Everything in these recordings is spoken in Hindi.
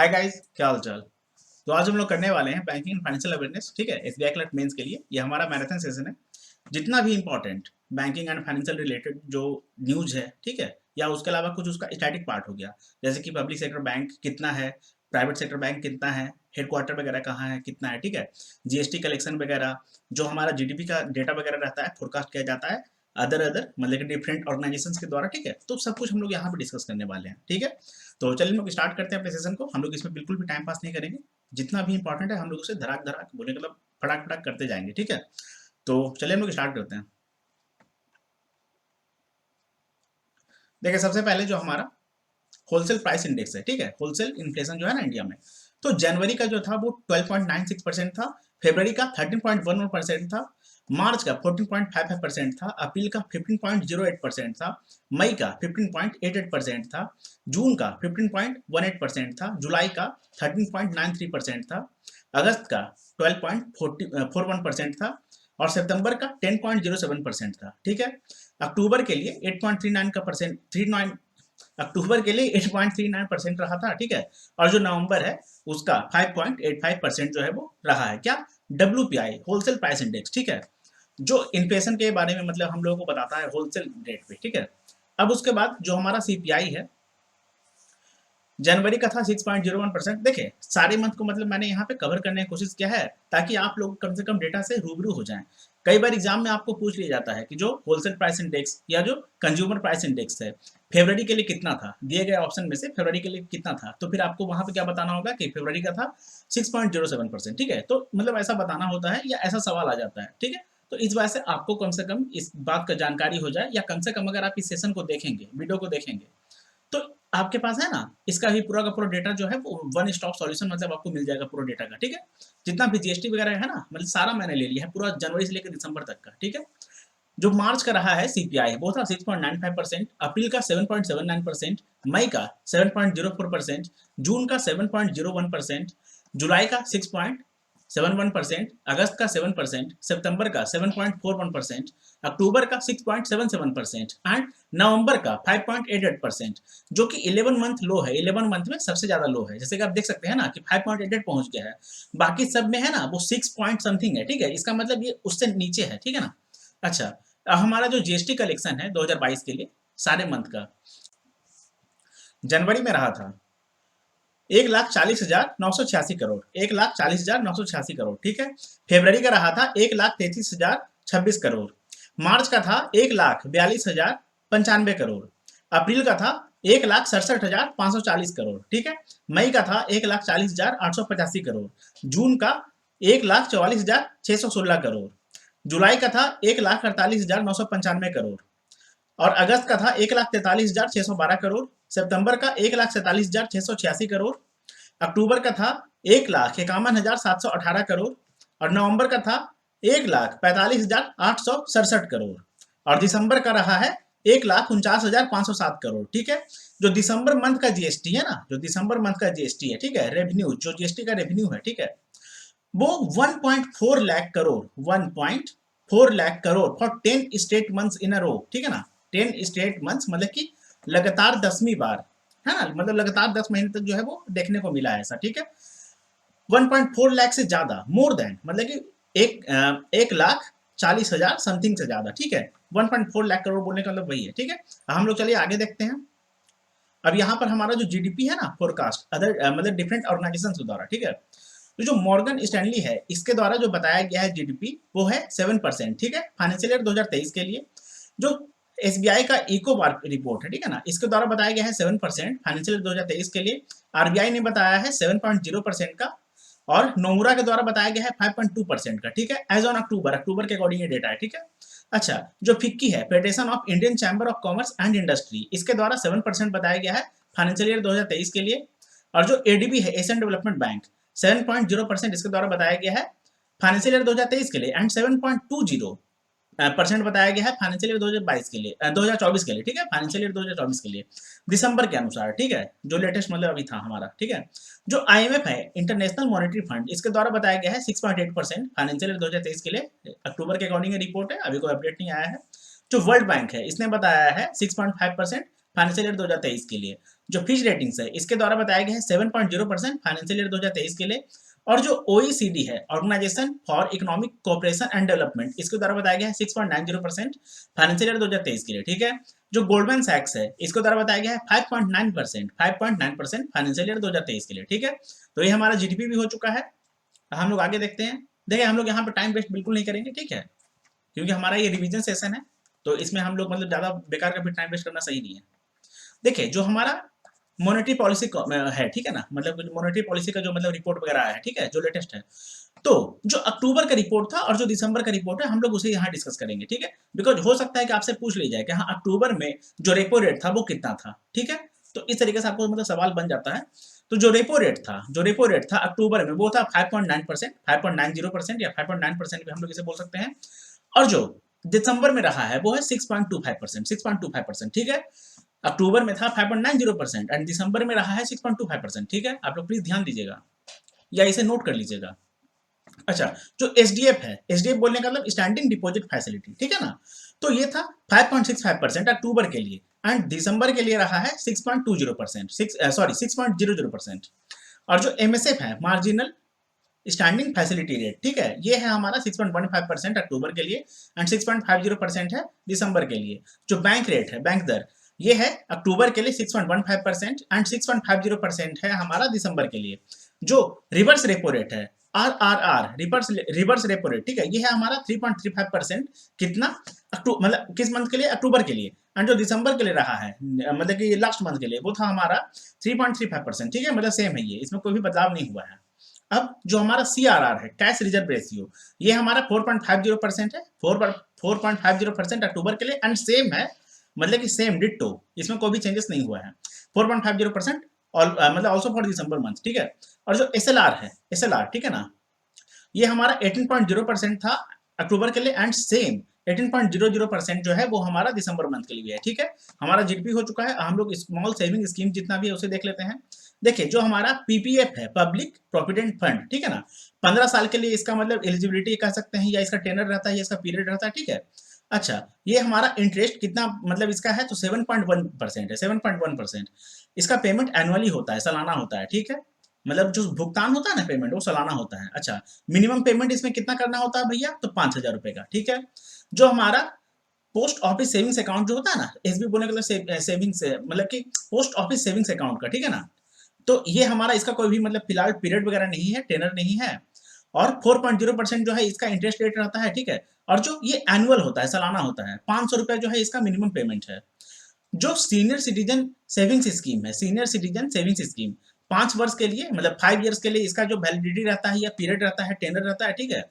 हाय गाइस, क्या हाल चाल। तो आज हम लोग करने वाले हैं बैंकिंग एंड फाइनेंशियल अवेयरनेस। ठीक है, एसबीआई क्लर्क मेंस के लिए ये हमारा मैराथन सेशन है। जितना भी important banking and financial related जो न्यूज है, ठीक है, या उसके अलावा कुछ उसका स्टैटिक पार्ट हो गया, जैसे कि पब्लिक सेक्टर बैंक कितना है, प्राइवेट सेक्टर बैंक कितना है, हेडक्वार्टर वगैरह कहाँ है, कितना है, ठीक है, जीएसटी कलेक्शन वगैरह, जो हमारा जीडीपी का डेटा वगैरह रहता है, फोरकास्ट किया जाता है अदर अदर मतलब कि डिफरेंट ऑर्गेनाइजेशंस के द्वारा। ठीक है, तो सब कुछ हम लोग यहाँ पे डिस्कस करने वाले हैं। ठीक है, तो चलिए हम लोग स्टार्ट करते हैं अपने सेशन को। हम लोग इसमें बिल्कुल भी टाइम पास नहीं करेंगे, जितना भी इंपॉर्टेंट है हम लोग उसे धड़ाक धड़ाक बोले मतलब फटाक फटाक करते जाएंगे। ठीक है, तो चलिए हम लोग स्टार्ट करते हैं। देखिए, सबसे पहले जो हमारा होलसेल प्राइस इंडेक्स है, ठीक है, होलसेल इन्फ्लेशन जो है ना इंडिया में, तो जनवरी का जो था वो 12.96% था, फरवरी का 13.11% था, मार्च का 14.55% था, अप्रैल का 15.08% था, मई का 15.88% था, जून का 15.18% था, जुलाई का 13.93% था, अगस्त का 12.41% था और सितंबर का 10.07% था। ठीक है, अक्टूबर के लिए 8.39 का परसेंट 39 अक्टूबर के लिए 8.39% रहा था। ठीक है, और जो नवंबर है उसका 5.85% जो है वो रहा है। क्या? WPI wholesale price index. ठीक है, जो इन्फ्लेशन के बारे में मतलब हम लोगों को बताता है होलसेल रेट पे। ठीक है, अब उसके बाद जो हमारा सीपीआई है जनवरी का था 6.01%। देखिए, सारे मंथ को मतलब मैंने यहाँ पे कवर करने की कोशिश किया है ताकि आप लोग कम से कम डेटा से रूबरू हो जाएं। कई बार एग्जाम में आपको पूछ लिया जाता है कि जो होलसेल प्राइस इंडेक्स या जो कंज्यूमर प्राइस इंडेक्स है फरवरी के लिए कितना था, दिए गए ऑप्शन में से फरवरी के लिए कितना था, तो फिर आपको वहां पे क्या बताना होगा कि फरवरी का था 6.07%। ठीक है, तो मतलब ऐसा बताना होता है या ऐसा सवाल आ जाता है। ठीक है, तो इस वजह से आपको कम से कम इस बात का जानकारी हो जाए, या कम से कम अगर आप इस सेशन को देखेंगे, वीडियो को देखेंगे, तो आपके पास है ना इसका भी पूरा का पूरा डेटा जो है वो वन स्टॉप सॉल्यूशन मतलब आपको मिल जाएगा पूरा डेटा का। ठीक है, जितना भी जीएसटी वगैरह है ना मतलब सारा मैंने ले लिया है पूरा जनवरी से लेकर दिसंबर तक का। ठीक है, जो मार्च का रहा है सीपीआई वो था 6.95%, अप्रैल का 7.79%, मई का 7.04%, जून का 7.01%, जुलाई का 6.71%, अगस्त का 7%, सितंबर का 7.41%, अक्टूबर का 6.77% एंड नवंबर का 5.88%, जो कि 11 मंथ लो है। 11 मंथ में सबसे ज्यादा लो है, जैसे कि आप देख सकते हैं ना कि 5.88 पहुंच गया है। बाकी सब में है ना वो 6 पॉइंट समथिंग है। ठीक है, इसका मतलब ये उससे नीचे है। ठीक है ना। अच्छा, अब हमारा जो जीएसटी कलेक्शन है 2022 के लिए सारे मंथ का जनवरी में रहा था 1,40,986 करोड़, 1,40,986 करोड़। ठीक है, फरवरी का रहा था 1,33,026 करोड़, मार्च का था 1,42,095 करोड़, अप्रैल का था 1,67,540 करोड़। ठीक है, मई का था 1,40,885 करोड़, जून का 1,44,616 करोड़, जुलाई का था 1,48,995 करोड़ और अगस्त का था 1,43,612 करोड़, सितंबर का 1,47,686 करोड़, अक्टूबर का था 1,51,718 करोड़ और नवंबर का था 1,45,867 करोड़ और दिसंबर का रहा है 1,49,507 करोड़। ठीक है, जो दिसंबर मंथ का जीएसटी है ना, जो दिसंबर मंथ का जीएसटी है, ठीक है, रेवेन्यू जो जीएसटी का रेवेन्यू है, ठीक है, वो 1.4 lakh crore, 1.4 lakh crore for 10 straight months in a row. ठीक है ना, 10 स्टेट मंथ्स मतलब कि लगातार 10वीं बार है ना, मतलब लगातार 10 महीने तक जो है वो देखने को मिला है ऐसा। ठीक है, 1.4 लाख से ज्यादा, मोर देन मतलब कि 1,40,000 समथिंग से ज्यादा। ठीक है, 1.4 लाख करोड़ बोलने का मतलब वही है। ठीक है, हम लोग चलिए आगे देखते हैं। अब यहाँ पर हमारा जो जीडीपी है ना फोरकास्ट अदर मतलब डिफरेंट ऑर्गेनाइजेशन के द्वारा, ठीक है, तो जो मॉर्गन स्टैनली है इसके द्वारा जो बताया गया है जीडीपी वो है 7%। ठीक है, फाइनेंशियल ईयर 2023 के लिए जो एसबीआई का इको रिपोर्ट है, ठीक है ना, इसके द्वारा बताया गया है 7% फाइनेंशियल ईयर 2023 के लिए। आरबीआई ने बताया है 7.0% का और नोमुरा के द्वारा बताया गया है 5.2% का। ठीक है, एज ऑन अक्टूबर, अक्टूबर के अकॉर्डिंग ये डेटा है। ठीक है, अच्छा, जो फिक्की है federation of Indian chamber of commerce and industry, इसके द्वारा 7% बताया गया है फाइनेंशियल ईयर 2023 के लिए। और जो एडीबी है एशियन डेवलपमेंट बैंक 7.0% इसके द्वारा बताया गया है फाइनेंशियल ईयर 2023 के लिए एंड 7.20 परसेंट बताया गया है फाइनेंशियल ईयर 2022 के लिए 2024 के लिए। ठीक है, फाइनेंशियल ईयर 2024 के लिए दिसंबर के अनुसार। ठीक है, जो लेटेस्ट मतलब अभी था हमारा। ठीक है, जो आईएमएफ है इंटरनेशनल मॉनेटरी फंड, इसके द्वारा बताया गया है 6.8% फाइनेंशियल ईयर 2023 के लिए, अक्टूबर के अकॉर्डिंग रिपोर्ट है, अभी कोई अपडेट नहीं आया है। जो वर्ल्ड बैंक है इसने बताया है 6.5% फाइनेंशियल ईयर 2023 के लिए। जो फिच रेटिंग्स है इसके द्वारा बताया गया है 7.0% फाइनेंशियल ईयर 2023 के लिए। और जो OECD है, organisation for economic cooperation and development, इसके द्वारा बताया गया है 6.90% फाइनेंशियल ईयर 2023 के लिए, ठीक है। जो गोल्डमैन सैक्स है इसके द्वारा बताया गया है 5.9% फाइनेंशियल ईयर 2023 के लिए, ठीक है। तो ये हमारा जीडीपी भी हो चुका है। हम लोग आगे देखते हैं। देखिए हम लोग यहाँ पे टाइम वेस्ट बिल्कुल नहीं करेंगे, ठीक है, क्योंकि हमारा ये रिवीजन सेशन है, तो इसमें हम लोग मतलब ज़्यादा बेकार का भी टाइम वेस्ट करना सही नहीं है। देखिए जो हमारा मॉनेटरी पॉलिसी है, ठीक है ना, मतलब मॉनेटरी पॉलिसी का जो मतलब रिपोर्ट वगैरह आया है, ठीक है, जो लेटेस्ट है, तो जो अक्टूबर का रिपोर्ट था और जो दिसंबर का रिपोर्ट है हम लोग उसे यहाँ डिस्कस करेंगे, ठीक है। बिकॉज हो सकता है कि आपसे पूछ लिया जाए कि हाँ अक्टूबर में जो रेपो रेट था वो कितना था, ठीक है। तो इस तरीके से आपको मतलब सवाल बन जाता है। तो जो रेपो रेट था अक्टूबर में वो था 5.9%, 5.90% या 5.9% भी हम लोग इसे बोल सकते हैं। और जो दिसंबर में रहा है वो है 6.25%, 6.25%, ठीक है। अक्टूबर में था 5.90% एंड दिसंबर में रहा है 6.25%, ठीक है। आप लोग प्लीज ध्यान दीजिएगा या इसे नोट कर लीजिएगा। अच्छा, जो एसडीएफ है, एसडीएफ बोलने का मतलब स्टैंडिंग डिपॉजिट फैसिलिटी, ठीक है ना, तो ये था 5.65% अक्टूबर के लिए एंड दिसंबर के लिए रहा है 6.20%, 6.00%। और जो एमएसएफ है, मार्जिनल स्टैंडिंग फैसिलिटी रेट, ठीक है, ये है हमारा 6.15% अक्टूबर के लिए एंड 6.50% है दिसंबर के लिए। जो बैंक रेट है, बैंक दर, ये है अक्टूबर के लिए 6.15% एंड 6.50% है हमारा दिसंबर के लिए। जो रिवर्स रेपो रेट है, RRR, रिवर्स रेपो रेट, ठीक है, ये है हमारा 3.35%। कितना मतलब किस मंथ के लिए? अक्टूबर के लिए। एंड जो दिसंबर के लिए रहा है, मतलब कि लास्ट मंथ के लिए, वो था हमारा 3.35%, ठीक है, मतलब सेम है, ये इसमें कोई भी बदलाव नहीं हुआ है। अब जो हमारा CRR है, कैश रिजर्व रेशियो, ये हमारा 4.50% है, 4.50% अक्टूबर के लिए एंड सेम है, मतलब कि सेम डिट्टो, इसमें कोई भी चेंजेस नहीं हुआ है, 4.50% और मतलब ऑल्सो फॉर दिसंबर मंथ, ठीक है। और जो SLR है, SLR, ठीक है ना, ये हमारा 18.0% था अक्टूबर के लिए एंड सेम 18.00% जो है वो हमारा दिसंबर मंथ के लिए है, ठीक है। हमारा जीडीपी हो चुका है। हम लोग स्मॉल सेविंग स्कीम जितना भी है उसे देख लेते हैं। देखिए जो हमारा पीपीएफ है, पब्लिक प्रोविडेंट फंड, ठीक है ना, 15 साल के लिए इसका मतलब एलिजिबिलिटी कह सकते हैं, या इसका टेनर रहता है या इसका पीरियड रहता है, ठीक है। अच्छा, ये हमारा इंटरेस्ट कितना मतलब इसका है, तो 7.1% है, 7.1%। इसका पेमेंट एनुअली होता है, सालाना होता है, ठीक है, मतलब जो भुगतान होता है ना, पेमेंट, वो सालाना होता है। अच्छा, मिनिमम पेमेंट इसमें कितना करना होता है भैया, तो 5,000 रुपए का, ठीक है। जो हमारा पोस्ट ऑफिस सेविंग्स अकाउंट जो होता है ना, एसबी बोलने का मतलब सेविंग्स, मतलब कि पोस्ट ऑफिस सेविंग्स अकाउंट का, ठीक है ना, तो ये हमारा इसका कोई भी मतलब फिलहाल पीरियड वगैरह नहीं है, टेनर नहीं है। और 4.0% जो है इसका इंटरेस्ट रेट रहता है, ठीक है। और जो ये एनुअल होता है, सालाना होता है, 500 रुपए जो है इसका मिनिमम पेमेंट है। जो सीनियर सिटीजन सेविंग्स स्कीम है, सीनियर सिटीजन सेविंग्स स्कीम, 5 वर्ष के लिए, मतलब 5 ईयर्स के लिए इसका जो वैलिडिटी रहता है या पीरियड रहता है, टेनर रहता है, ठीक है।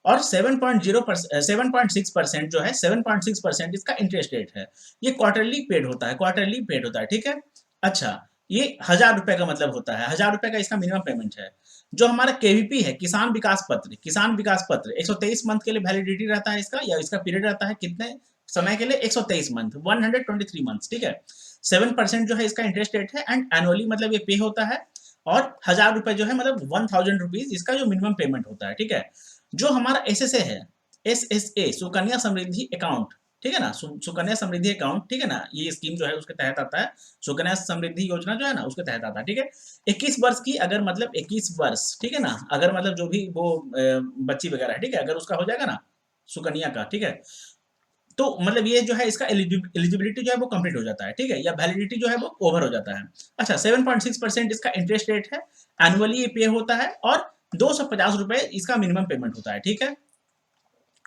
और 7.6% जो है, 7.6% इसका इंटरेस्ट रेट है। ये क्वार्टरली पेड होता है, क्वार्टरली पेड होता है, ठीक है। अच्छा, ये 1,000 रुपए का मतलब होता है, 1,000 रुपए का इसका मिनिमम पेमेंट है। जो हमारा केवीपी है, किसान विकास पत्र, किसान विकास पत्र 123 मंथ के लिए वैलिडिटी रहता है इसका, या इसका पीरियड रहता है कितने समय के लिए, 123 मंथ, 123 मंथ, ठीक है। 7% जो है इसका इंटरेस्ट रेट है एंड एनुअली मतलब ये पे होता है। और 1,000 रुपए जो है मतलब 1,000 रुपीज इसका जो मिनिमम पेमेंट होता है, ठीक है। जो हमारा एसएसए है, SSA, सुकन्या समृद्धि अकाउंट, ठीक है ना, सुकन्या समृद्धि अकाउंट, ठीक है ना, ये स्कीम जो है उसके तहत आता है। सुकन्या समृद्धि योजना जो है ना उसके तहत आता है, ठीक है। 21 वर्ष की, अगर मतलब 21 वर्ष, ठीक है ना, अगर मतलब जो भी वो बच्ची वगैरह है, ठीक है, अगर उसका हो जाएगा ना सुकन्या का, ठीक है, तो मतलब ये जो है इसका एलिजिबिलिटी जो है वो कंप्लीट हो जाता है, ठीक है, या वैलिडिटी जो है वो ओवर हो जाता है। अच्छा, 7.6% इसका इंटरेस्ट रेट है, एनुअली ये पे होता है और 250 रुपए इसका मिनिमम पेमेंट होता है, ठीक है।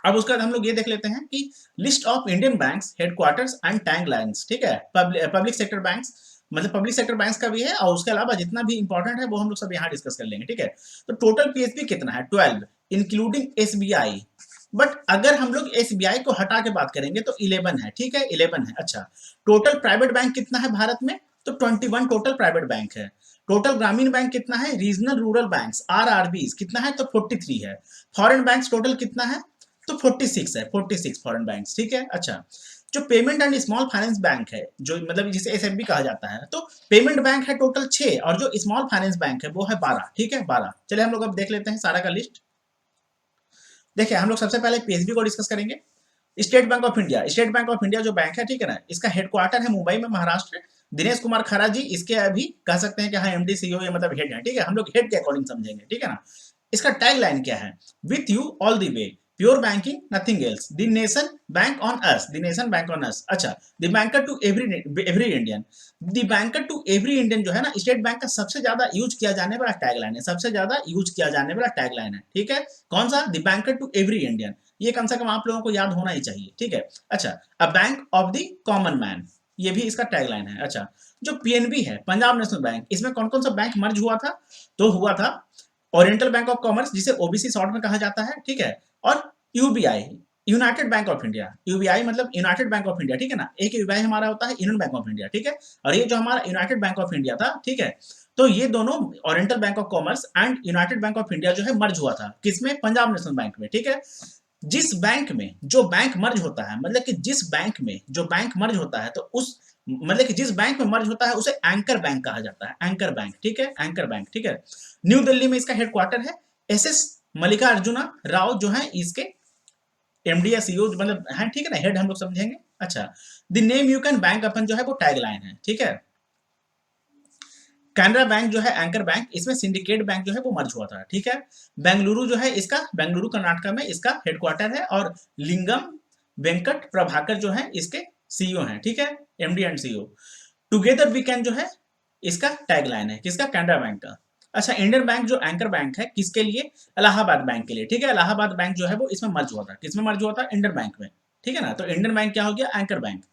अब उसके बाद हम लोग ये देख लेते हैं कि list of Indian banks headquarters and tag lines, ठीक है, पब्लिक सेक्टर बैंक्स, मतलब पब्लिक सेक्टर बैंक्स का भी है, और उसके अलावा जितना भी इंपॉर्टेंट है वो हम लोग सब यहाँ डिस्कस कर लेंगे, ठीक है। तो टोटल पीएसबी कितना है, 12, इंक्लूडिंग एसबीआई। बट अगर हम लोग एसबीआई को हटा के बात करेंगे तो 11 है, ठीक है, 11 है। अच्छा, टोटल प्राइवेट बैंक कितना है भारत में, तो 21 टोटल प्राइवेट बैंक है। टोटल ग्रामीण बैंक कितना है, रीजनल रूरल बैंक्स, RRBs कितना है, तो 43 है। फॉरेन बैंक्स टोटल कितना है, तो 46 है, 46 फॉरेन बैंक्स, ठीक है। अच्छा, जो payment and small finance bank है, जो मतलब जिसे एसएफबी कहा जाता है, तो पेमेंट बैंक है टोटल 6 और जो स्मॉल फाइनेंस बैंक है वो है 12, ठीक है, 12। चलिए हम लोग अब देख लेते हैं सारा का लिस्ट। देखिए हम लोग सबसे पहले पीएसबी को डिस्कस करेंगे। State Bank of India, state Bank of India जो बैंक है, ठीक है ना, इसका हेडक्वार्टर है मुंबई में, महाराष्ट्र। दिनेश कुमार खरा जी इसके अभी कह सकते हैं कि हाँ एमडी सीईओ या मतलब हेड है, ठीक है, हम लोग हेड के अकॉर्डिंग समझेंगे, ठीक है ना। इसका टैग लाइन क्या है, with you all the way, pure banking nothing else, the nation bank on us, the nation bank on us. अच्छा, the banker to every Indian, the banker to every Indian जो है ना, स्टेट बैंक का सबसे ज्यादा यूज किया जाने वाला टैग लाइन है, सबसे ज्यादा यूज किया जाने वाला टैग लाइन है, ठीक है। कौन सा, the banker to every Indian, ये कम से कम आप लोगों को याद होना ही चाहिए, ठीक है। अच्छा, a bank of the common man, ये भी इसका टैगलाइन है। अच्छा, जो पीएनबी है, पंजाब नेशनल बैंक, इसमें कौन कौन सा बैंक मर्ज हुआ था, तो हुआ था ओरिएंटल बैंक ऑफ कॉमर्स, जिसे ओबीसी शॉर्ट में कहा जाता है, ठीक है, और UBI, United bank of India, UBI मतलब यूनाइटेड बैंक ऑफ इंडिया, ठीक है ना। एक यूबीआई हमारा होता है यूनियन बैंक ऑफ इंडिया, ठीक है, और ये जो हमारा यूनाइटेड बैंक ऑफ इंडिया था, ठीक है, तो ये दोनों oriental bank of commerce and United bank of India जो है मर्ज हुआ था, किसमें, पंजाब नेशनल बैंक में, ठीक है। जिस बैंक में जो बैंक मर्ज होता है, मतलब कि जिस बैंक में जो बैंक मर्ज होता है, तो उस मतलब कि जिस बैंक में मर्ज होता है उसे एंकर बैंक कहा जाता है, एंकर बैंक, ठीक है, एंकर बैंक, ठीक है। न्यू दिल्ली में इसका हेडक्वार्टर है। एसएस मल्लिकार्जुना राव जो है इसके एमडी या सीईओ मतलब है, ठीक है ना, हेड हम लोग समझेंगे। अच्छा, the name you can bank upon जो है वो टैग लाइन है, ठीक है। कैनरा बैंक जो है एंकर बैंक, इसमें सिंडिकेट बैंक जो है वो मर्ज हुआ था, ठीक है। बेंगलुरु जो है इसका, बेंगलुरु कर्नाटका में इसका हेडक्वार्टर है, और लिंगम वेंकट प्रभाकर जो है इसके सीईओ हैं, ठीक है, MD and CEO. Together we can जो है इसका टैगलाइन है, किसका, कैनरा बैंक का। अच्छा, इंडियन बैंक जो एंकर बैंक है किसके लिए, इलाहाबाद बैंक के लिए, ठीक है। इलाहाबाद बैंक जो है वो इसमें मर्ज हुआ था, किसमें मर्ज हुआ था, इंडियन बैंक में, ठीक है ना। तो इंडियन बैंक क्या हो गया, एंकर बैंक।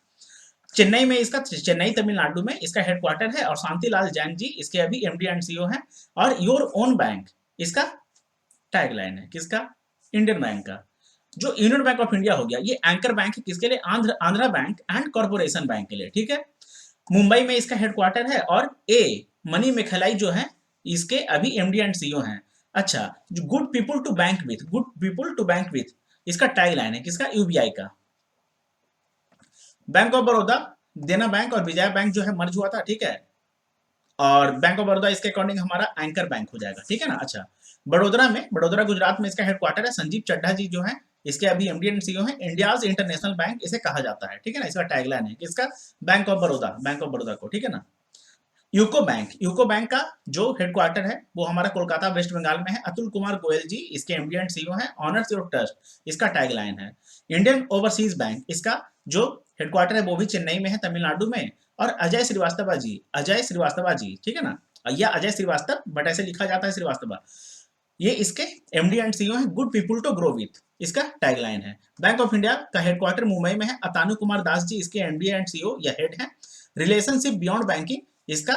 चेन्नई में इसका, चेन्नई तमिलनाडु में इसका हेडक्वार्टर है, और शांतिलाल जैन जी इसके अभी एमडी एंड सीईओ हैं। और योर ओन बैंक इसका टैगलाइन है, किसका, इंडियन बैंक का। जो यूनियन बैंक ऑफ इंडिया हो गया, ये एंकर बैंक है किसके लिए, Andhra bank and corporation bank के लिए, ठीक है। मुंबई में इसका हेडक्वार्टर है, और ए मनी मेखलाई जो है इसके अभी एमडी एंड सीईओ हैं। अच्छा, जो good people to bank with, good people to bank with, इसका टैगलाइन है, किसका, यूबीआई का। बैंक ऑफ बड़ौदा, देना बैंक और विजया बैंक जो है मर्ज हुआ था, ठीक है, और बैंक ऑफ बड़ौदा इसके अकॉर्डिंग हमारा एंकर बैंक हो जाएगा, ठीक है ना। अच्छा, बड़ोदरा में, बड़ोदरा गुजरात में इसका हेडक्वार्टर है। संजीव चड्ढा जी जो है इसके अभी एमडी एंड सीईओ हैं। इंडियाज इंटरनेशनल बैंक इसे कहा जाता है, ठीक है ना। इसका टैगलाइन है किसका, bank of Baroda, bank of Baroda को, ठीक है ना। यूको बैंक, यूको बैंक का जो हेडक्वार्टर है वो हमारा कोलकाता वेस्ट बंगाल में है। अतुल कुमार गोयल जी इसके एमडी एंड सीईओ हैं। ऑनर्स योर ट्रस्ट इसका टैगलाइन है। इंडियन ओवरसीज बैंक इसका जो हेडक्वार्टर है वो भी चेन्नई में है, तमिलनाडु में। और अजय श्रीवास्तव जी, अजय श्रीवास्तव जी, ठीक है ना, या अजय श्रीवास्तव बट ऐसे लिखा जाता है श्रीवास्तव, ये इसके एमडी एंड सीईओ हैं। Good people to grow with इसका टैगलाइन है। बैंक ऑफ इंडिया का हेडक्वार्टर मुंबई में है। अतानु कुमार दास जी इसके एमडी एंड सीईओ या हेड हैं। रिलेशनशिप बियॉन्ड बैंकिंग इसका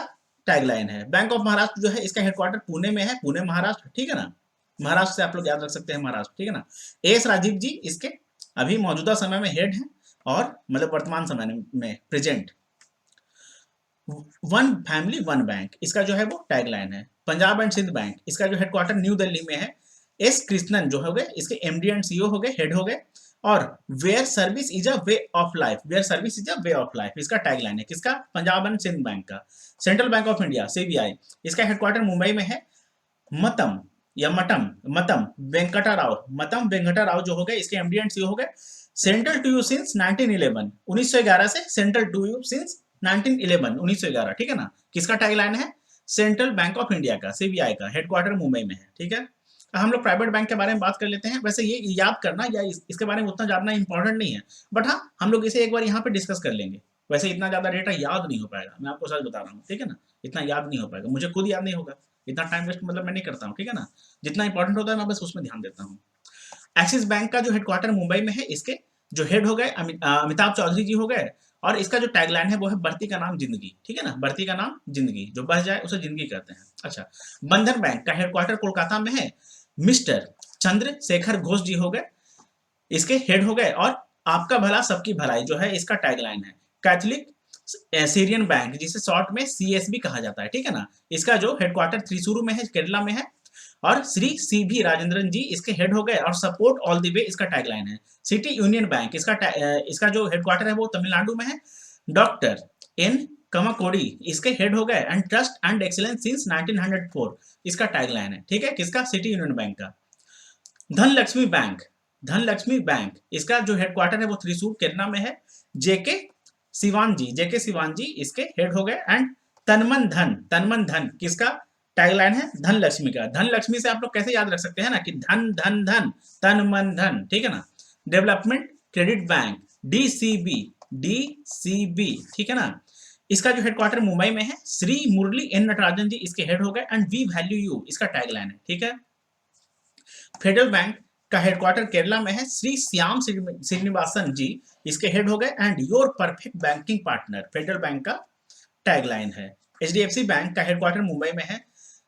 टैगलाइन है। बैंक ऑफ महाराष्ट्र जो है इसका हेडक्वार्टर पुणे में है, पुणे महाराष्ट्र, ठीक है ना। महाराष्ट्र से आप लोग याद रख सकते हैं महाराष्ट्र, ठीक है ना। एस राजीव जी इसके अभी मौजूदा समय में हेड हैं, और मतलब वर्तमान समय में present. One family one bank इसका जो है वो टैगलाइन है। पंजाब एंड सिंध बैंक इसका जो हेडक्वार्टर न्यू दिल्ली में है। एस कृष्णन जो हो गए इसके एमडी एंड सीईओ हो गए, हेड हो गए। और where service is a way of life, where service is a way of life इसका टैगलाइन है, किसका, पंजाब एंड सिंध बैंक का। Central bank of India CBI इसका हेडक्वार्टर मुंबई में है। मतम या मटम, मतम वेंकटा राव, मतम वेंकटा राव जो हो गए इसके एमडी एंड सीईओ हो गए। सेंट्रल टू यू सिंस 1911, 1911 से सेंट्रल टू यू सिंस 1911, 1911, ठीक है ना। किसका टैगलाइन है, सेंट्रल बैंक ऑफ इंडिया का, सीबीआई का। हेडक्वार्टर मुंबई में है, ठीक है। हम लोग प्राइवेट बैंक के बारे में बात कर लेते हैं। वैसे ये याद करना या इसके बारे में उतना जानना इंपॉर्टेंट नहीं है, बट हाँ हम लोग इसे एक बार यहाँ पे डिस्कस कर लेंगे। वैसे इतना ज्यादा डेटा याद नहीं हो पाएगा, मैं आपको सच बता रहा हूँ, ठीक है ना। इतना याद नहीं हो पाएगा, मुझे खुद याद नहीं होगा, इतना टाइम वेस्ट मतलब मैं नहीं करता हूँ, ठीक है ना। जितना इंपॉर्टेंट होता है मैं बस उसमें ध्यान देता हूँ। एक्सिस बैंक का जो हेडक्वार्टर मुंबई में है, इसके जो हेड हो गए अमिताभ चौधरी जी हो गए। और इसका जो टैगलाइन है वो है बढ़ती का नाम जिंदगी, ठीक है ना, बढ़ती का नाम जिंदगी, जो बढ़ जाए उसे जिंदगी कहते हैं। अच्छा, बंधन बैंक का हेडक्वार्टर कोलकाता में है। मिस्टर चंद्रशेखर घोष जी हो गए इसके हेड हो गए। और आपका भला सबकी भलाई जो है इसका टैगलाइन है। कैथोलिक सीरियन बैंक जिसे शॉर्ट में सीएसबी कहा जाता है, ठीक है ना। इसका जो हेडक्वार्टर त्रिशूर में है, केरला में है। और श्री सी भी राजेंद्रन जी इसके हेड हो गए। और सपोर्ट ऑल द वे इसका टैगलाइन है। सिटी यूनियन बैंक इसका जो हेडक्वार्टर है वो तमिलनाडु में है। डॉक्टर एन कमाकोड़ी इसके हेड हो गए। And trust and excellence since 1904 इसका टैगलाइन है, ठीक है, किसका, सिटी यूनियन बैंक का। धनलक्ष्मी बैंक, धनलक्ष्मी बैंक इसका जो हेडक्वार्टर है वो त्रिशूर केरला में है। जेके शिवान जी, जेके शिवान जी इसके हेड हो गए। एंड तनमन धन किसका टैगलाइन है? धन लक्ष्मी का। धन लक्ष्मी से आप लोग कैसे याद रख सकते हैं ना कि धन धन धन, तन मन धन, ठीक है ना। Development credit bank, DCB, DCB, ठीक है ना। इसका जो हेडक्वार्टर मुंबई में है। श्री मुरली एन नटराजन जी इसके हेड हो गए। एंड वी वैल्यू यू इसका टैगलाइन है, ठीक है। फेडरल बैंक का हेडक्वार्टर केरला में है। श्री श्याम श्रीनिवासन जी इसके हेड हो गए। And your perfect banking partner federal bank का टैगलाइन है। एचडीएफसी बैंक का हेडक्वार्टर मुंबई में है।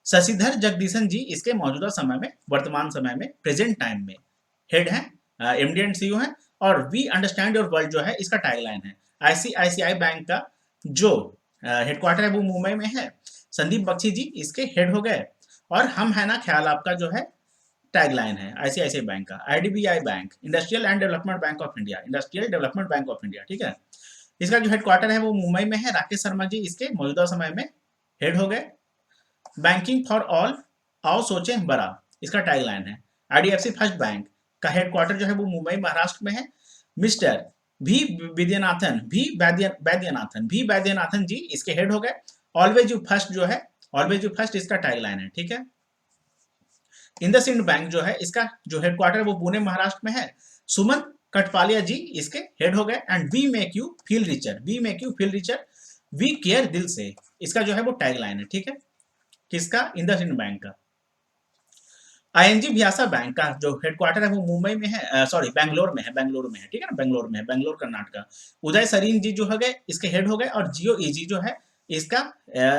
शशिधर जगदीशन जी इसके मौजूदा समय में, वर्तमान समय में, प्रेजेंट टाइम में हेड हैं, एमडी एंड सीईओ हैं। और वी अंडरस्टैंड योर वर्ल्ड जो है इसका टैगलाइन है। आईसीआईसीआई बैंक का जो हेडक्वार्टर है वो मुंबई में है। संदीप बख्शी जी इसके हेड हो गए। और हम है ना ख्याल आपका जो है टैगलाइन है आईसीआईसीआई बैंक का। IDBI bank, industrial and development bank of India, industrial development bank of India, ठीक है। इसका जो हेडक्वार्टर है वो मुंबई में है। राकेश शर्मा जी इसके मौजूदा समय में हेड हो गए। बैंकिंग फॉर ऑल, आओ सोचे बड़ा, इसका टैगलाइन है। आईडीएफसी फर्स्ट बैंक का हेडक्वार्टर जो है वो मुंबई महाराष्ट्र में है। मिस्टर भी विद्यानाथन, भी वैद्यनाथन जी इसके हेड हो गए। ऑलवेज यू फर्स्ट जो है, ऑलवेज यू फर्स्ट इसका टैगलाइन है, ठीक है। इंडसइंड बैंक जो है इसका जो हेडक्वार्टर वो पुणे महाराष्ट्र में है। सुमन कटपालिया जी इसके हेड हो गए। And we make you feel richer, we make you feel richer, we care दिल से, इसका जो है वो टैगलाइन है, ठीक है। किसका? इंडसइंड बैंक का। आईएनजी भ्यासा बैंक का जो हेडक्वार्टर है वो मुंबई में है, सॉरी बैंगलोर में है, बैंगलोर में है, ठीक है ना, बैंगलोर में है, बैंगलोर कर्नाटका। उदय सरीन जी जो हो गए इसके हेड हो गए। और जियो ईजी जो है इसका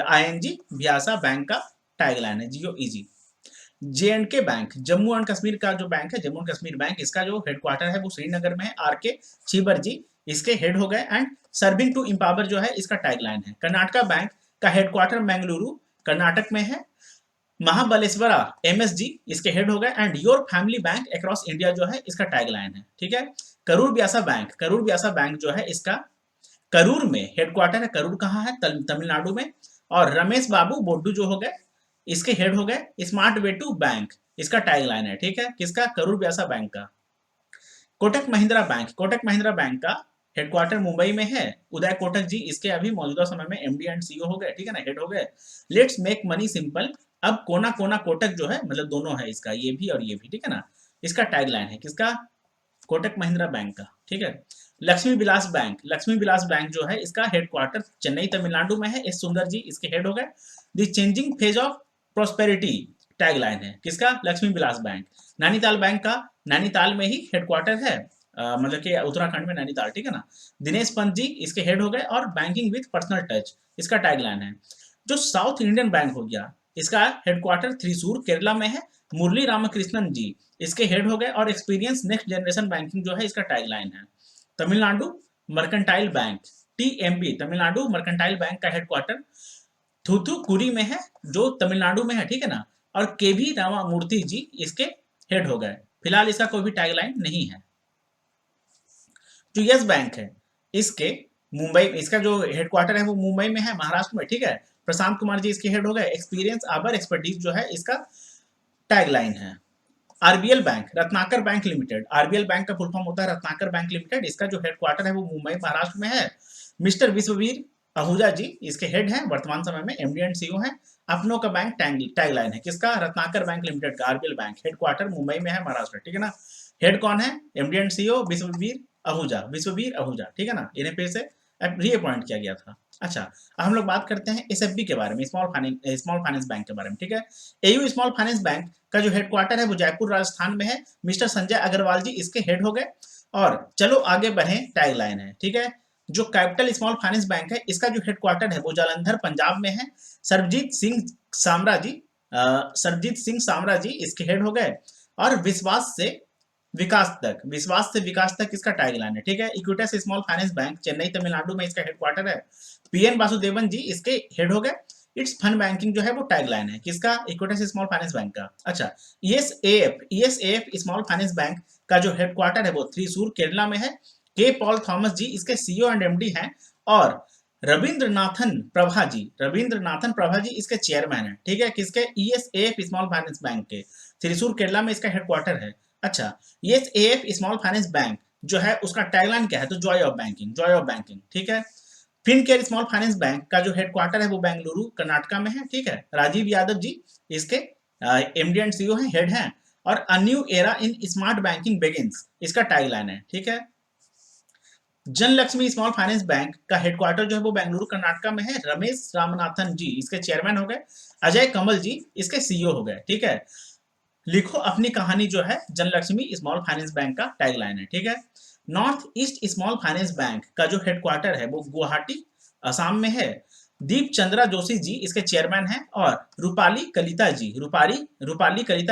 आईएनजी भ्यासा बैंक का टैगलाइन है, जियो easy. J&K bank, Jammu and Kashmir का जो बैंक है, जम्मू एंड कश्मीर बैंक, इसका जो हेडक्वार्टर है वो श्रीनगर में है। आरके छीबर जी इसके हेड हो गए। एंड सर्विंग टू एम्पावर जो है इसका टैगलाइन है। कर्नाटका बैंक का हेडक्वार्टर बेंगलुरु कर्नाटक में है। महाबलेश्वरा एमएसजी इसके हेड हो गए। And your family bank across India जो है इसका टैगलाइन है, ठीक है। करूर व्यासा बैंक, करूर व्यासा बैंक जो है इसका करूर में हेडक्वार्टर है। करूर कहाँ है? तमिलनाडु में। और रमेश बाबू बोड्डू जो हो गए इसके हेड हो गए। स्मार्ट वे टू बैंक इसका टैगलाइन है, ठीक है। किसका? करूर व्यासा बैंक का। कोटक महिंद्रा बैंक, कोटक महिंद्रा बैंक का हेडक्वार्टर मुंबई में है। उदय कोटक जी इसके अभी मौजूदा समय में एमडी एंड सीईओ हो गए, ठीक है ना, हेड हो गए। लेट्स मेक मनी सिंपल, अब कोना कोना कोटक जो है मतलब दोनों है इसका, ये भी और ये भी, ठीक है ना। इसका टैगलाइन है किसका? कोटक महिंद्रा बैंक का, ठीक है। लक्ष्मी विलास बैंक, लक्ष्मी विलास बैंक जो है इसका हेडक्वार्टर चेन्नई तमिलनाडु में है। एस सुंदर जी इसके हेड हो गए। The changing phase of prosperity tagline है किसका? लक्ष्मी विलास बैंक। नैनीताल बैंक का नैनीताल में ही हेडक्वार्टर है, मतलब कि उत्तराखंड में नैनीताल, ठीक है ना। दिनेश पंत जी इसके हेड हो गए। और बैंकिंग विथ पर्सनल टच इसका टैगलाइन है। जो साउथ इंडियन बैंक हो गया इसका हेडक्वार्टर थ्रिसूर केरला में है। मुरली रामकृष्णन जी इसके हेड हो गए। और एक्सपीरियंस नेक्स्ट जनरेशन बैंकिंग जो है इसका टैगलाइन है। Tamil Nadu mercantile bank, TMB, Tamil Nadu mercantile bank का हेडक्वार्टर थूथुकुडी में है, जो तमिलनाडु में है, ठीक है ना। और केवी रामामूर्ति जी इसके हेड हो गए। फिलहाल इसका कोई भी टैगलाइन नहीं है। जो यस बैंक है इसके मुंबई, इसका जो हेडक्वार्टर है वो मुंबई में है, महाराष्ट्र में, ठीक है। प्रशांत कुमार जी इसके हेड हो गए। एक्सपीरियंस आवर एक्सपर्टीज जो है इसका टैगलाइन है। RBL bank, Ratnakar bank limited, RBL bank का फुल फॉर्म होता है रत्नाकर बैंक लिमिटेड। इसका जो हेडक्वार्टर है वो मुंबई महाराष्ट्र में है। मिस्टर विश्ववीर आहूजा जी इसके हेड हैं, वर्तमान समय में एमडी एंड सीईओ हैं। अपनों का बैंक टैगलाइन है किसका? रत्नाकर बैंक लिमिटेड का। आरबीएल बैंक हेडक्वार्टर मुंबई में है, महाराष्ट्र, ठीक है ना। हेड कौन है? MD and CEO Vishwavir Ahuja, Vishwavir Ahuja, ठीक है ना। इन्हें फिर से रीअपॉइंट किया गया था। अच्छा, अब हम लोग बात करते हैं एसएफबी के बारे में, स्मॉल फाइनेंस बैंक के बारे में, ठीक है। एयू स्मॉल फाइनेंस बैंक का जो हेडक्वार्टर है वो जयपुर राजस्थान में है। मिस्टर संजय अग्रवाल जी इसके हेड हो गए। और चलो आगे बढ़े, टैगलाइन है, ठीक है। जो कैपिटल स्मॉल फाइनेंस बैंक है इसका जो हेडक्वार्टर है वो जालंधर पंजाब में है। सरबजीत सिंह सामरा जी इसके हेड हो गए। और विश्वास से विकास तक इसका टैगलाइन है, ठीक है। Equitas small finance bank Chennai Tamil Nadu में इसका हेडक्वार्टर है। पीएन वासुदेवन जी इसके हेड हो गए। इट्स फंड बैंकिंग जो है वो टैगलाइन है किसका? इक्विटस स्मॉल फाइनेंस बैंक का। अच्छा, ईएसएएफ स्मॉल फाइनेंस बैंक का जो हेडक्वार्टर है वो थ्रिसूर केरला में है। के पॉल थॉमस जी इसके सीईओ एंड एमडी हैं। और रविंद्रनाथन प्रभा जी इसके चेयरमैन है, ठीक है। किसके? ईएसएएफ स्मॉल फाइनेंस बैंक के। थ्रिसूर केरला में इसका हेडक्वार्टर है। अच्छा, ईएसएएफ स्मॉल फाइनेंस बैंक जो है उसका टैगलाइन क्या है, तो Joy of banking, Joy of banking, ठीक है। फिनकेयर स्मॉल फाइनेंस बैंक का जो हेडक्वार्टर है वो बेंगलुरु कर्नाटका में है, ठीक है। राजीव यादव जी इसके एमडी एंड सीईओ हैं, हेड हैं। और a new era in smart banking begins इसका टैगलाइन है, ठीक है। जन लक्ष्मी स्मॉल फाइनेंस बैंक का हेडक्वार्टर जो है वो बेंगलुरु कर्नाटका में है। रमेश रामनाथन जी इसके चेयरमैन हो गए। अजय कमल जी इसके सीईओ हो गए, ठीक है। लिखो अपनी कहानी जो है जनलक्ष्मी स्मॉल फाइनेंस बैंक का टैगलाइन है, ठीक है। North east small finance bank का जो हेडक्वार्टर है वो गुवाहाटी असम में है। दीप चंद्रा जोशी जी इसके चेयरमैन हैं। और रूपाली कलिता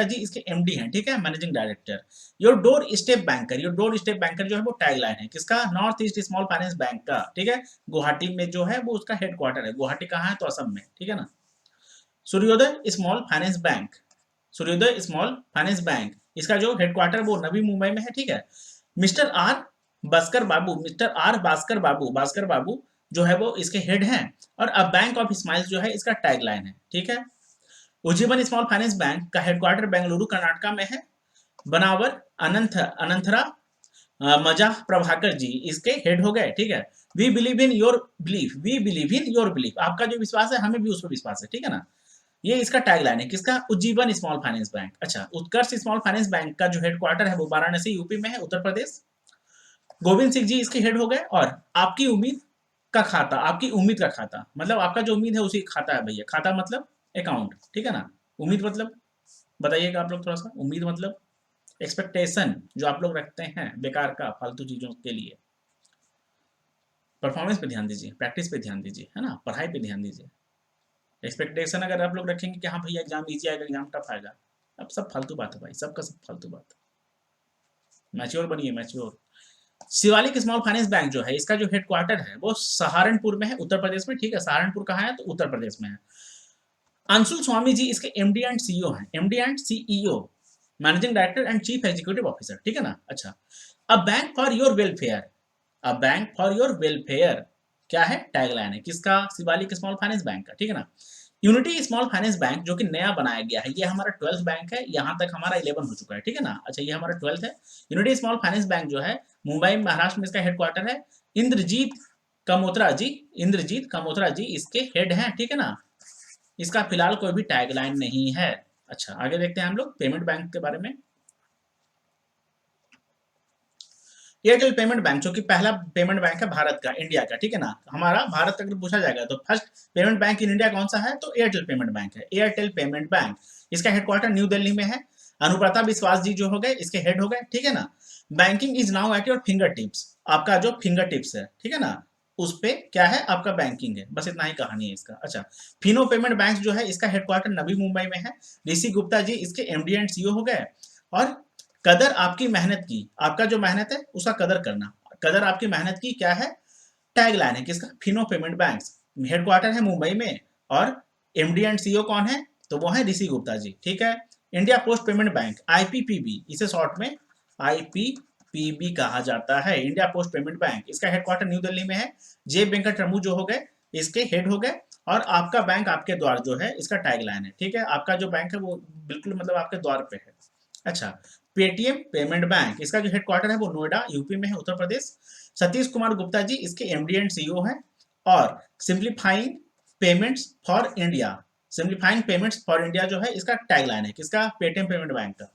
जी इसके एमडी हैं, ठीक है, managing director. Your door step banker, your door step banker जो है वो टैगलाइन है किसका, north east small finance bank का, ठीक है। गुवाहाटी में जो है वो उसका हेडक्वार्टर है। गुवाहाटी कहाँ है, तो असम में, ठीक है ना। सूर्योदय स्मॉल फाइनेंस बैंक, सूर्योदय स्मॉल फाइनेंस बैंक इसका जो हेडक्वार्टर वो नवी मुंबई में है, ठीक है। Mister R Bhaskar Babu, mister R Bhaskar Babu जो है वो इसके हेड हैं। और अ बैंक ऑफ स्माइल्स जो है इसका टैगलाइन है, ठीक है। उज्जीवन स्मॉल फाइनेंस बैंक का हेडक्वार्टर बेंगलुरु कर्नाटका में है। बनावर अनंथरा मजा प्रभाकर जी इसके हेड हो गए, ठीक है। We believe in your belief, we believe in your belief, आपका जो विश्वास है हमें भी उस पर विश्वास है, ठीक है ना। ये इसका टैगलाइन है किसका, उज्जीवन स्मॉल फाइनेंस बैंक। अच्छा, उत्कर्ष स्मॉल फाइनेंस बैंक का जो हेडक्वार्टर है वो वाराणसी यूपी में है, उत्तर प्रदेश। गोविंद सिंह जी इसके हेड हो गए। और आपकी उम्मीद का खाता, आपकी उम्मीद का खाता मतलब आपका जो उम्मीद है उसी खाता है भैया। खाता मतलब अकाउंट, ठीक है ना। उम्मीद मतलब बताइएगा आप लोग थोड़ा सा, उम्मीद मतलब एक्सपेक्टेशन जो आप लोग रखते हैं बेकार का फालतू चीजों के लिए। परफॉर्मेंस पे ध्यान दीजिए, प्रैक्टिस पे ध्यान दीजिए, है ना, पढ़ाई पे ध्यान दीजिए। एक्सपेक्टेशन अगर आप लोग रखेंगे कि हाँ भैया एग्जाम इजी आएगा, एग्जाम टफ आएगा, अब सब फालतू बात है भाई, सबका सब फालतू बात। मैच्योर बनिए, mature. Shivalik small finance bank जो है इसका जो हेडक्वार्टर है वो सहारनपुर में है, उत्तर प्रदेश में, ठीक है। सहारनपुर कहाँ है, तो उत्तर प्रदेश में है। अंशुल स्वामी जी इसके एमडी एंड सीईओ हैं, MD and CEO, managing director and chief executive officer, ठीक है ना। अच्छा, a bank for your welfare, a bank for your welfare क्या है, टैगलाइन है किसका, शिवालिक स्मॉल फाइनेंस बैंक का, ठीक है ना। यूनिटी स्मॉल फाइनेंस बैंक जो कि नया बनाया गया है, ये हमारा 12th बैंक है, यहाँ तक हमारा 11 हो चुका है, ठीक है ना। अच्छा, ये हमारा 12th है। यूनिटी स्मॉल फाइनेंस बैंक जो है मुंबई महाराष्ट्र में इसका हेडक्वार्टर है। इंद्रजीत कमोत्रा जी, इंद्रजीत कमोत्रा जी इसके हेड हैं, ठीक है ना। इसका फिलहाल कोई भी टैगलाइन नहीं है। अच्छा, आगे देखते हैं हम लोग पेमेंट बैंक के बारे में। एयरटेल पेमेंट बैंक जो कि पहला पेमेंट बैंक है भारत का, इंडिया का, ठीक है ना। हमारा भारत अगर पूछा जाएगा तो first payment bank in India कौन सा है, तो एयरटेल पेमेंट बैंक है, एयरटेल पेमेंट बैंक। इसका हेडक्वार्टर न्यू दिल्ली में है। अनुप्रता विश्वास जी जो हो गए इसके हेड हो गए, ठीक है ना। Banking is now at your finger tips, आपका जो फिंगर टिप्स है, ठीक है ना, उस पे क्या है, आपका बैंकिंग है, बस इतना ही कहानी है इसका। अच्छा, फिनो पेमेंट बैंक जो है इसका हेडक्वार्टर नवी मुंबई में है। ऋषि गुप्ता जी इसके एमडी एंड सीईओ हो गए। और कदर आपकी मेहनत की, आपका जो मेहनत है उसका कदर करना, कदर आपकी मेहनत की क्या है, टैगलाइन है किसका, फिनो पेमेंट बैंक। हेडक्वार्टर है मुंबई में। और एमडी एंड सीईओ कौन है, तो वो है ऋषि गुप्ता जी, ठीक है। India post payment bank, IPPB, इसे शॉर्ट में आईपीपीबी कहा जाता है, इंडिया पोस्ट पेमेंट बैंक। इसका हेडक्वार्टर न्यू दिल्ली में है। जे वेंकट रमू जो हो गए इसके हेड हो गए। और आपका बैंक आपके द्वार जो है इसका टैगलाइन है, ठीक है। आपका जो बैंक है वो बिल्कुल मतलब आपके द्वार पे है। अच्छा, पेटीएम पेमेंट बैंक इसका जो हेडक्वार्टर है वो नोएडा यूपी में है, उत्तर प्रदेश। सतीश कुमार गुप्ता जी इसके एमडी एंड सीईओ हैं। और simplifying payments for India, simplifying payments for India जो है इसका टैगलाइन है किसका, पेटीएम पेमेंट बैंक का।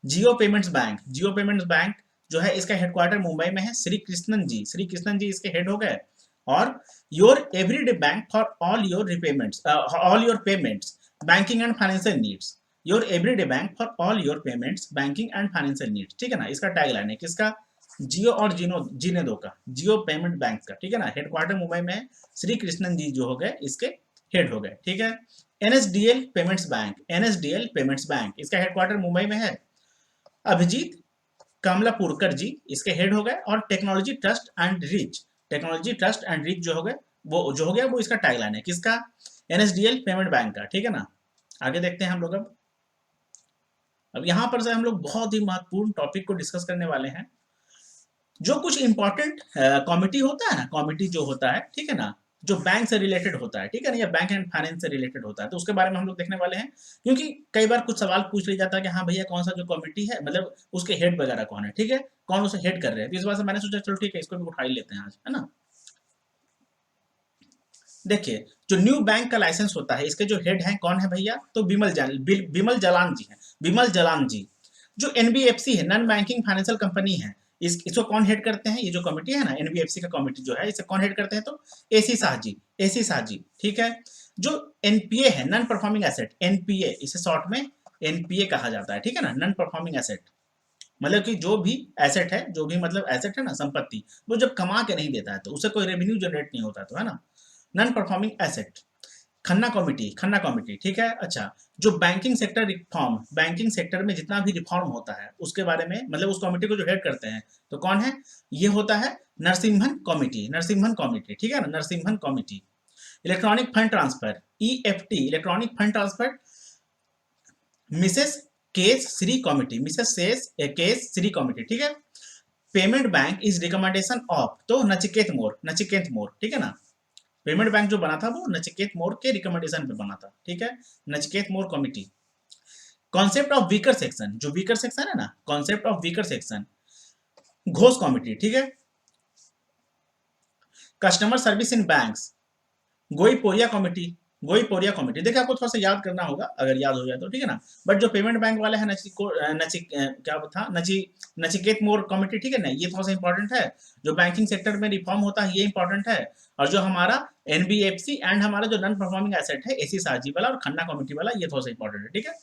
जियो पेमेंट्स बैंक, जियो पेमेंट्स बैंक जो है इसका हेडक्वार्टर मुंबई में है। श्री कृष्णन जी इसके हेड हो गए। और your everyday bank for all your repayments, all your payments, banking and financial needs, your everyday bank for all your payments, banking and financial needs, ठीक है ना। इसका टैगलाइन है किसका, जियो और जीनेदो का, जियो पेमेंट बैंक का, ठीक है ना। हेडक्वार्टर मुंबई में है। श्री कृष्णन जी जो हो गए इसके हेड हो गए, ठीक है। NSDL payments bank, NSDL payments bank इसका हेडक्वार्टर मुंबई में है। अभिजीत कमलापुरकर जी इसके हेड हो गए। और technology trust and rich, technology trust and rich जो हो गए, वो जो हो गया वो इसका टैगलाइन है किसका, एनएसडीएल पेमेंट बैंक का, ठीक है ना। आगे देखते हैं हम लोग। अब यहाँ पर से हम लोग बहुत ही महत्वपूर्ण टॉपिक को डिस्कस करने वाले हैं। जो कुछ इंपॉर्टेंट कमिटी होता है ना, कमिटी जो होता है, ठीक है ना, जो बैंक से रिलेटेड होता है, ठीक है ना, या बैंक एंड फाइनेंस से रिलेटेड होता है, तो उसके बारे में हम लोग देखने वाले हैं। क्योंकि कई बार कुछ सवाल पूछ लिया जाता है कि हाँ भैया कौन सा जो कमिटी है, मतलब उसके हेड वगैरह कौन है, ठीक है, कौन उसे हेड कर रहे हैं, तो इस बात से मैंने सोचा चलो ठीक है इसको भी उठा ही लेते हैं आज, है ना। देखिए, जो न्यू बैंक का लाइसेंस होता है, इसके जो हेड हैं कौन है भैया, तो बिमल जलान जी हैं, बिमल जलान जी। जो एनबीएफसी है, नॉन बैंकिंग फाइनेंशियल कंपनी है, इसको कौन हेड करते हैं, ये जो कमेटी है ना एनबीएफसी का कमेटी जो है, इसे कौन हेड करते हैं, तो एसी शाह जी, एसी शाह जी, ठीक है। जो एनपीए है, नॉन परफॉर्मिंग एसेट, एनपीए, इसे शॉर्ट में एनपीए कहा जाता है, ठीक है ना, नॉन परफॉर्मिंग एसेट। मतलब कि जो भी एसेट है, जो भी मतलब एसेट है ना, संपत्ति, वो जब कमा के नहीं देता है तो उससे कोई रेवेन्यू जनरेट नहीं होता, तो है ना, non performing asset. Khanna committee, Khanna committee, ठीक है। अच्छा, जो banking sector reform, banking sector में जितना भी रिफॉर्म होता है उसके बारे में, मतलब उस कमेटी को जो हेड करते हैं तो कौन है, ये होता है नरसिम्हन कमेटी, नरसिम्हन कमेटी, ठीक है ना, Narasimhan committee. Electronic fund transfer, EFT, electronic fund transfer, Mrs case Shri committee, Mrs case Shri committee, ठीक है। Payment bank is recommendation of, तो नचिकेत मोर, नचिकेत मोर, ठीक है ना। पेमेंट बैंक जो बना था वो नचिकेत मोर के रिकमेंडेशन पे बना था, ठीक है, Nachiket Mor committee. Concept of weaker section, जो वीकर सेक्शन है ना, concept of weaker section, Ghosh committee, ठीक है। Customer service in banks, Goiporia committee, Goiporia committee. देखिए आपको थोड़ा सा याद करना होगा, अगर याद हो जाए तो, ठीक है ना। बट जो पेमेंट बैंक वाले हैं क्या था, नचिकेत मोर कमिटी, ठीक है ना, ये थोड़ा सा इंपॉर्टेंट है। जो बैंकिंग सेक्टर में रिफॉर्म होता है ये इंपॉर्टेंट है। और जो हमारा एनबीएफसी एंड हमारा जो नॉन परफॉर्मिंग एसेट है एसी साजी वाला और खन्ना कमिटी वाला, ये थोड़ा सा इंपॉर्टेंट है, ठीक है।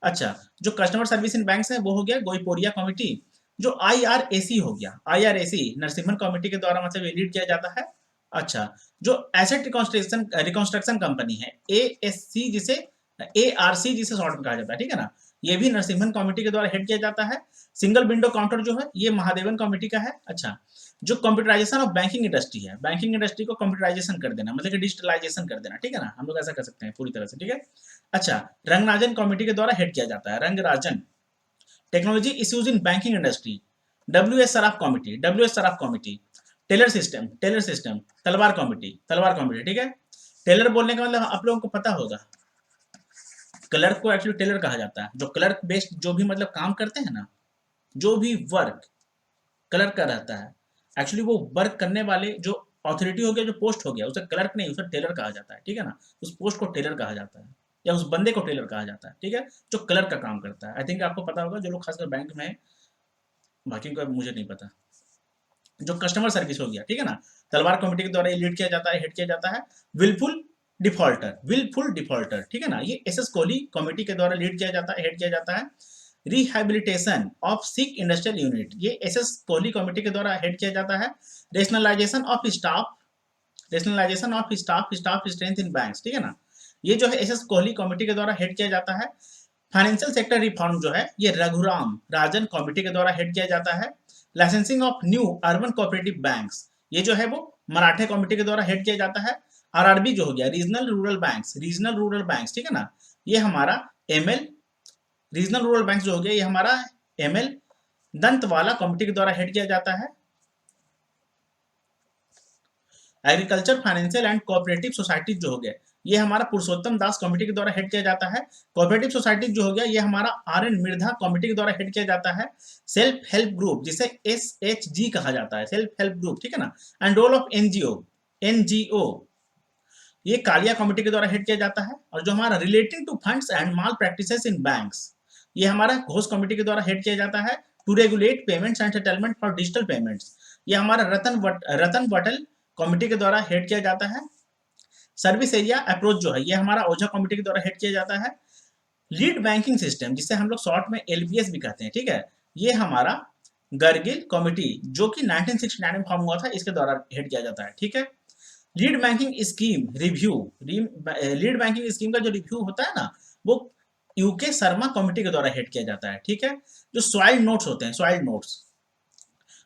अच्छा, जो कस्टमर सर्विस इन बैंक्स है वो हो गया गोईपोरिया कमिटी। जो आईआरएसी हो गया, आईआरएसी नरसिम्हन कमिटी के द्वारा मतलब लीड किया जाता है। अच्छा, जो एसेट रिकंस्ट्रक्शन रिकंस्ट्रक्शन कंपनी है एएससी, जिसे एआरसी जिसे शॉर्ट में कहा जाता है, ठीक है ना, ये भी नरसिम्हन कमिटी के द्वारा हेड किया जाता है। सिंगल विंडो काउंटर जो है ये महादेवन कमिटी का है। अच्छा, जो कंप्यूटराइजेशन ऑफ बैंकिंग इंडस्ट्री है, बैंकिंग इंडस्ट्री को कंप्यूटराइजेशन कर देना, मतलब कि डिजिटलाइजेशन कर देना, ठीक है ना, हम लोग ऐसा कर सकते हैं पूरी तरह से, ठीक है। अच्छा, रंगराजन कमेटी के द्वारा हेड किया जाता है, Rangarajan. Technology issues in banking industry, W S Saraf committee, W S Saraf committee. Teller system, teller system, Talwar committee, Talwar committee, ठीक है। टेलर बोलने का मतलब आप लोगों को पता होगा, क्लर्क को एक्चुअली टेलर कहा जाता है। जो क्लर्क बेस्ड जो भी मतलब काम करते हैं ना, जो भी वर्क क्लर्क का रहता है, एक्चुअली वो वर्क करने वाले जो अथॉरिटी हो गया, जो पोस्ट हो गया, उसे क्लर्क नहीं, उसे टेलर कहा जाता है, ठीक है ना। उस पोस्ट को टेलर कहा जाता है, या उस बंदे को टेलर कहा जाता है, ठीक है, जो क्लर्क का काम करता है। आई थिंक आपको पता होगा जो लोग खासकर बैंक में है, बाकी का मुझे नहीं पता। जो कस्टमर सर्विस हो गया, ठीक है ना, तलवार कमेटी के द्वारा ये लीड किया जाता है, हेड किया जाता है। विलफुल डिफॉल्टर, विलफुल डिफॉल्टर, ठीक है ना, ये एस एस कोहली कमेटी के द्वारा लीड किया जाता है, हेड किया जाता है। Rehabilitation of sick industrial unit, ये एस एस कोहली कमेटी के द्वारा हेड किया जाता है। Rationalisation of staff, rationalisation of staff, staff strength in banks, ठीक है ना, ये जो है एस एस कोहली कमेटी के द्वारा हेड किया जाता है। फाइनेंशियल सेक्टर रिफॉर्म जो है ये रघुराम राजन कमेटी के द्वारा हेड किया जाता है। Licensing of new urban cooperative banks, ये जो है वो मराठे कमेटी के द्वारा हेड किया जाता है। आरआरबी जो हो गया, regional rural banks, regional rural banks, ठीक है ना, ये हमारा एमएल, रीजनल रूरल बैंक जो हो गया ये हमारा एमएल दंतवाला कमेटी के द्वारा हेड किया जाता है। Agriculture financial and cooperative society जो हो गया ये हमारा पुरुषोत्तम दास कमेटी के द्वारा हेड किया जाता है। कोऑपरेटिव सोसाइटी जो हो गया ये हमारा आर एन मिर्धा कमेटी के द्वारा हेड किया जाता है। सेल्फ हेल्प ग्रुप जिसे SHG कहा जाता है, सेल्फ हेल्प ग्रुप, ठीक है ना। And role of NGO, NGO ये कालिया कमेटी के द्वारा हेड किया जाता है। और जो हमारा relating to funds and malpractices in banks, ये हमारा घोष कमेटी के द्वारा हेड किया जाता है। To regulate payments and settlement for digital payments, ये हमारा रतन वटल कमेटी के द्वारा हेड किया जाता है। सर्विस एरिया अप्रोच जो है ये हमारा ओझा कमेटी के द्वारा हेड किया जाता है। लीड बैंकिंग सिस्टम जिसे हम लोग शॉर्ट में LBS भी कहते हैं, ठीक है, ये हमारा गर्गिल कमेटी जो कि 1969 में फॉर्म हुआ था, इसके द्वारा हेड किया जाता है, ठीक है। Lead banking scheme review, lead banking scheme का जो रिव्यू होता है ना वो यूके शर्मा कमेटी के द्वारा हेड किया जाता है, ठीक है। जो सॉइल नोट्स होते हैं, सॉइल नोट्स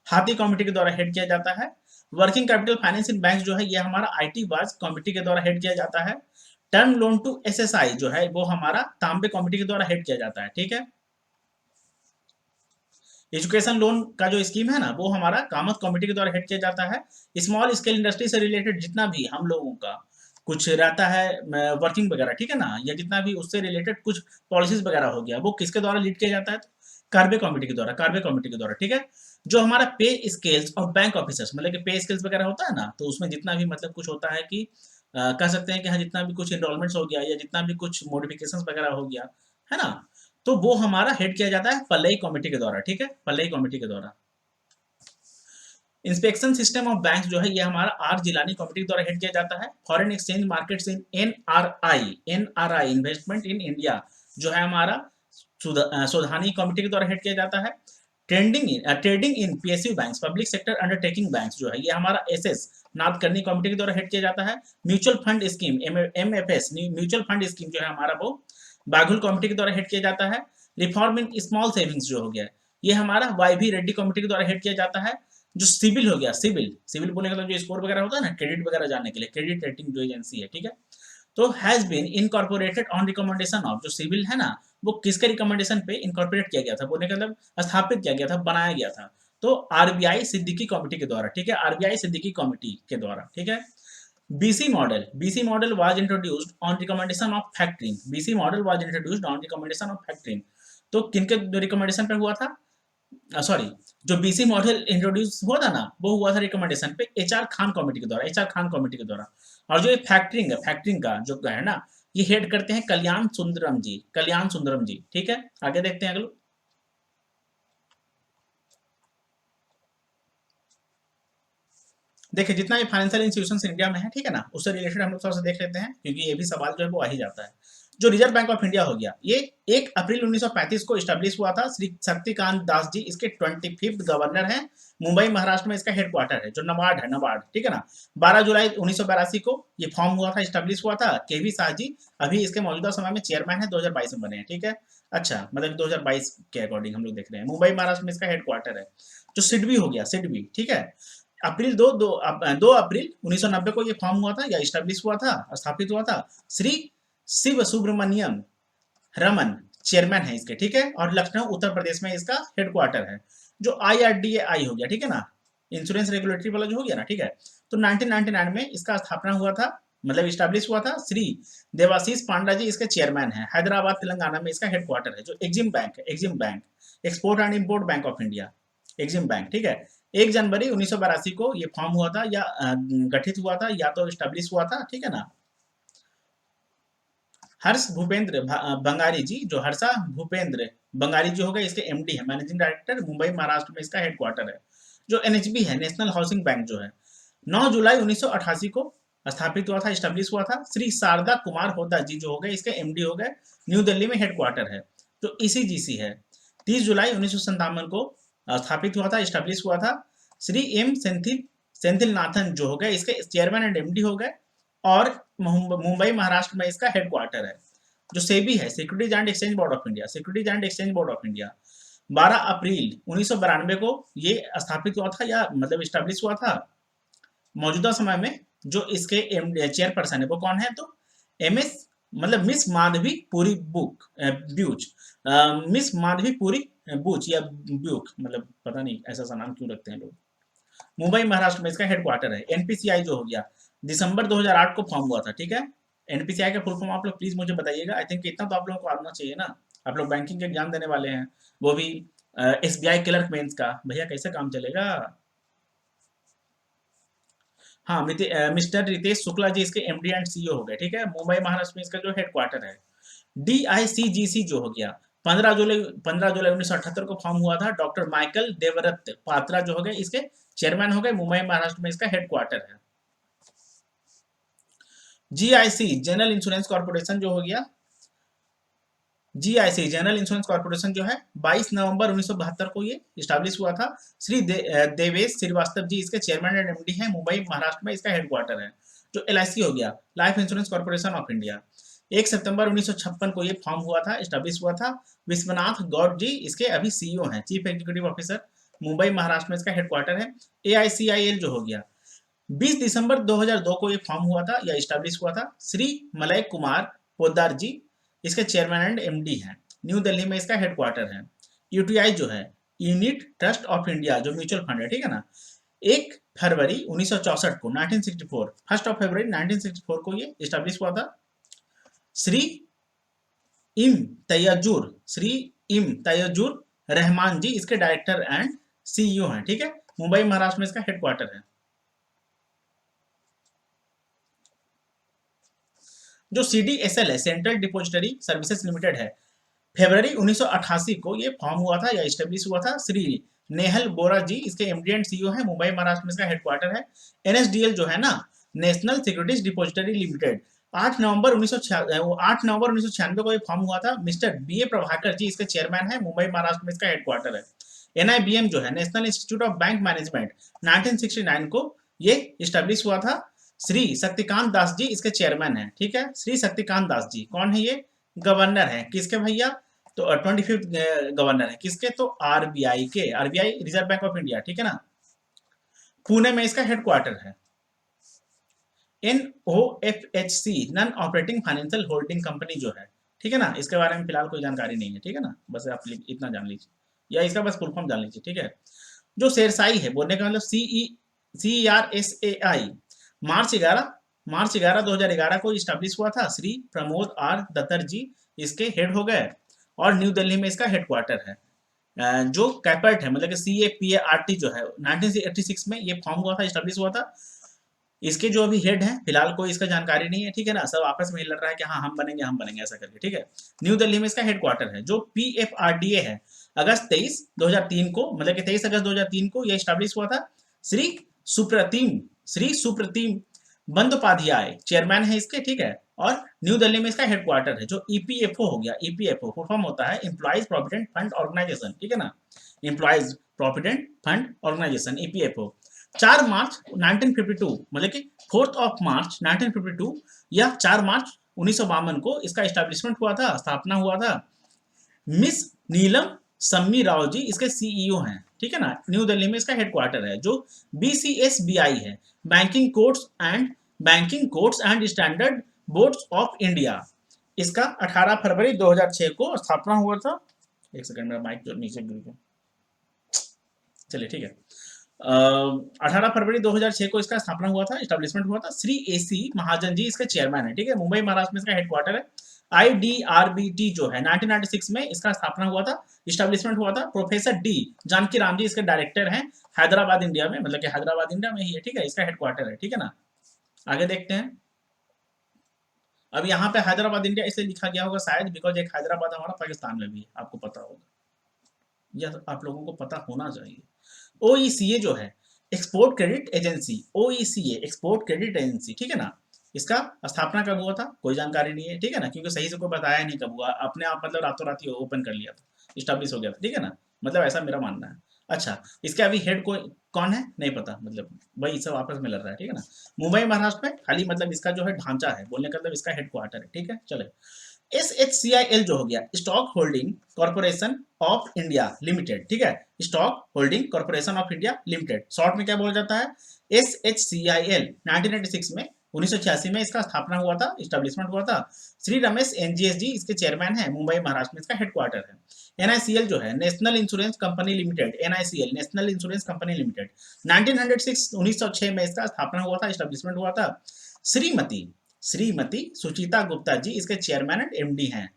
हाथी कमेटी के द्वारा हेड किया जाता है। वर्किंग कैपिटल फाइनेंस इन बैंक जो है ये हमारा IT वाज कमेटी के द्वारा हेड किया जाता है। टर्म लोन टू SSI जो है वो हमारा तांबे कमेटी के द्वारा हेड किया जाता है, ठीक है। एजुकेशन लोन का जो स्कीम है ना, वो हमारा कामत कमेटी के द्वारा हेड किया जाता है। स्मॉल स्केल इंडस्ट्री से रिलेटेड जितना भी हम लोगों का कुछ रहता है वर्किंग वगैरह, ठीक है ना, या जितना भी उससे रिलेटेड कुछ पॉलिसीज वगैरह हो गया, वो किसके द्वारा लीड किया जाता है? तो कार्बे कमेटी के द्वारा, कार्बे कमेटी के द्वारा, ठीक है। जो हमारा पे स्केल्स और बैंक ऑफिसर्स, मतलब कि पे स्केल्स वगैरह होता है ना, तो उसमें जितना भी मतलब कुछ होता है कि कह सकते हैं कि हाँ, जितना भी कुछ इनरोलमेंट्स हो गया या जितना भी कुछ मॉडिफिकेशंस वगैरह हो गया, है ना, तो वो हमारा हेड किया जाता है पल्लई कमेटी के द्वारा, ठीक है, पल्लई कमेटी के द्वारा। इंस्पेक्शन सिस्टम ऑफ बैंक्स जो है ये हमारा आर जिलानी कमेटी के द्वारा हेड किया जाता है। Foreign exchange markets in NRI investment in India जो है हमारा सोधानी कमेटी के द्वारा हेड किया जाता है। Trading in PSU banks, public sector undertaking banks जो है ये हमारा एसएस नाथकर्णी कमेटी के द्वारा हेड किया जाता है। Mutual fund scheme MFS mutual fund scheme जो है हमारा वो बाघुल कमेटी के द्वारा हेड किया जाता है। रिफॉर्म इन स्मॉल सेविंग्स जो हो गया ये हमारा वाई भी रेड्डी कमेटी के द्वारा हेड किया जाता है। जो सिविल हो गया, सिविल सिविल बोलने का मतलब जो स्कोर वगैरह होता है ना, क्रेडिट वगैरह जानने के लिए, क्रेडिट रेटिंग जो एजेंसी है, ठीक है, तो has been incorporated on recommendation of, जो सिविल है ना, वो किसके रिकमेंडेशन पे इनकॉर्पोरेट किया गया था, बोलने का मतलब स्थापित किया गया था, बनाया गया था, तो आरबीआई सिद्दीकी कमेटी के द्वारा, ठीक है, आरबीआई सिद्दीकी कमेटी के द्वारा, ठीक है। BC model was introduced on recommendation of factoring, BC model was introduced on recommendation of factoring, तो किनके रिकमेंडेशन पे हुआ था? सॉरी, जो बीसी मॉडल इंट्रोड्यूस हुआ था ना, वो हुआ था रिकमेंडेशन पे एचआर खान कमेटी के द्वारा, एचआर खान कमेटी के द्वारा। और जो ये फैक्टरिंग है, फैक्टरिंग का जो है ना, ये हेड करते हैं कल्याण सुंदरम जी, कल्याण सुंदरम जी, ठीक है। आगे देखते हैं अगले। देखिए जितना भी फाइनेंशियल इंस्टीट्यूशन इंडिया में है, ठीक है ना, उससे रिलेटेड हम लोग थोड़ा सा देख लेते हैं, क्योंकि ये भी सवाल जो है वो आ ही जाता है। जो रिजर्व बैंक ऑफ इंडिया हो गया, ये 1 अप्रैल 1935 को स्टैब्लिश हुआ था। श्री शक्तिकांत दास जी इसके 25th गवर्नर हैं। मुंबई महाराष्ट्र में इसका हेडक्वार्टर है। जो नबार्ड है, नबार्ड, ठीक है ना, 12 जुलाई 1982 को ये फॉर्म हुआ था, स्टैब्लिश हुआ था। केवी शाह जी अभी इसके मौजूदा समय में चेयरमैन है, 2022 में बने हैं, ठीक है। अच्छा, मतलब 2022 के अकॉर्डिंग हम लोग देख रहे हैं। मुंबई महाराष्ट्र में इसका हेडक्वार्टर है। जो सिडबी हो गया, सिडबी, ठीक है, अप्रैल 2 अप्रैल 1990 को ये फॉर्म हुआ था या स्टैब्लिश हुआ था, स्थापित हुआ था। श्री शिव सुब्रमण्यम रमन चेयरमैन है इसके, ठीक है, और लखनऊ उत्तर प्रदेश में इसका हेडक्वार्टर है। जो IRDAI हो गया, ठीक है ना, इंश्योरेंस रेगुलेटरी वाला जो हो गया ना, ठीक है, तो 1999 में इसका स्थापना हुआ था, मतलब स्टैब्लिश हुआ था। श्री देवाशीष पांडा जी इसके चेयरमैन है। हैदराबाद तेलंगाना में इसका हेडक्वार्टर है। जो एग्जिम बैंक है, EXIM bank, export and import bank of India, EXIM bank, ठीक है। 1 जनवरी 1982 को ये फॉर्म हुआ था या गठित हुआ था, या तो स्टैब्लिश हुआ था, ठीक है ना। हर्ष भूपेंद्र बंगारी जी, जो हर्षा भूपेंद्र बंगारी जी हो गए, इसके एमडी है, मैनेजिंग डायरेक्टर, मुंबई महाराष्ट्र में इसका हेडक्वार्टर है। जो एनएचबी है, नेशनल हाउसिंग बैंक जो है, 9 जुलाई 1988 को स्थापित हुआ था, स्टैब्लिश हुआ था। श्री शारदा कुमार होदा जी जो हो गए, इसके एमडी हो गए, न्यू दिल्ली में हेडक्वार्टर है। जो ईसीजीसी है, 30 जुलाई 1957 को स्थापित हुआ था, स्टैब्लिश हुआ था। श्री एम सेंथिल नाथन जो हो गए, इसके चेयरमैन एंड एमडी हो गए, और मुंबई महाराष्ट्र में इसका हेडक्वार्टर है। जो सेबी है, securities and exchange board of India, securities and exchange board of India, 12 अप्रैल 1992 को ये स्थापित हुआ था, या मतलब स्टैब्लिश हुआ था। मौजूदा समय में जो इसके चेयरपर्सन है वो कौन है? तो MS मतलब मिस माधवी पुरी ब्यूच, मिस माधवी पुरी बूच या ब्यूक, मतलब पता नहीं ऐसा सा नाम क्यों रखते हैं लोग। मुंबई महाराष्ट्र में इसका हेडक्वार्टर है। एनपीसीआई जो हो गया, दिसंबर 2008 को फॉर्म हुआ था, ठीक है। एनपीसीआई का फुल फॉर्म आप लोग प्लीज मुझे बताइएगा। आई थिंक इतना तो आप लोगों को आना चाहिए ना, आप लोग बैंकिंग के एग्जाम देने वाले हैं, वो भी SBI क्लर्क मेंस का। भैया कैसे काम चलेगा? हाँ, मिस्टर रितेश शुक्ला जी इसके एमडी एंड सीईओ हो गए, ठीक है। मुंबई महाराष्ट्र में इसका जो हेडक्वार्टर है। DICGC जो हो गया, 15 जुलाई 1978 को फॉर्म हुआ था। डॉक्टर माइकल देवरत्त पात्रा जो हो गए, इसके चेयरमैन हो गए। मुंबई महाराष्ट्र में इसका हेडक्वार्टर है। GIC जनरल इंश्योरेंस कॉर्पोरेशन जो हो गया, GIC जनरल इंश्योरेंस कॉर्पोरेशन जो है 22 नवंबर 1972 को ये स्टैब्लिश हुआ था। श्री देवेश श्रीवास्तव जी इसके चेयरमैन एंड एमडी हैं। मुंबई महाराष्ट्र में इसका हेडक्वार्टर है। जो LIC हो गया, life insurance corporation of India, 1 सितंबर 1956 को ये फॉर्म हुआ था, स्टैब्लिश हुआ था। विश्वनाथ गौड जी इसके अभी CEO हैं, chief executive officer. Mumbai Maharashtra में इसका हेडक्वार्टर है। AICIL जो हो गया, 20 दिसंबर 2002 को ये फॉर्म हुआ था या स्टैब्लिश हुआ था। श्री मलय कुमार पोद्दार जी इसके चेयरमैन एंड MD हैं। न्यू दिल्ली में इसका हेडक्वार्टर है। UTI जो है, यूनिट ट्रस्ट ऑफ इंडिया जो म्यूचुअल फंड है, ठीक है ना, 1 फरवरी 1964 को 1964 1 फरवरी 1964 को ये स्टैब्लिश हुआ था। श्री इम श्री इम तैयजुर रहमान जी इसके डायरेक्टर एंड सीईओ हैं, ठीक है। मुंबई महाराष्ट्र में इसका हेडक्वार्टर है। जो सीडीएसएल है, सेंट्रल डिपोजिटरी सर्विसेज लिमिटेड है, फरवरी 1988 को ये फॉर्म हुआ था या स्टेब्लिश हुआ था। श्री नेहल बोरा जी इसके एमडी एंड सीईओ है। मुंबई महाराष्ट्र में इसका हेडक्वार्टर है। एनएसडीएल जो है ना, नेशनल सिक्योरिटीज डिपोजिटरी लिमिटेड, 8 नवंबर 1996 को ये फॉर्म हुआ था। मिस्टर बीए प्रभाकर जी इसके चेयरमैन है। मुंबई महाराष्ट्र में इसका हेडक्वार्टर है। एनआईबीएम जो है, national institute of bank management, 1969 को ये स्टैब्लिश हुआ था। श्री शक्तिकांत दास जी इसके चेयरमैन है, ठीक है। श्री शक्तिकांत दास जी कौन है? ये गवर्नर है किसके भैया? तो 25th गवर्नर है किसके? तो आरबीआई के, RBI reserve bank of India, ठीक है ना। पुणे में इसका हेडक्वार्टर है। NOFHC non operating financial holding company जो है, ठीक है ना, इसके बारे में फिलहाल कोई जानकारी नहीं है, ठीक है ना, बस आप इतना जान लीजिए या इसका बस फुल फॉर्म जान लीजिए, ठीक है। जो शेरशाई है, बोलने का मतलब CRSAI, मार्च 11 2011 को स्टैब्लिश हुआ था। श्री प्रमोद आर दत्तर जी इसके हेड हो गए और न्यू दिल्ली में इसका हेडक्वार्टर है। जो कैपर्ट है, मतलब कि CAPART जो है, 1986 में ये फॉर्म हुआ था, स्टैब्लिश हुआ था। इसके जो अभी हेड हैं फिलहाल कोई इसका जानकारी नहीं है, ठीक है ना, सब आपस में लड़ रहा है कि हाँ हम बनेंगे ऐसा करके, ठीक है। न्यू दिल्ली में इसका हेडक्वार्टर है। जो PFRDA है, अगस्त 23 2003 को, मतलब कि 23 अगस्त 2003 को यह स्टैब्लिश हुआ था। श्री सुप्रतिम बंदोपाध्याय चेयरमैन है इसके, ठीक है। और न्यू दिल्ली में इसका हेडक्वार्टर है। जो EPFO हो गया, EPFO फुल फॉर्म होता है एम्प्लॉइज प्रोविडेंट फंड ऑर्गेनाइजेशन, ठीक है ना, employees provident fund organization, EPFO। 4 मार्च 1952, मतलब कि 4 मार्च 1952 या 4 मार्च 1952 को इसका एस्टैब्लिशमेंट हुआ था, स्थापना हुआ था। मिस नीलम सम्मी राव जी इसके सीईओ हैं, ठीक है ना। न्यू दिल्ली में इसका हेडक्वार्टर है। जो BCSBI है, banking codes and standard boards of India, इसका 18 फरवरी 2006 को स्थापना हुआ था। एक सेकंड, मेरा माइक जो नीचे गिर गया, चलिए ठीक है। 18 फरवरी 2006 को इसका स्थापना हुआ था, एस्टैब्लिशमेंट हुआ था। श्री AC महाजन जी इसके चेयरमैन है, ठीक है। मुंबई महाराष्ट्र में इसका हेडक्वार्टर है। IDRBT जो है 1996 में इसका स्थापना हुआ था, एस्टैब्लिशमेंट हुआ था। प्रोफेसर D जानकी राम जी इसके डायरेक्टर हैं, हैदराबाद इंडिया में, मतलब कि हैदराबाद इंडिया में ही है, ठीक है, इसका हेडक्वार्टर है, ठीक है ना। आगे देखते हैं। अब यहाँ पे हैदराबाद इंडिया इसलिए लिखा गया होगा शायद बिकॉज एक हैदराबाद हमारा पाकिस्तान में भी है, आपको पता होगा, यह तो आप लोगों को पता होना चाहिए। OECA जो है, export credit agency, OECA export credit agency, ठीक है ना। इसका स्थापना कब हुआ था कोई जानकारी नहीं है, ठीक है ना, क्योंकि सही से कोई बताया नहीं कब हुआ, अपने आप मतलब रातों रात ही ओपन कर लिया था, स्टैब्लिश हो गया था, ठीक है ना, मतलब ऐसा मेरा मानना है। अच्छा, इसके अभी हेड कौन है नहीं पता, मतलब वही सब आपस में लड़ रहा है, ठीक है ना। मुंबई महाराष्ट्र में खाली मतलब इसका जो है ढांचा है, बोलने का मतलब इसका हेडक्वार्टर है, ठीक है। चले, SHCIL जो हो गया, stock holding corporation of India limited, ठीक है, stock holding corporation of India limited, short में क्या बोला जाता है? SHCIL 1996 में 1986 में इसका स्थापना हुआ था, स्टैब्लिशमेंट हुआ था। श्री रमेश NGS जी इसके चेयरमैन है। मुंबई महाराष्ट्र में इसका हेडक्वार्टर है। NICL जो है, national insurance company limited, NICL national insurance company limited, 1906 में इसका स्थापना हुआ था, स्टैब्लिशमेंट हुआ था। श्रीमती सुचिता गुप्ता जी इसके चेयरमैन एंड MD हैं।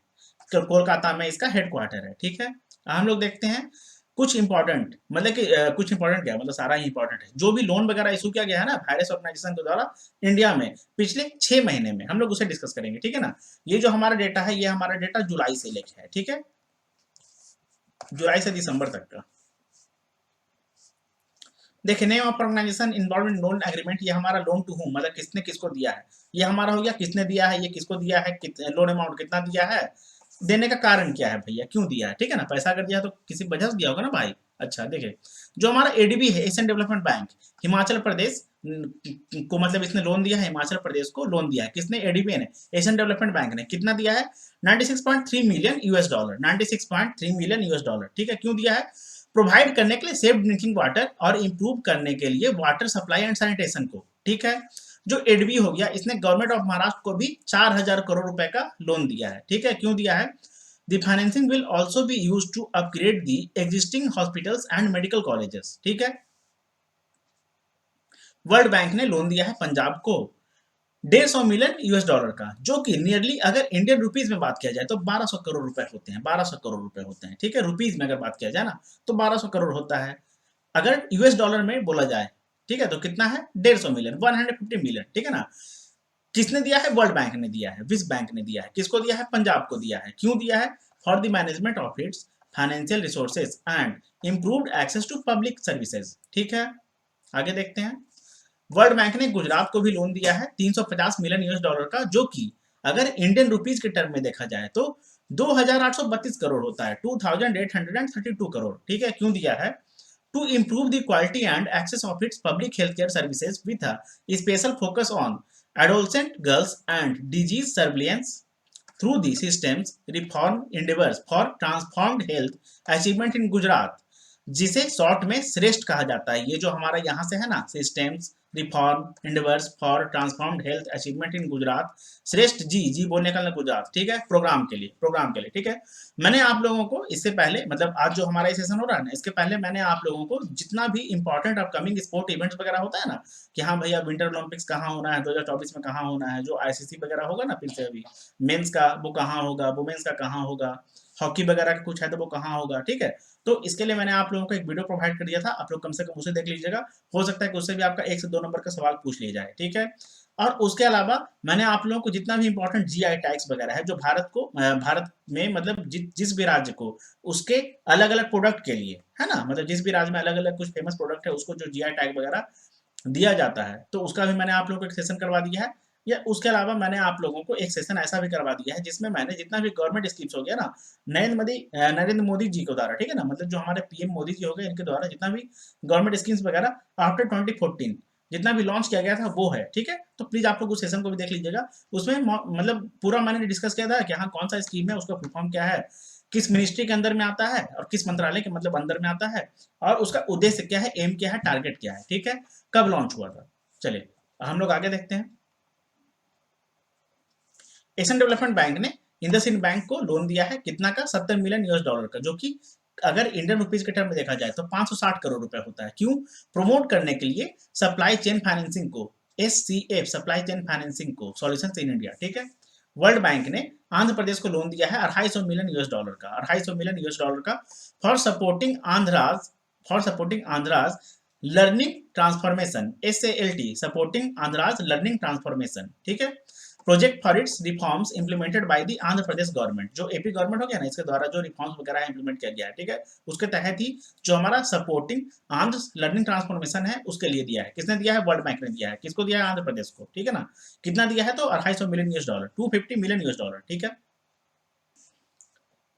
कोलकाता में इसका हेडक्वार्टर है, ठीक है। हम लोग देखते हैं कुछ इंपॉर्टेंट, मतलब कि कुछ इंपॉर्टेंट क्या, मतलब सारा ही इंपॉर्टेंट है। जो भी लोन वगैरह इशू किया गया है ना वायरस ऑर्गेनाइजेशन के द्वारा इंडिया में पिछले 6 महीने में, हम लोग उसे डिस्कस करेंगे, ठीक है ना। ये जो हमारा डेटा है, ये हमारा डेटा जुलाई से लेके है, ठीक है, जुलाई से दिसंबर तक का। देखिए, name of organization involve in loan agreement, ये हमारा लोन टू होम, मतलब किसने किसको दिया है, ये हमारा हो गया किसने दिया है, ये किसको दिया है, लोन अमाउंट कितना दिया है, देने का कारण क्या है भैया, क्यों दिया है, ठीक है ना। पैसा अगर दिया तो किसी वजह से दिया होगा ना भाई। अच्छा देखिए, जो हमारा ADB है, Asian development bank, Himachal Pradesh को मतलब इसने लोन दिया है, हिमाचल प्रदेश को लोन दिया है, किसने? ADB ने, एशियन डेवलपमेंट बैंक ने। कितना दिया है? $96.3 मिलियन, $96.3 मिलियन, ठीक है। क्यों दिया है? प्रोवाइड करने के लिए सेफ ड्रिंकिंग वाटर और इंप्रूव करने के लिए वाटर सप्लाई एंड सैनिटेशन को, ठीक है। जो ADB हो गया, इसने गवर्नमेंट ऑफ महाराष्ट्र को भी 4000 करोड़ रुपए का लोन दिया है, ठीक है। क्यों दिया है? The financing will also be use to upgrade the existing hospitals and medical colleges, ठीक है। वर्ल्ड बैंक ने लोन दिया है पंजाब को 150 मिलियन यूएस डॉलर का, जो कि नियरली अगर इंडियन रुपीज में बात किया जाए तो 1200 करोड़ रुपए होते हैं, 1200 करोड़ रुपए होते हैं, ठीक है। रुपीज में अगर बात किया जाए ना तो 1200 करोड़ होता है। अगर यूएस डॉलर में बोला जाए, ठीक है, तो कितना है 150 मिलियन, 150 मिलियन, ठीक है ना। किसने दिया है? वर्ल्ड बैंक ने दिया है, विश्व बैंक ने दिया है। किसको दिया है? पंजाब को दिया है। क्यों दिया है? For the management of its financial resources and improved access to public services, ठीक है। आगे देखते हैं। वर्ल्ड बैंक ने गुजरात को भी लोन दिया है 350 मिलियन यूएस डॉलर का, जो कि अगर इंडियन रुपीज के टर्म में देखा जाए तो 2832 करोड़ होता है, 2832 करोड़, ठीक है। क्यों दिया है? To improve the quality and access of its public healthcare services with a special focus on adolescent girls and disease surveillance through the system's reform endeavors for transformed health achievement in Gujarat, जिसे शॉर्ट में श्रेष्ठ कहा जाता है। ये जो हमारा यहाँ से है ना, systems reform endeavours for transformed health achievement in Gujarat, श्रेष्ठ जी जी बोलने का गुजरात, ठीक है, प्रोग्राम के लिए, ठीक है। मैंने आप लोगों को इससे पहले, मतलब आज जो हमारा सेशन हो रहा है ना, इसके पहले मैंने आप लोगों को जितना भी इंपॉर्टेंट अपकमिंग स्पोर्ट इवेंट्स वगैरह होता है ना, कि हाँ भैया विंटर ओलंपिक्स कहाँ होना है 2024 में, कहाँ होना है, जो आईसीसी वगैरह होगा ना फिर से अभी मेंस का, वो कहाँ होगा, वुमेन्स का कहाँ होगा, हॉकी वगैरह का कुछ है तो वो कहाँ होगा, ठीक है। तो इसके लिए मैंने आप लोगों को एक वीडियो प्रोवाइड कर दिया था, आप लोग कम से कम उसे देख लीजिएगा। हो सकता है कि उससे भी आपका 1 से 2 नंबर का सवाल पूछ लिया जाए, ठीक है। और उसके अलावा मैंने आप लोगों को जितना भी इंपॉर्टेंट जीआई टैग्स वगैरह है जो भारत में, मतलब जिस भी राज्य को उसके अलग अलग प्रोडक्ट के लिए है ना, मतलब जिस भी राज्य में अलग अलग कुछ फेमस प्रोडक्ट है उसको जो जीआई टैग वगैरह दिया जाता है, तो उसका भी मैंने आप लोगों को एक सेशन करवा दिया है। या उसके अलावा मैंने आप लोगों को एक सेशन ऐसा भी करवा दिया है जिसमें मैंने जितना भी गवर्नमेंट स्कीम्स हो गया ना, नरेंद्र मोदी जी के द्वारा, ठीक है ना, मतलब जो हमारे पीएम मोदी जी हो गए, इनके द्वारा जितना भी गवर्नमेंट स्कीम्स वगैरह आफ्टर 2014 जितना भी लॉन्च किया गया था वो है, ठीक है। तो प्लीज आप लोग उस सेशन को भी देख लीजिएगा। उसमें मतलब पूरा मैंने डिस्कस किया था कि हाँ कौन सा स्कीम है, उसका फुल फॉर्म क्या है, किस मिनिस्ट्री के अंदर में आता है और किस मंत्रालय के मतलब अंदर में आता है, और उसका उद्देश्य क्या है, एम क्या है, टारगेट क्या है, ठीक है, कब लॉन्च हुआ था। चलिए हम लोग आगे देखते हैं। एशियन डेवलपमेंट बैंक ने इंडसइंड बैंक को लोन दिया है कितना का, 70 मिलियन यूएस डॉलर का, जो कि अगर इंडियन रुपीज के टर्म में देखा जाए तो 560 करोड़ रुपए होता है। क्यों? प्रमोट करने के लिए सप्लाई चेन फाइनेंसिंग को, एससीएफ, सप्लाई चेन फाइनेंसिंग को, सॉल्यूशंस इन इंडिया, ठीक है। वर्ल्ड बैंक ने आंध्र प्रदेश को लोन दिया है 250 मिलियन यूएस डॉलर का, 250 मिलियन यूएस डॉलर का, for supporting Andhra's, learning transformation, SALT, supporting Andhra's learning transformation, ठीक है, project for its reforms implemented by the Andhra Pradesh government, जो एपी गवर्नमेंट हो गया ना, इसके द्वारा जो रिफॉर्म्स वगैरह इम्प्लीमेंट किया गया है, ठीक है, उसके तहत ही जो हमारा सपोर्टिंग आंध्र लर्निंग ट्रांसफॉर्मेशन है उसके लिए दिया है। किसने दिया है? वर्ल्ड बैंक ने दिया है। किसको दिया है? आंध्र प्रदेश को, ठीक है ना। कितना दिया है? तो 250 million US dollar, 250 million US dollar, ठीक है।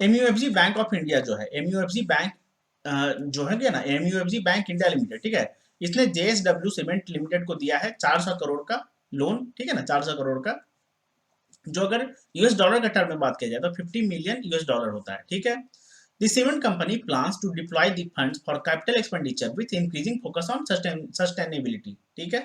एमयूएफजी बैंक ऑफ इंडिया जो है, एमयूएफजी बैंक जो है ना, एमयूएफजी बैंक इंडिया लिमिटेड, ठीक है, इसने जेएसडब्ल्यू सीमेंट लिमिटेड को दिया है 400 करोड़ का लोन, ठीक है ना, 400 करोड़ का, जो अगर यूएस डॉलर के टर्म में बात किया जाए तो 50 मिलियन यूएस डॉलर होता है, ठीक है। The cement company plans to deploy the funds for capital expenditure with increasing focus on sustainability, ठीक है।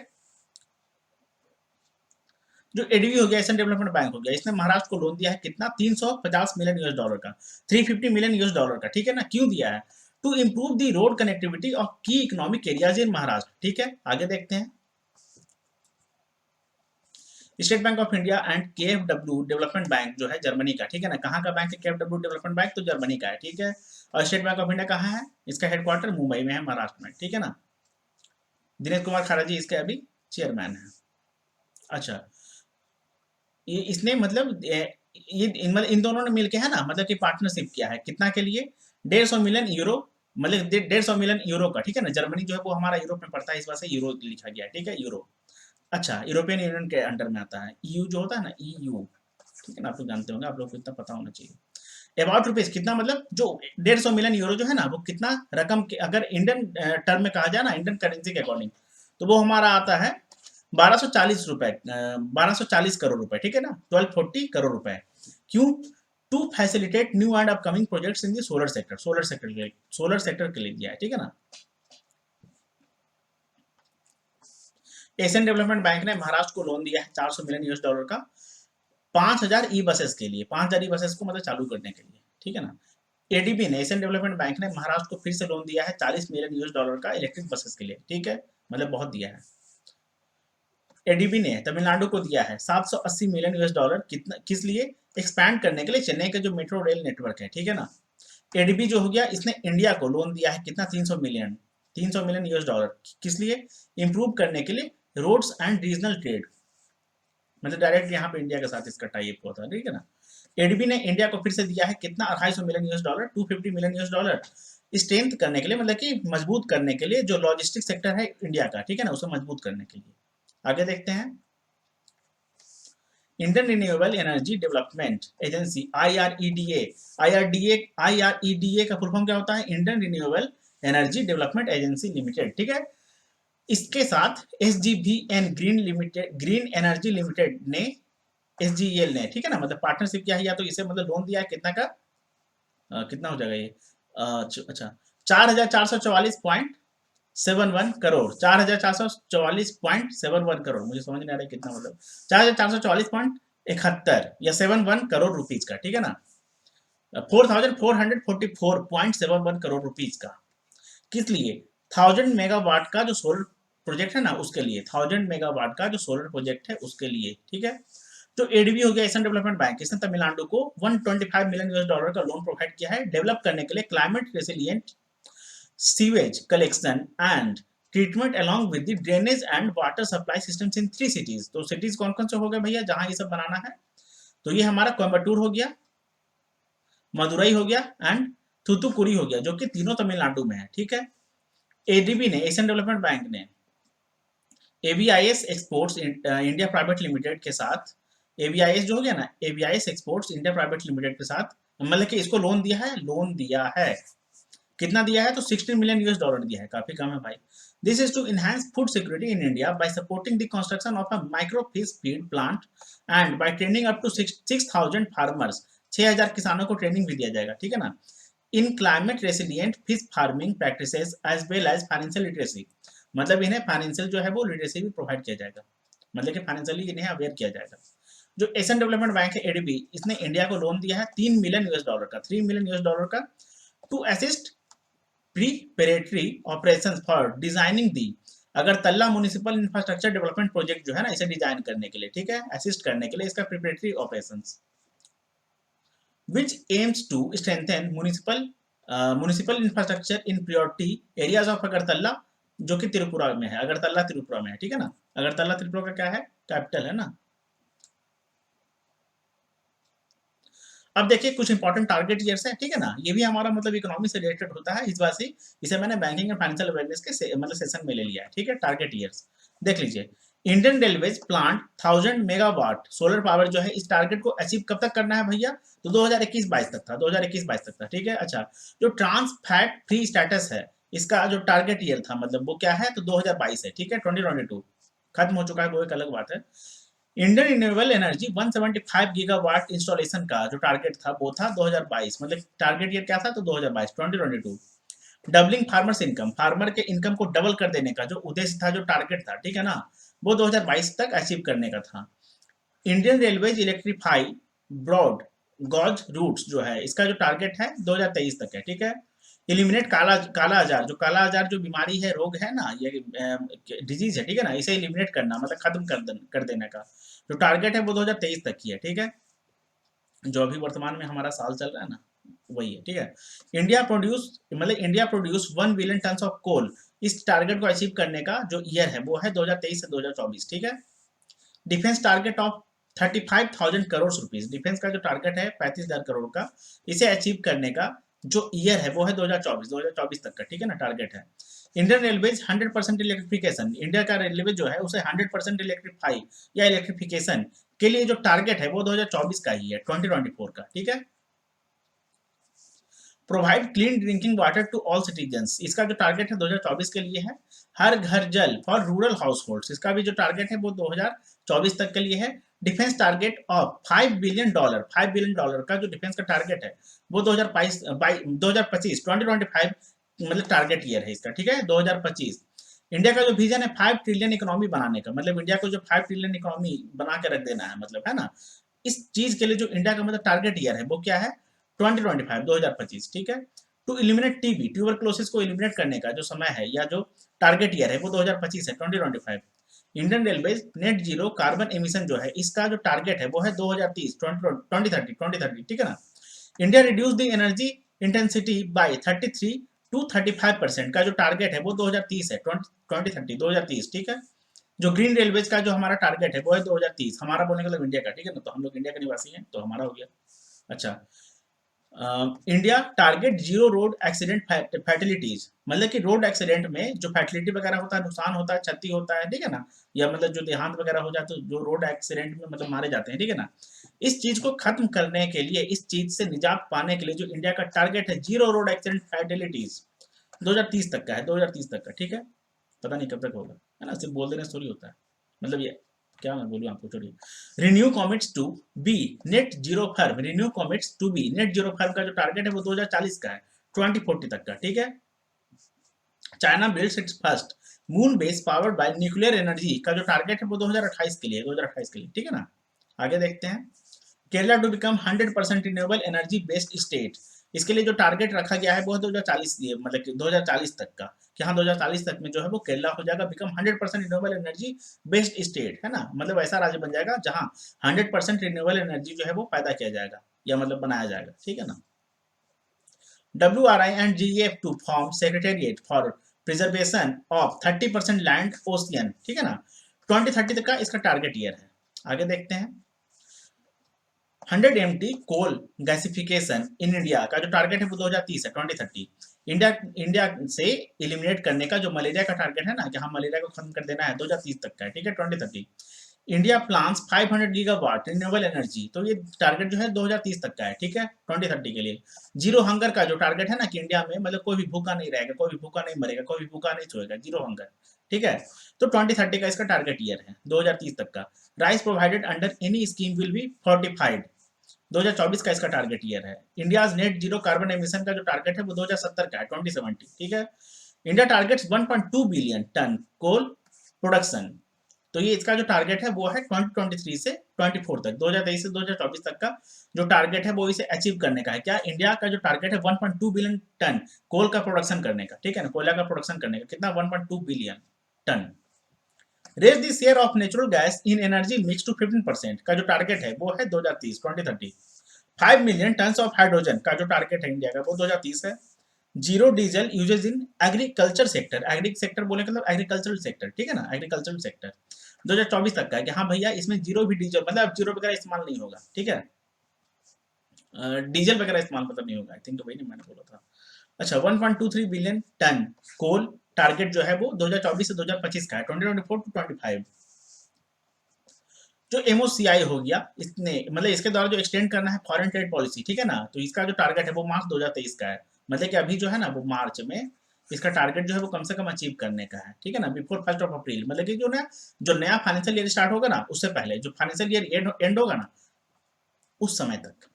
जो एडीबी हो गया, एशियन डेवलपमेंट बैंक हो गया, इसने महाराष्ट्र को लोन दिया है कितना, 350 मिलियन यूएस डॉलर का, 350 मिलियन यूएस डॉलर का, ठीक है ना। क्यों दिया है? To improve the road connectivity of key economic areas in Maharashtra, ठीक है। आगे देखते हैं। State Bank of India and केएफडब्ल्यू डेवलपमेंट बैंक जो है जर्मनी का, ठीक है ना। कहाँ का बैंक है केएफडब्ल्यू डेवलपमेंट बैंक? तो जर्मनी का है, ठीक है। और स्टेट बैंक ऑफ इंडिया कहाँ है? इसका हेडक्वार्टर मुंबई में है, महाराष्ट्र में, ठीक है ना। दिनेश कुमार खारा जी इसके अभी चेयरमैन है। अच्छा, ये इसने मतलब मतलब इन दोनों ने मिलके है ना, मतलब कि पार्टनरशिप किया है कितना के लिए, 150 मिलियन यूरो, मतलब 150 मिलियन यूरो का, ठीक है ना। जर्मनी जो है वो हमारा यूरोप में पड़ता है, इस वजह से यूरो लिखा गया है, ठीक है, यूरो। अच्छा, यूरोपियन यूनियन के अंडर में आता है, ईयू जो होता है ना, ईयू, ठीक है ना, आप लोग जानते होंगे, आप लोग को इतना पता होना चाहिए। अबाउट रुपीज कितना, मतलब जो 150 मिलियन यूरो जो है ना, वो कितना रकम के, अगर इंडियन टर्म में कहा जाए ना, इंडियन करेंसी के अकॉर्डिंग, तो वो हमारा आता है 1240 रुपए, 1240 करोड़ रुपए, ठीक है ना, 1240 करोड़ रुपए। क्यों? To facilitate new and upcoming projects in the solar sector के लिए दिया है, ठीक है ना। एशियन डेवलपमेंट बैंक ने महाराष्ट्र को लोन दिया है 400 मिलियन यूएस डॉलर का, 5000 ई बसेस के लिए, 5000 ई बसेस को मतलब चालू करने के लिए, ठीक है ना। एडीबी ने, एशियन डेवलपमेंट बैंक ने महाराष्ट्र को फिर से लोन दिया है 40 मिलियन यूएस डॉलर का इलेक्ट्रिक बसेस के लिए, ठीक है, मतलब बहुत दिया है। एडीबी ने तमिलनाडु को दिया है 780 मिलियन यूएस डॉलर, कितना, किस लिए, एक्सपैंड करने के लिए चेन्नई का जो मेट्रो रेल नेटवर्क है, ठीक है ना। एडीबी जो हो गया, इसने इंडिया को लोन दिया है कितना, 300 मिलियन यूएस डॉलर, किस लिए, इंप्रूव करने के लिए रोड्स एंड रीजनल ट्रेड, मतलब डायरेक्ट यहाँ पे इंडिया के साथ इसका टाई अप होता है, ठीक है ना। एडीबी ने इंडिया को फिर से दिया है कितना, 250 million US dollar, 250 million US dollar, strength करने के लिए, मतलब कि मजबूत करने के लिए जो लॉजिस्टिक सेक्टर है इंडिया का, ठीक है ना, उसे मजबूत करने के लिए। आगे देखते हैं। Indian renewable energy development agency, IREDA, IREDA का फुल फॉर्म क्या होता है, Indian renewable energy development agency limited, ठीक है। इसके साथ SJVN green limited, green energy limited ने, एसजीएल ने, ठीक है ना, मतलब पार्टनरशिप किया है, या तो इसे मतलब लोन दिया है कितना का, कितना हो जाएगा ये, अच्छा, 4444.71 करोड़, 4444.71 करोड़, मुझे समझ नहीं आ रहा है कितना, मतलब 4444.71 या 71 करोड़ रुपीज का, ठीक है ना, 4444.71 करोड़ रुपीज का। किस लिए, 1000 मेगावाट का जो सोलर प्रोजेक्ट है ना, उसके लिए, 1000 मेगावाट का जो सोलर प्रोजेक्ट है उसके लिए, ठीक है। तो एडीबी हो गया, एशियन डेवलपमेंट बैंक, इसने तमिलनाडु को 125 मिलियन यूएस डॉलर का लोन प्रोवाइड किया है डेवलप करने के लिए climate resilient sewage collection and treatment along with the drainage and water supply systems in 3 cities. तो सिटीज कौन कौन से हो गए भैया जहां ये सब बनाना है, तो ये हमारा कोयम्बटूर हो गया, मदुरई हो गया एंड थूथुकुडी हो गया, जो कि तीनों तमिलनाडु में है, ठीक है। एडीबी ने, एशियन डेवलपमेंट बैंक ने एवीआईएस एक्सपोर्ट्स इंडिया प्राइवेट लिमिटेड के साथ, एवीआईएस जो हो गया ना, एवीआईएस एक्सपोर्ट्स इंडिया प्राइवेट लिमिटेड के साथ, मतलब कि इसको लोन दिया है, लोन दिया है, कितना दिया है, तो 16 मिलियन यूएस डॉलर दिया है, काफी कम है भाई। This is to enhance food security in India by supporting the construction of a micro fish feed plant and by training up to 6000 farmers, 6000 किसानों को ट्रेनिंग भी दिया जाएगा, ठीक है ना, in climate resilient fish farming practices as well as financial literacy, मतलब इन्हें फाइनेंशियल जो है वो लिटरेसी भी प्रोवाइड किया जाएगा, मतलब कि फाइनेंशियली इन्हें अवेयर किया जाएगा। जो एशियन डेवलपमेंट बैंक है एडीबी, इसने इंडिया को लोन दिया है 3 मिलियन यूएस डॉलर का, 3 मिलियन यूएस डॉलर का, to assist preparatory operations for designing the Agartala municipal infrastructure development project जो है ना, इसे डिजाइन करने के लिए, ठीक है, असिस्ट करने के लिए इसका preparatory operations, which aims to strengthen municipal infrastructure in priority areas of Agartala, जो कि त्रिपुरा में है, अगरतला त्रिपुरा में है, ठीक है ना, अगरतला त्रिपुरा का क्या है, कैपिटल है ना। अब देखिए कुछ इंपॉर्टेंट टारगेट ईयर्स है, ठीक है ना, ये भी हमारा मतलब इकोनॉमी से रिलेटेड होता है, इस बात से इसे मैंने बैंकिंग एंड फाइनेंशियल अवेयरनेस के मतलब सेशन में ले लिया है, ठीक है। टारगेट ईयर्स देख लीजिए, Indian railways plant 1000 megawatt solar power जो है, इस टारगेट को अचीव कब तक करना है भैया, तो 2021-22 तक था, 2021-22 तक था, ठीक है। अच्छा, जो ट्रांस फैट फ्री स्टेटस है, इसका जो टारगेट ईयर था मतलब वो क्या है, तो 2022 है, ठीक है, 2022 खत्म हो चुका है, वो एक अलग बात है। Indian renewable energy 175 gigawatt installation का जो टारगेट था वो था 2022, मतलब टारगेट ईयर क्या था, तो 2022, 2022। डबलिंग फार्मर्स इनकम, फार्मर के इनकम को डबल कर देने का जो उद्देश्य था, जो टारगेट था, ठीक है ना, वो 2022 तक अचीव करने का था। Indian railways electrify broad gauge routes जो है, इसका जो टारगेट है 2023 तक है, ठीक है। एलिमिनेट काला काला आजार, जो काला आजार जो बीमारी है, रोग है ना, ये डिजीज है, ठीक है ना, इसे एलिमिनेट करना मतलब खत्म कर देने का जो टारगेट है वो 2023 तक की है, ठीक है, जो अभी वर्तमान में हमारा साल चल रहा है ना, वही है, ठीक है। India produce 1 billion ton of coal, इस टारगेट को अचीव करने का जो ईयर है वो है 2023 से 2024, ठीक है। Defence target of 35,000 crore rupees, defence का जो टारगेट है 35,000 करोड़ का, इसे अचीव करने का जो ईयर है वो है 2024 तक का, ठीक है ना, टारगेट है। इंडियन रेलवेज 100% इलेक्ट्रिफिकेशन, इंडिया का रेलवे जो है उसे 100% इलेक्ट्रीफाई या इलेक्ट्रिफिकेशन के लिए जो टारगेट है वो 2024 का ही है, 2024 का, ठीक है। Provide clean drinking water to all citizens, इसका जो टारगेट है 2024 के लिए है। हर घर जल फॉर रूरल हाउस होल्ड, इसका भी जो टारगेट है वो 2024 तक के लिए है। Defence target of $5 billion, $5 billion का जो डिफेंस का टारगेट है वो 2025 2025 मतलब टारगेट ईयर है इसका, ठीक है, 2025। इंडिया का जो विजन है 5 ट्रिलियन इकोनॉमी बनाने का, मतलब इंडिया को जो 5 ट्रिलियन इकोनॉमी बना के रख देना है, मतलब है ना, इस चीज के लिए जो इंडिया का मतलब टारगेट ईयर है वो क्या है, 2025 2025, ठीक है। टू इलिमिनेट टीबी ट्यूबरक्लोसिस को इलिमिनेट करने का जो समय है या जो टारगेट ईयर है वो 2025 है, 2025। Indian railway net zero carbon emission जो है इसका जो टारगेट है वो है 2030 2030, ठीक है ना। India reduce the energy intensity by 33 to 35% का जो टारगेट है वो 2030 है, 2030 2030, ठीक है। जो ग्रीन रेलवेज का जो हमारा टारगेट है वो है 2030, हमारा बोलने का मतलब इंडिया का, ठीक है ना, तो हम लोग इंडिया के निवासी हैं तो हमारा हो गया। अच्छा, India target zero road accident fatalities, मतलब कि रोड एक्सीडेंट में जो फैटिलिटी वगैरह होता है, नुकसान होता है, क्षति होता है, ठीक है ना, या मतलब जो देहांत वगैरह हो जाते हैं, जो रोड एक्सीडेंट में मतलब मारे जाते हैं, ठीक है ना, इस चीज को खत्म करने के लिए, इस चीज से निजात पाने के लिए जो इंडिया का टारगेट है जीरो रोड एक्सीडेंट फैटिलिटीज 2030 तक का है, 2030 तक का, ठीक है। पता नहीं कब तक होगा, है ना, सिर्फ बोल देने से थोड़ी होता है, मतलब ये क्या मैं बोलूँ आपको, छोड़िए। ReNew commits to be net zero firm, ReNew commits to be net zero firm का जो टारगेट है वो 2040 का है, 2040 तक का, ठीक है। China builds it's first moon base powered by nuclear energy का जो टारगेट है वो 2028 के लिए, 2028 के लिए, ठीक है ना। आगे देखते हैं। Kerala to become 100% renewable energy based state, इसके लिए जो टारगेट रखा गया है वो है 2040, मतलब कि 2040 तक का, कि हाँ 2040 तक में जो है वो केरला हो जाएगा become 100% renewable energy based state, है ना, मतलब ऐसा राज्य बन जाएगा जहाँ 100% रिन्यूएबल एनर्जी जो है वो पैदा किया जाएगा या मतलब बनाया जाएगा, ठीक है ना। WRI and GEF to form secretariat for preservation of 30% land ocean, ठीक है ना। 2030 तक का इसका टारगेट ईयर है। आगे देखते हैं। 100 MT coal gasification in India का जो टारगेट है वो 2030 है, 2030। इंडिया इंडिया से इलिमिनेट करने का जो मलेरिया का टारगेट है ना, कि हाँ मलेरिया को खत्म कर देना है, 2030 तक का है, ठीक है, 2030। India plans 500 gigawatt renewable energy, तो ये टारगेट जो है 2030 तक का है, ठीक है, 2030 के लिए। जीरो हंगर का जो टारगेट है ना, कि इंडिया में मतलब कोई भी भूखा नहीं रहेगा, कोई भी भूखा नहीं मरेगा, कोई भी भूखा नहीं सोएगा, जीरो हंगर, ठीक है। तो 2030 का इसका टारगेट ईयर है, 2030 तक का। Rice provided under any scheme will be fortified, 2024 का इसका टारगेट ईयर है। India net zero carbon emission का जो टारगेट है वो 2070 का है, 2070, ठीक है। India targets 1.2 billion ton coal production, तो ये इसका जो टारगेट है वो है 2023 से 24 तक, 2023 से 2024 तक का जो टारगेट है वो इसे अचीव करने का है। क्या इंडिया का जो टारगेट है 1.2 बिलियन टन कोल का प्रोडक्शन करने का, ठीक है ना, कोयला का प्रोडक्शन करने का, कितना 1.2 billion ton. Raise the share of natural gas in energy mix to 15% का जो टारगेट है वो है 2030 2030। 5 मिलियन टन ऑफ हाइड्रोजन का जो टारगेट है इंडिया का वो 2030 है। Zero diesel uses in agriculture sector, agri sector बोले मतलब एग्रीकल्चरल सेक्टर, ठीक है ना, एग्रीकल्चरल सेक्टर 2024 तक का है, कि हाँ भैया इसमें जीरो भी डीजल मतलब जीरो वगैरह इस्तेमाल नहीं होगा, ठीक है। डीजल वगैरह इस्तेमाल मतलब नहीं होगा, आई थिंक, तो वही नहीं मैंने बोला था। अच्छा, 1.23 बिलियन टन कोल टारगेट जो है वो 2024 से 2025 का है, 2024 टू 25। जो MOCI हो गया, इसने मतलब इसके द्वारा जो एक्सटेंड करना है फॉरेन ट्रेड पॉलिसी, ठीक है ना, तो इसका जो टारगेट है वो मार्च 2023 का है, मतलब कि अभी जो है ना वो मार्च में इसका टारगेट जो है वो कम से कम अचीव करने का है, ठीक है ना, बिफोर 1 अप्रैल, मतलब कि जो नया फाइनेंशियल ईयर स्टार्ट होगा ना उससे पहले, जो फाइनेंशियल ईयर एंड होगा ना उस समय तक।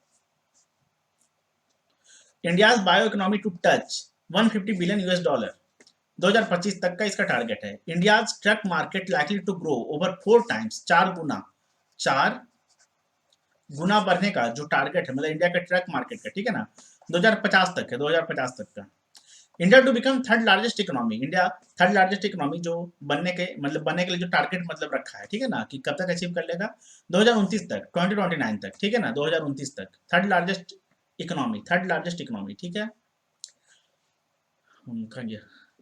India's bio economy to touch 150 billion US dollar, 2025 तक का इसका टारगेट है। India's truck market likely to grow over 4 times, 4 गुना बढ़ने का जो टारगेट है, मतलब इंडिया के ट्रक मार्केट का, ठीक है ना, 2050 तक है, 2050 तक का। India to become third largest economy, India third largest economy जो बनने के लिए जो टारगेट मतलब रखा है, ठीक है ना, कि कब तक अचीव कर लेगा, 2029 तक, 2029 तक, ठीक है ना, 2029 तक third largest economy, third largest economy, ठीक है।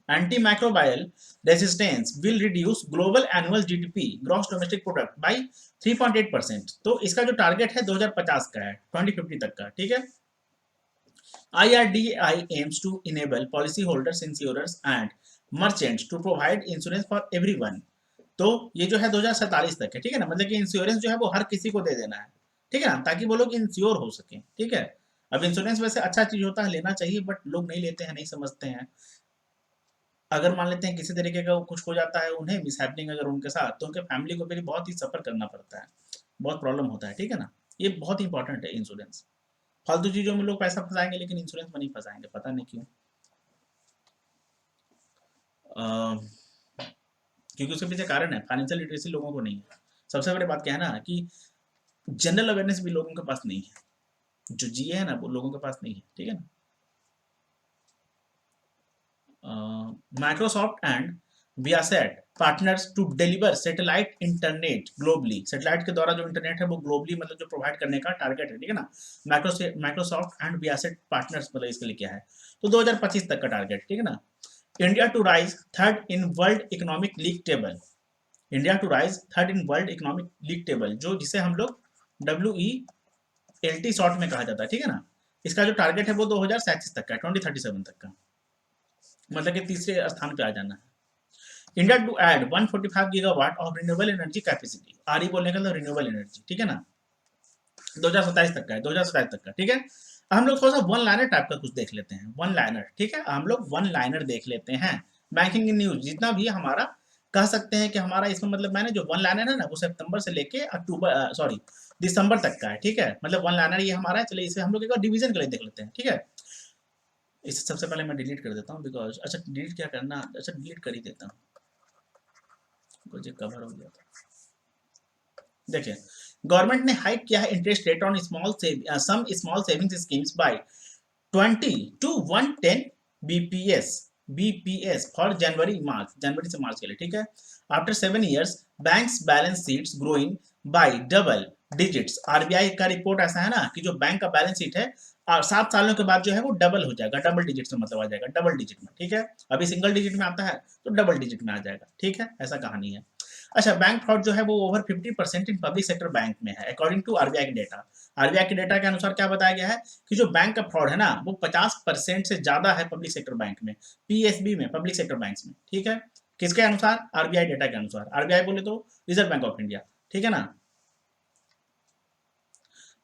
Anti microbial resistance will reduce global annual GDP gross domestic product by 3.8%, तो इसका जो टारगेट है 2050 का है, 2050 तक का, ठीक है। IRDAI aims to enable policyholders, insurers and merchants to provide insurance for everyone, तो ये जो है 2047 तक है, ठीक है ना, मतलब कि इंश्योरेंस जो है वो हर किसी को दे देना है, ठीक है ना, ताकि वो लोग इंश्योर हो सके, ठीक है। अब इंश्योरेंस वैसे अच्छा चीज होता है, लेना चाहिए, बट लोग नहीं लेते हैं, नहीं समझते हैं। अगर मान लेते हैं किसी तरीके का कुछ हो जाता है उन्हें मिसहैपनिंग अगर उनके साथ, तो उनके फैमिली को भी बहुत ही सफर करना पड़ता है, बहुत प्रॉब्लम होता है, ठीक है ना। ये बहुत इंपॉर्टेंट है इंश्योरेंस। फालतू चीजों में लोग पैसा फंसाएंगे लेकिन इंश्योरेंस में नहीं फंसाएंगे, पता नहीं क्यों। क्योंकि उसके पीछे कारण है, फाइनेंशियल लिटरेसी लोगों को नहीं है। सबसे बड़ी बात क्या है ना, कि जनरल अवेयरनेस भी लोगों के पास नहीं है, जो जीए है ना वो लोगों के पास नहीं है, ठीक है ना। Microsoft and Viasat partners to deliver satellite internet globally. Satellite के द्वारा जो इंटरनेट है वो ग्लोबली मतलब जो प्रोवाइड करने का टारगेट है, ठीक है ना। माइक्रोसॉफ्ट एंड वियासेट पार्टनर्स मतलब इसके लिए क्या है, तो 2025 तक का टारगेट, ठीक है ना। India to rise third in world economic league table. India to rise third in world economic league table, जो जिसे हम लोग WELT शॉर्ट में कहा जाता है, ठीक है ना। इसका जो टारगेट है वो 2037 तक का है, 2037 तक का, मतलब कि तीसरे स्थान पे आ जाना है। India to add 145 gigawatt of renewable energy capacity. RE बोलने का मतलब रिन्यूएबल एनर्जी, ठीक है ना। 2027 तक का है, 2027 तक का, ठीक है। हम लोग थोड़ा सा वन लाइनर टाइप का कुछ देख लेते हैं, वन लाइनर, ठीक है। हम लोग वन लाइनर देख लेते हैं। बैंकिंग न्यूज जितना भी हमारा कह सकते हैं कि हमारा इसमें मतलब मैंने जो वन लाइनर है ना वो सितंबर से लेके अक्टूबर सॉरी दिसंबर तक का है, ठीक है। मतलब वन लाइनर ये हमारा है। चलिए इसे हम लोग एक डिवीजन के लिए देख लेते हैं, ठीक है। इसे सबसे पहले मैं डिलीट कर देता हूँ बिकॉज अच्छा डिलीट क्या करना, अच्छा डिलीट कर ही देता हूँ बिकॉज ये कवर हो गया था। देखिए गवर्नमेंट ने हाइक किया है interest rate on some small savings schemes by 20 to 110 BPS BPS for जनवरी से मार्च के लिए, ठीक है। After 7 years banks balance sheets growing by double digits. RBI का रिपोर्ट ऐसा है ना कि जो बैंक का बैलेंस शीट है 7 सालों के बाद जो है वो डबल हो जाएगा, डबल डिजिट में मतलब आ जाएगा, डबल डिजिट में, ठीक है। अभी सिंगल डिजिट में आता है तो डबल डिजिट में आ जाएगा, ठीक है, ऐसा कहानी है। अच्छा बैंक फ्रॉड जो है वो over 50% in public sector bank में है अकॉर्डिंग टू आरबीआई के डेटा। आरबीआई के डेटा के अनुसार क्या बताया गया है कि जो बैंक का फ्रॉड है ना वो 50% से ज्यादा है पब्लिक सेक्टर बैंक में, पीएसबी में, पब्लिक सेक्टर बैंक में, ठीक है। किसके अनुसार, आरबीआई डेटा के अनुसार। आरबीआई बोले तो रिजर्व बैंक ऑफ इंडिया, ठीक है ना।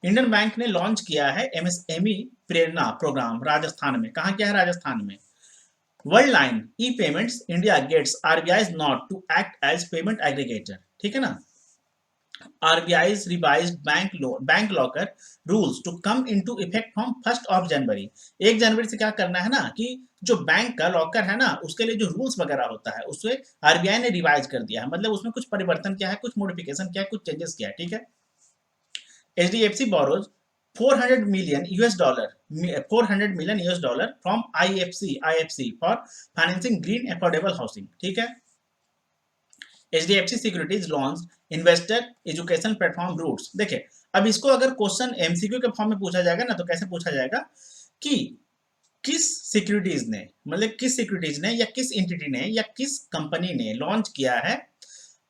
इंडियन बैंक ने लॉन्च किया है एमएसएमई प्रेरणा प्रोग्राम राजस्थान में। कहा क्या है, राजस्थान में। Worldline e payments India gets RBI not to act as payment aggregator, ठीक है ना। RBI's revised bank locker rules to come into effect from 1 January। 1 जनवरी से क्या करना है ना कि जो बैंक का लॉकर है ना उसके लिए जो रूल्स वगैरह होता है उससे आरबीआई ने रिवाइज कर दिया है, मतलब उसमें कुछ परिवर्तन किया है, कुछ मॉडिफिकेशन किया है, कुछ चेंजेस किया है, ठीक है। HDFC borrows 400 million US dollar 400 million US dollar from IFC for financing green affordable housing, ठीक है। HDFC securities launch investor education platform roots. देखिए अब इसको अगर क्वेश्चन एमसीक्यू के फॉर्म में पूछा जाएगा ना तो कैसे पूछा जाएगा कि किस सिक्योरिटीज ने, मतलब किस सिक्योरिटीज ने या किस एंटिटी ने या किस कंपनी ने लॉन्च किया है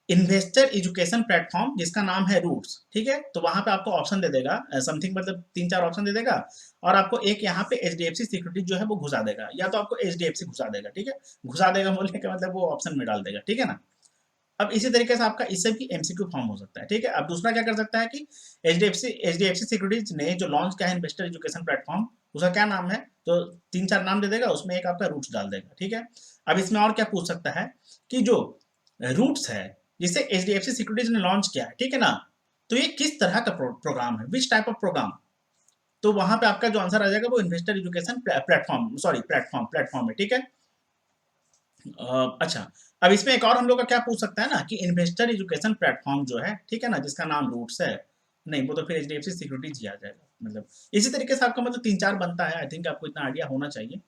इन्वेस्टर एजुकेशन प्लेटफॉर्म जिसका नाम है रूट्स, ठीक है। तो वहां पे आपको ऑप्शन दे देगा समथिंग, मतलब 3-4 ऑप्शन दे देगा और आपको एक यहाँ पे एचडीएफसी सिक्योरिटी जो है वो घुसा देगा, या तो आपको एचडीएफसी घुसा देगा, ठीक है। घुसा देगा बोलने का मतलब वो ऑप्शन में डाल देगा, ठीक है ना। अब इसी तरीके से आपका इससे भी एमसीक्यू फॉर्म हो सकता है, ठीक है। अब दूसरा क्या कर सकता है कि एचडीएफसी सिक्योरिटीज ने जो लॉन्च किया है इन्वेस्टर एजुकेशन प्लेटफॉर्म, उसका क्या नाम है, तो 3-4 नाम दे देगा, उसमें एक आपका रूट्स डाल देगा, ठीक है। अब इसमें और क्या पूछ सकता है कि जो रूट्स है जिसे एचडीएफसी सिक्योरिटीज ने लॉन्च किया है, ठीक है ना, तो ये किस तरह का प्रोग्राम है, विच टाइप ऑफ प्रोग्राम। तो वहां पे आपका जो आंसर आ जाएगा वो investor education platform, sorry platform है, ठीक है। अच्छा अब इसमें एक और हम लोग का क्या पूछ सकता है ना कि इन्वेस्टर एजुकेशन प्लेटफॉर्म जो है, ठीक है ना, जिसका नाम रूट्स है, नहीं वो तो फिर एचडीएफसी सिक्योरिटीज ही आ जाएगा, मतलब इसी तरीके से आपका मतलब 3-4 बनता है। आई थिंक आपको इतना आइडिया होना चाहिए।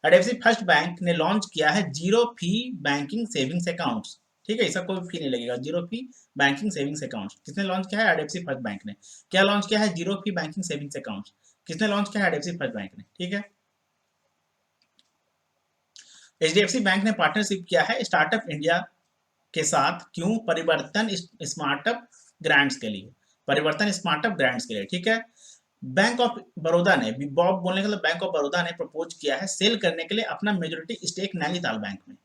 एचडीएफसी फर्स्ट बैंक ने लॉन्च किया है जीरो फी बैंकिंग सेविंग्स अकाउंट्स, ठीक है, इसका कोई फी नहीं लगेगा, जीरो फी बैंकिंग सेविंग्स अकाउंट्स। किसने लॉन्च किया है, एचडीएफसी फर्स्ट बैंक ने। क्या लॉन्च किया है, जीरो फी बैंकिंग सेविंग्स अकाउंट्स। किसने लॉन्च किया है, एचडीएफसी फर्स्ट बैंक ने, ठीक है। एचडीएफसी बैंक ने पार्टनरशिप किया है स्टार्टअप इंडिया के साथ, क्यों, परिवर्तन स्मार्टअप ग्रांट्स के लिए, परिवर्तन स्मार्टअप ग्रांट्स के लिए, ठीक है। बैंक ऑफ बड़ौदा ने, बॉब बोलने का मतलब बैंक ऑफ बड़ौदा ने प्रपोज किया है सेल करने के लिए अपना मेजोरिटी स्टेक नैनीताल बैंक में,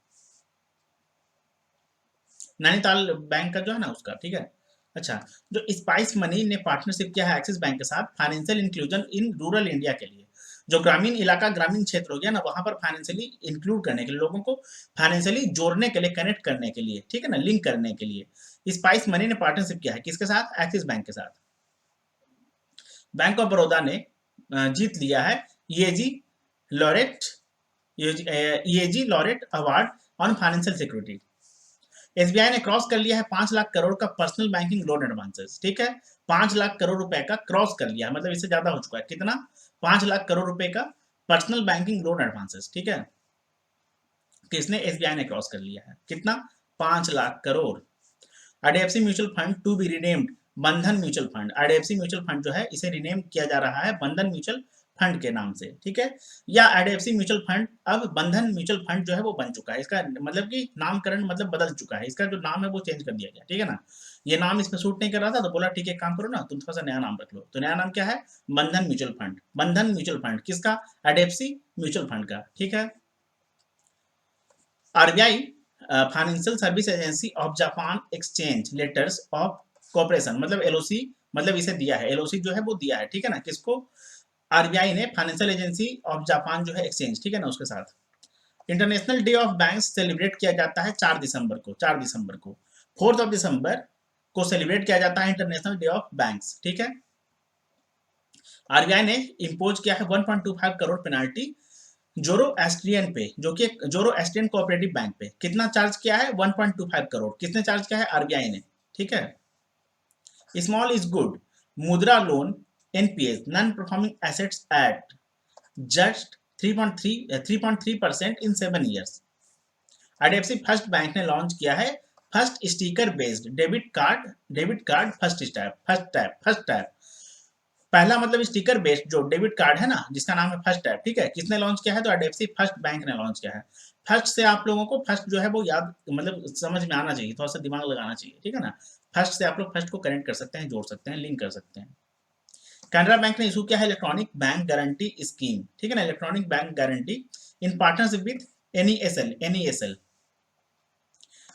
नैनीताल बैंक का जो है ना उसका, ठीक है। अच्छा जो स्पाइस मनी ने पार्टनरशिप किया है एक्सिस बैंक के साथ financial inclusion in rural India के लिए, जो ग्रामीण इलाका, ग्रामीण क्षेत्र हो गया ना वहां पर फाइनेंशियली इंक्लूड करने के लिए, लोगों को फाइनेंशियली जोड़ने के लिए, कनेक्ट करने के लिए, ठीक है ना, लिंक करने के लिए स्पाइस मनी ने पार्टनरशिप किया है किसके साथ, एक्सिस बैंक के साथ। बैंक ऑफ बड़ौदा ने जीत लिया है EAG laureate EAG laureate award on financial security. SBI ने क्रॉस कर लिया है 5 लाख करोड़ का पर्सनल बैंकिंग लोन एडवांसेस, ठीक है। 5 लाख करोड़ रुपए का क्रॉस कर लिया है, मतलब इससे ज्यादा हो चुका है। कितना? 5 लाख करोड़ रुपए का पर्सनल बैंकिंग लोन एडवांसेस, ठीक है, किसने? एसबीआई ने क्रॉस कर लिया है। कितना? 5 lakh crore. IDFC mutual fund to be renamed Bandhan mutual fund. IDFC mutual fund जो है इसे रिनेम किया जा रहा है बंधन म्यूचुअल फंड के नाम से, ठीक है। या आईडीएफसी म्यूचुअल फंड अब बंधन म्यूचुअल फंड जो है वो बन चुका है, इसका मतलब कि नामकरण मतलब बदल चुका है, इसका जो नाम है वो चेंज कर दिया गया, ठीक है ना। ये नाम इसमें सूट नहीं कर रहा था तो बोला ठीक है, काम करो ना, तुम थोड़ा सा नया नाम रख लो। तो नया नाम क्या है? बंधन म्यूचुअल फंड। बंधन म्यूचुअल फंड किसका? आईडीएफसी म्यूचुअल फंड का, ठीक है। RBI financial service agency of Japan exchange letters of corporation, मतलब एलओसी, मतलब इसे दिया है, एलओसी जो है वो दिया है, ठीक है ना, किसको? आरबीआई ने फाइनेंशियल एजेंसी ऑफ जापान जो है एक्सचेंज, ठीक है ना, उसके साथ। International day of banks celebrate किया जाता है 4 दिसंबर को, 4 दिसंबर को। 4 दिसंबर को सेलिब्रेट किया जाता है इंटरनेशनल डे ऑफ बैंक्स, ठीक है। आरबीआई ने इम्पोज किया है 1.25 करोड़ पेनाल्टी जोरो एस्ट्रियन पे, जो कि जोरो एस्ट्रियन कोऑपरेटिव बैंक पे। कितना चार्ज किया है? 1.25 करोड़। किसने चार्ज किया है? आरबीआई ने, ठीक है। Small is good Mudra loan NPS non performing assets at just 3.3% in 7 years. IDFC first bank ने लॉन्च किया है first sticker based debit card first tap. पहला मतलब स्टिकर बेस्ड जो डेबिट कार्ड है ना, जिसका नाम है फर्स्ट टैप, ठीक है, किसने लॉन्च किया है? तो आईडीएफसी फर्स्ट बैंक ने लॉन्च किया है। फर्स्ट से आप लोगों को फर्स्ट जो है वो याद मतलब समझ में आना चाहिए, थोड़ा सा दिमाग लगाना चाहिए, ठीक है ना। फर्स्ट से आप लोग फर्स्ट को कनेक्ट कर सकते हैं, जोड़ सकते हैं, लिंक कर सकते हैं। कैनरा बैंक ने इशू किया है इलेक्ट्रॉनिक बैंक गारंटी स्कीम, ठीक है ना, electronic bank guarantee in partnership with NESL.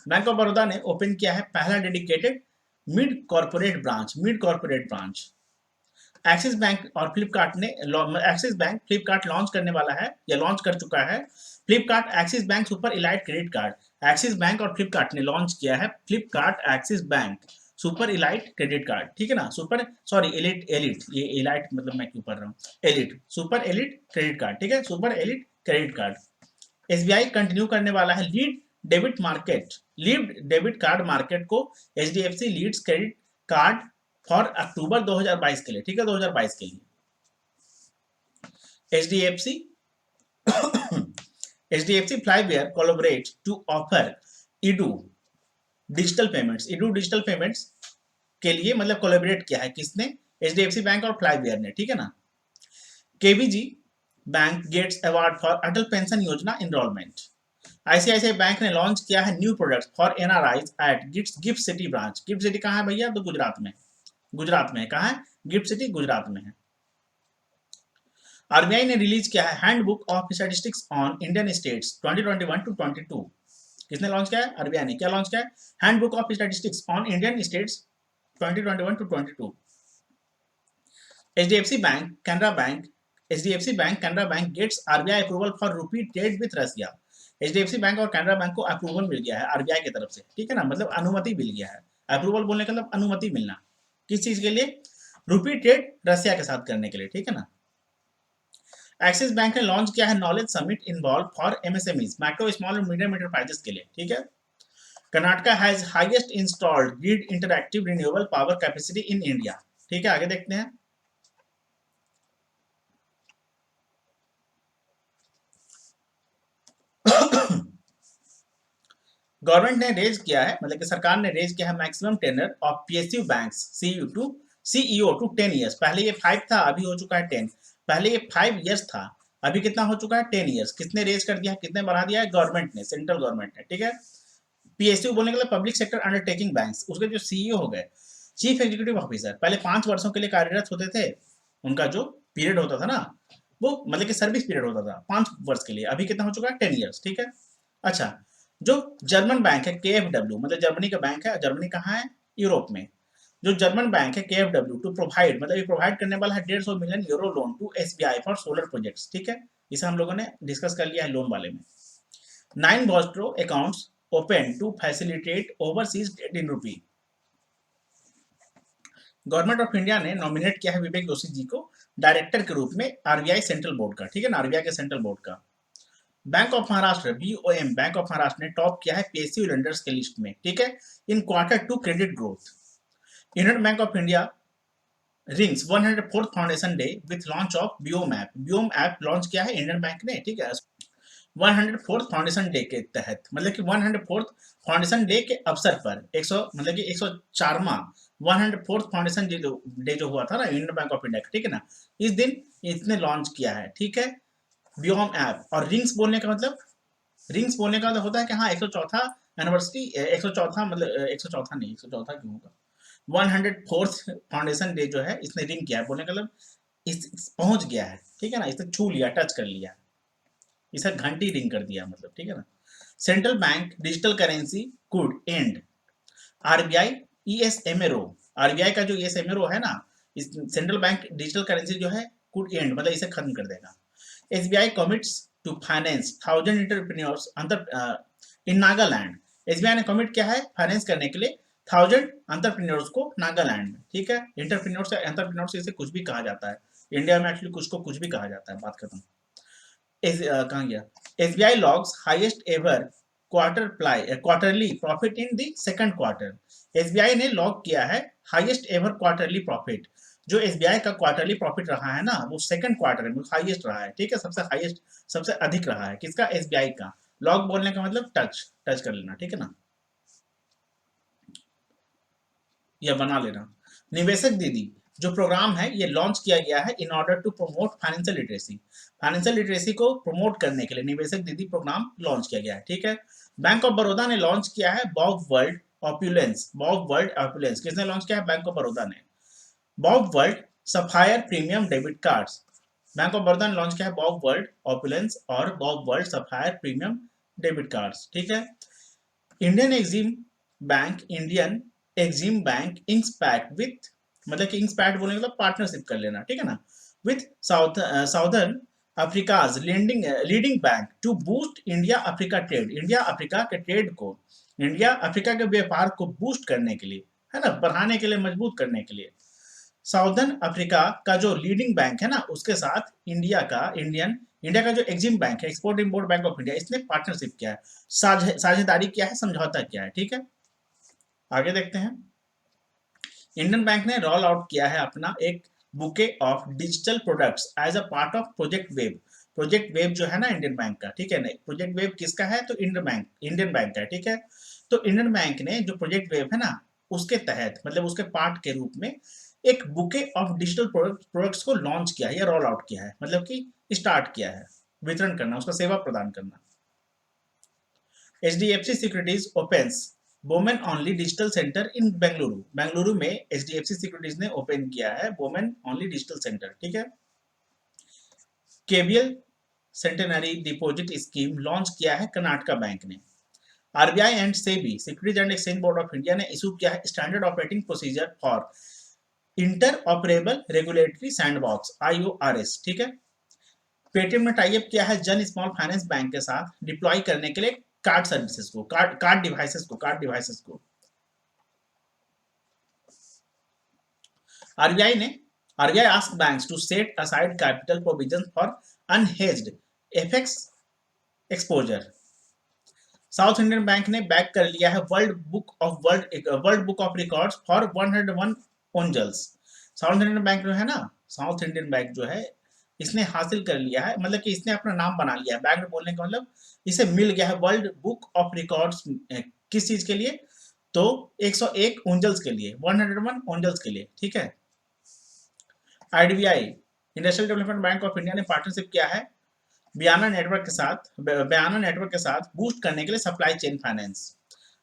Bank of Baroda ने ओपन किया है पहला dedicated mid corporate branch. Axis bank और फ्लिपकार्ट ने एक्सिस बैंक फ्लिपकार्ट लॉन्च करने वाला है या लॉन्च कर चुका है Flipkart Axis bank super elite credit card. Axis bank और फ्लिपकार्ट ने लॉन्च किया है Flipkart Axis bank super elite credit card, ठीक है ना। सुपर सॉरी एलिट एलिट, ये इलाइट मतलब मैं क्यों पढ़ रहा हूँ, elite, super elite credit card, ठीक है, super elite credit card. SBI continue करने वाला है लीड डेबिट कार्ड मार्केट को HDFC leads credit card for October 2022 के लिए, ठीक है, 2022 के लिए। HDFC HDFC Flywire collaborate to offer edu digital payments के लिए मतलब कोलैबोरेट किया है किसने? एचडीएफसी बैंक और फ्लाईवेयर ने, ठीक है ना। KBG bank gets award for Atal pension Yojana enrolment. ICICI bank ने लॉन्च किया है new product for NRIs at GIFT city branch. GIFT city कहाँ है भैया? तो गुजरात में। कहाँ है? गिफ्ट सिटी गुजरात में है। आरबीआई ने रिलीज किया है handbook of statistics on Indian states 2021 to 22। किसने लॉन्च किया है? आरबीआई ने। क्या लॉन्च किया है? Handbook of statistics on Indian states 2021 to 22। HDFC bank Canara bank gets RBI approval for rupee trade with Russia. HDFC bank और कैनरा बैंक को अप्रूवल मिल गया है आरबीआई की तरफ से, ठीक है ना, मतलब अनुमति मिल गया है। अप्रूवल बोलने का मतलब अनुमति मिलना, किस चीज के लिए? रूपी ट्रेड रसिया के साथ करने के लिए, ठीक है ना। एक्सिस बैंक ने लॉन्च किया है knowledge summit involve for MSMEs micro small और मीडियम एंटरप्राइजेस के लिए, ठीक है। Karnataka has highest installed grid interactive renewable power capacity in India, ठीक है, आगे देखते हैं। गवर्नमेंट ने रेज किया है मतलब कि सरकार ने रेज किया है maximum tenure of PSU banks CEO to 10 years. पहले ये 5 था, अभी हो चुका है 10। पहले ये 5 ईयर्स था, अभी कितना हो चुका है? 10 ईयर्स। किसने रेज कर दिया है, कितने बढ़ा दिया है? गवर्नमेंट ने, सेंट्रल गवर्नमेंट ने, ठीक है। पीएसयू बोलने के लिए पब्लिक सेक्टर अंडरटेकिंग बैंक्स, उसके जो सीईओ हो गए, चीफ एग्जीक्यूटिव ऑफिसर, पहले 5 वर्षों के लिए कार्यरत होते थे। उनका जो पीरियड होता था ना, वो मतलब कि सर्विस पीरियड होता था 5 वर्ष के लिए। अभी कितना हो चुका है? 10 ईयर्स, ठीक है। अच्छा, जो जर्मन बैंक है केएफडब्ल्यू, मतलब जर्मनी का बैंक है, जर्मनी कहाँ है? यूरोप में। जो जर्मन बैंक है केएफडब्ल्यू टू प्रोवाइड मतलब ये प्रोवाइड करने वाला है 150 million euro loan to SBI for solar projects, ठीक है। इसे हम लोगों ने डिस्कस कर लिया है लोन वाले में। 9 vostro accounts open to facilitate overseas trade in rupee. Government of India ने नॉमिनेट किया है विवेक जोशी जी को डायरेक्टर के रूप में आरबीआई सेंट्रल बोर्ड का, ठीक है ना, आरबीआई के सेंट्रल बोर्ड का। Bank of Maharashtra BOM bank of Maharashtra ने टॉप किया है पीएसयू लेंडर्स के लिस्ट में, ठीक है, in quarter 2 credit growth. Union bank of India rings 104th foundation day with launch of Vyom app. Vyom app launch किया है इंडियन बैंक ने, ठीक है। 104th फाउंडेशन डे के तहत, मतलब कि 104th फाउंडेशन डे के अवसर पर 100 मतलब कि 104वां 104th फाउंडेशन डे जो हुआ था ना इंडियन बैंक ऑफ इंडिया का, ठीक है ना, इस दिन इसने लॉन्च किया है, ठीक है, बियोम ऐप। और रिंग्स बोलने का मतलब, रिंग्स बोलने का मतलब होता है कि हाँ 104था एनिवर्सरी, 104था मतलब 104था नहीं, 104था क्यों होगा, 104th फाउंडेशन डे जो है इसने रिंग किया है, बोलने का मतलब इस पहुंच गया है, ठीक है ना, इसने छू लिया, टच कर लिया, इसे घंटी रिंग कर दिया मतलब, ठीक है ना। Central bank digital currency could end, RBI ईएसएमएरो, आरबीआई का जो ईएसएमएरो है ना, इस सेंट्रल बैंक डिजिटल करेंसी जो है कुड एंड मतलब इसे खत्म कर देगा। SBI commits to finance 1000 entrepreneurs अंतर इन नागालैंड। एसबीआई ने कमिट किया है फाइनेंस करने के लिए 1000 एंटरप्रेन्योर्स को नागालैंड में, ठीक है। एंटरप्रेन्योर्स इसे कुछ भी कहा जाता है, इंडिया में एक्चुअली कुछ को कुछ भी कहा जाता है, बात खत्म। कहाँ गया, SBI logs highest ever quarterly profit in the second quarter. SBI ने लॉग किया है हाईएस्ट एवर क्वार्टरली प्रॉफिट, जो एसबीआई का क्वार्टरली प्रॉफिट रहा है ना वो सेकंड क्वार्टर में हाईएस्ट रहा है, ठीक है, सबसे हाईएस्ट, सबसे अधिक रहा है, किसका, एसबीआई का। लॉग बोलने का मतलब टच, टच कर लेना, ठीक है ना, या बना लेना। निवेशक दीदी जो प्रोग्राम है ये लॉन्च किया गया है in order to promote financial literacy. Financial literacy को प्रमोट करने के लिए निवेशक दीदी प्रोग्राम लॉन्च किया गया है, ठीक है। बैंक ऑफ बड़ौदा ने लॉन्च किया है BoB world opulence. BoB world opulence किसने लॉन्च किया है, बैंक ऑफ बड़ौदा ने। BoB world sapphire premium debit cards, bank of Baroda ने लॉन्च किया है बॉब वर्ल्ड ऑप्यूलेंस और BoB world sapphire premium debit cards, ठीक है। Indian Exim bank, Indian Exim bank inks pact with, मतलब कि इंक्स पैक्ट बोलने का मतलब पार्टनरशिप कर लेना, ठीक है ना, with southern Africa's leading bank to boost India Africa trade. India Africa के ट्रेड को, इंडिया अफ्रीका के व्यापार को बूस्ट करने के लिए, है ना, बढ़ाने के लिए, मजबूत करने के लिए साउदर्न अफ्रीका का जो लीडिंग बैंक है ना उसके साथ इंडिया का जो एग्जिम बैंक है, export import bank of India, इसने पार्टनरशिप किया है, साझेदारी किया है, समझौता किया है, ठीक है। आगे देखते हैं। इंडियन बैंक ने रोल आउट किया है अपना एक bouquet of digital products as a part of project web. Project web जो है ना इंडियन बैंक का, ठीक है ना, प्रोजेक्ट वेब किसका है, तो इंडियन बैंक का है, ठीक है। तो इंडियन बैंक ने जो प्रोजेक्ट वेब है ना उसके तहत, मतलब उसके पार्ट के रूप में एक बुके ऑफ डिजिटल प्रोडक्ट्स को लॉन्च किया है या रोल आउट किया है, मतलब कि स्टार्ट किया है, वितरण करना, उसका सेवा प्रदान करना। HDFC Securities opens women only digital centre in Bengaluru. Bengaluru में HDFC सिक्योरिटीज ने ओपन किया है वोमेन ओनली डिजिटल सेंटर, ठीक है। KBL centenary deposit scheme launch किया है कर्नाटका बैंक ने। RBI and SEBI securities and exchange board of India ने इशू किया है standard operating procedure for inter operable regulatory sandbox IORS, ठीक है। पेटीएम ने टाइप किया है जन स्मॉल फाइनेंस बैंक के साथ डिप्लॉय करने के लिए कार्ड सर्विसेज को, कार्ड डिवाइसेस को। आरबीआई ने RBI ask banks to set aside capital provision for unhedged FX exposure. South Indian bank ने बैक कर लिया है world book of records for 101 ओंजल्स। साउथ इंडियन बैंक जो है ना, साउथ इंडियन बैंक जो है इसने हासिल कर लिया है, मतलब कि इसने अपना नाम बना लिया है, बैंक बोलने का मतलब इसे मिल गया है वर्ल्ड बुक ऑफ रिकॉर्ड्स, किस चीज के लिए, तो 101 ओंजल्स के लिए, 101 ओंजल्स के लिए, ठीक है। IDBI industrial development bank of India ने पार्टनरशिप किया है बयाना नेटवर्क के साथ बूस्ट करने के लिए supply chain finance.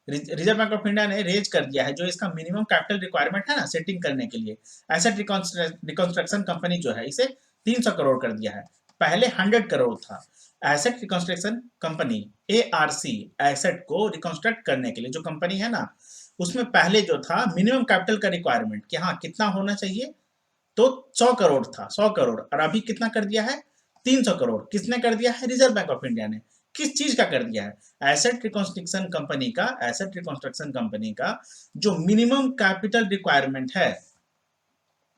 Reserve bank of India ने रेज कर दिया है जो इसका मिनिमम कैपिटल रिक्वायरमेंट है ना सेटिंग करने के लिए, एसेट रिकंस्ट्रक्शन कंपनी जो है इसे 300 करोड़ कर दिया है, पहले 100 करोड़ था। Asset reconstruction company ARC, asset को रिकंस्ट्रक्ट करने के लिए जो कंपनी है ना उसमें पहले जो था मिनिमम कैपिटल का रिक्वायरमेंट कि हाँ कितना होना चाहिए, तो 100 करोड़ था, 100 करोड़, और अभी कितना कर दिया है, 300 करोड़। किसने कर दिया है, रिजर्व बैंक ऑफ इंडिया ने। किस चीज का कर दिया है, एसेट रिकंस्ट्रक्शन कंपनी का जो मिनिमम कैपिटल रिक्वायरमेंट है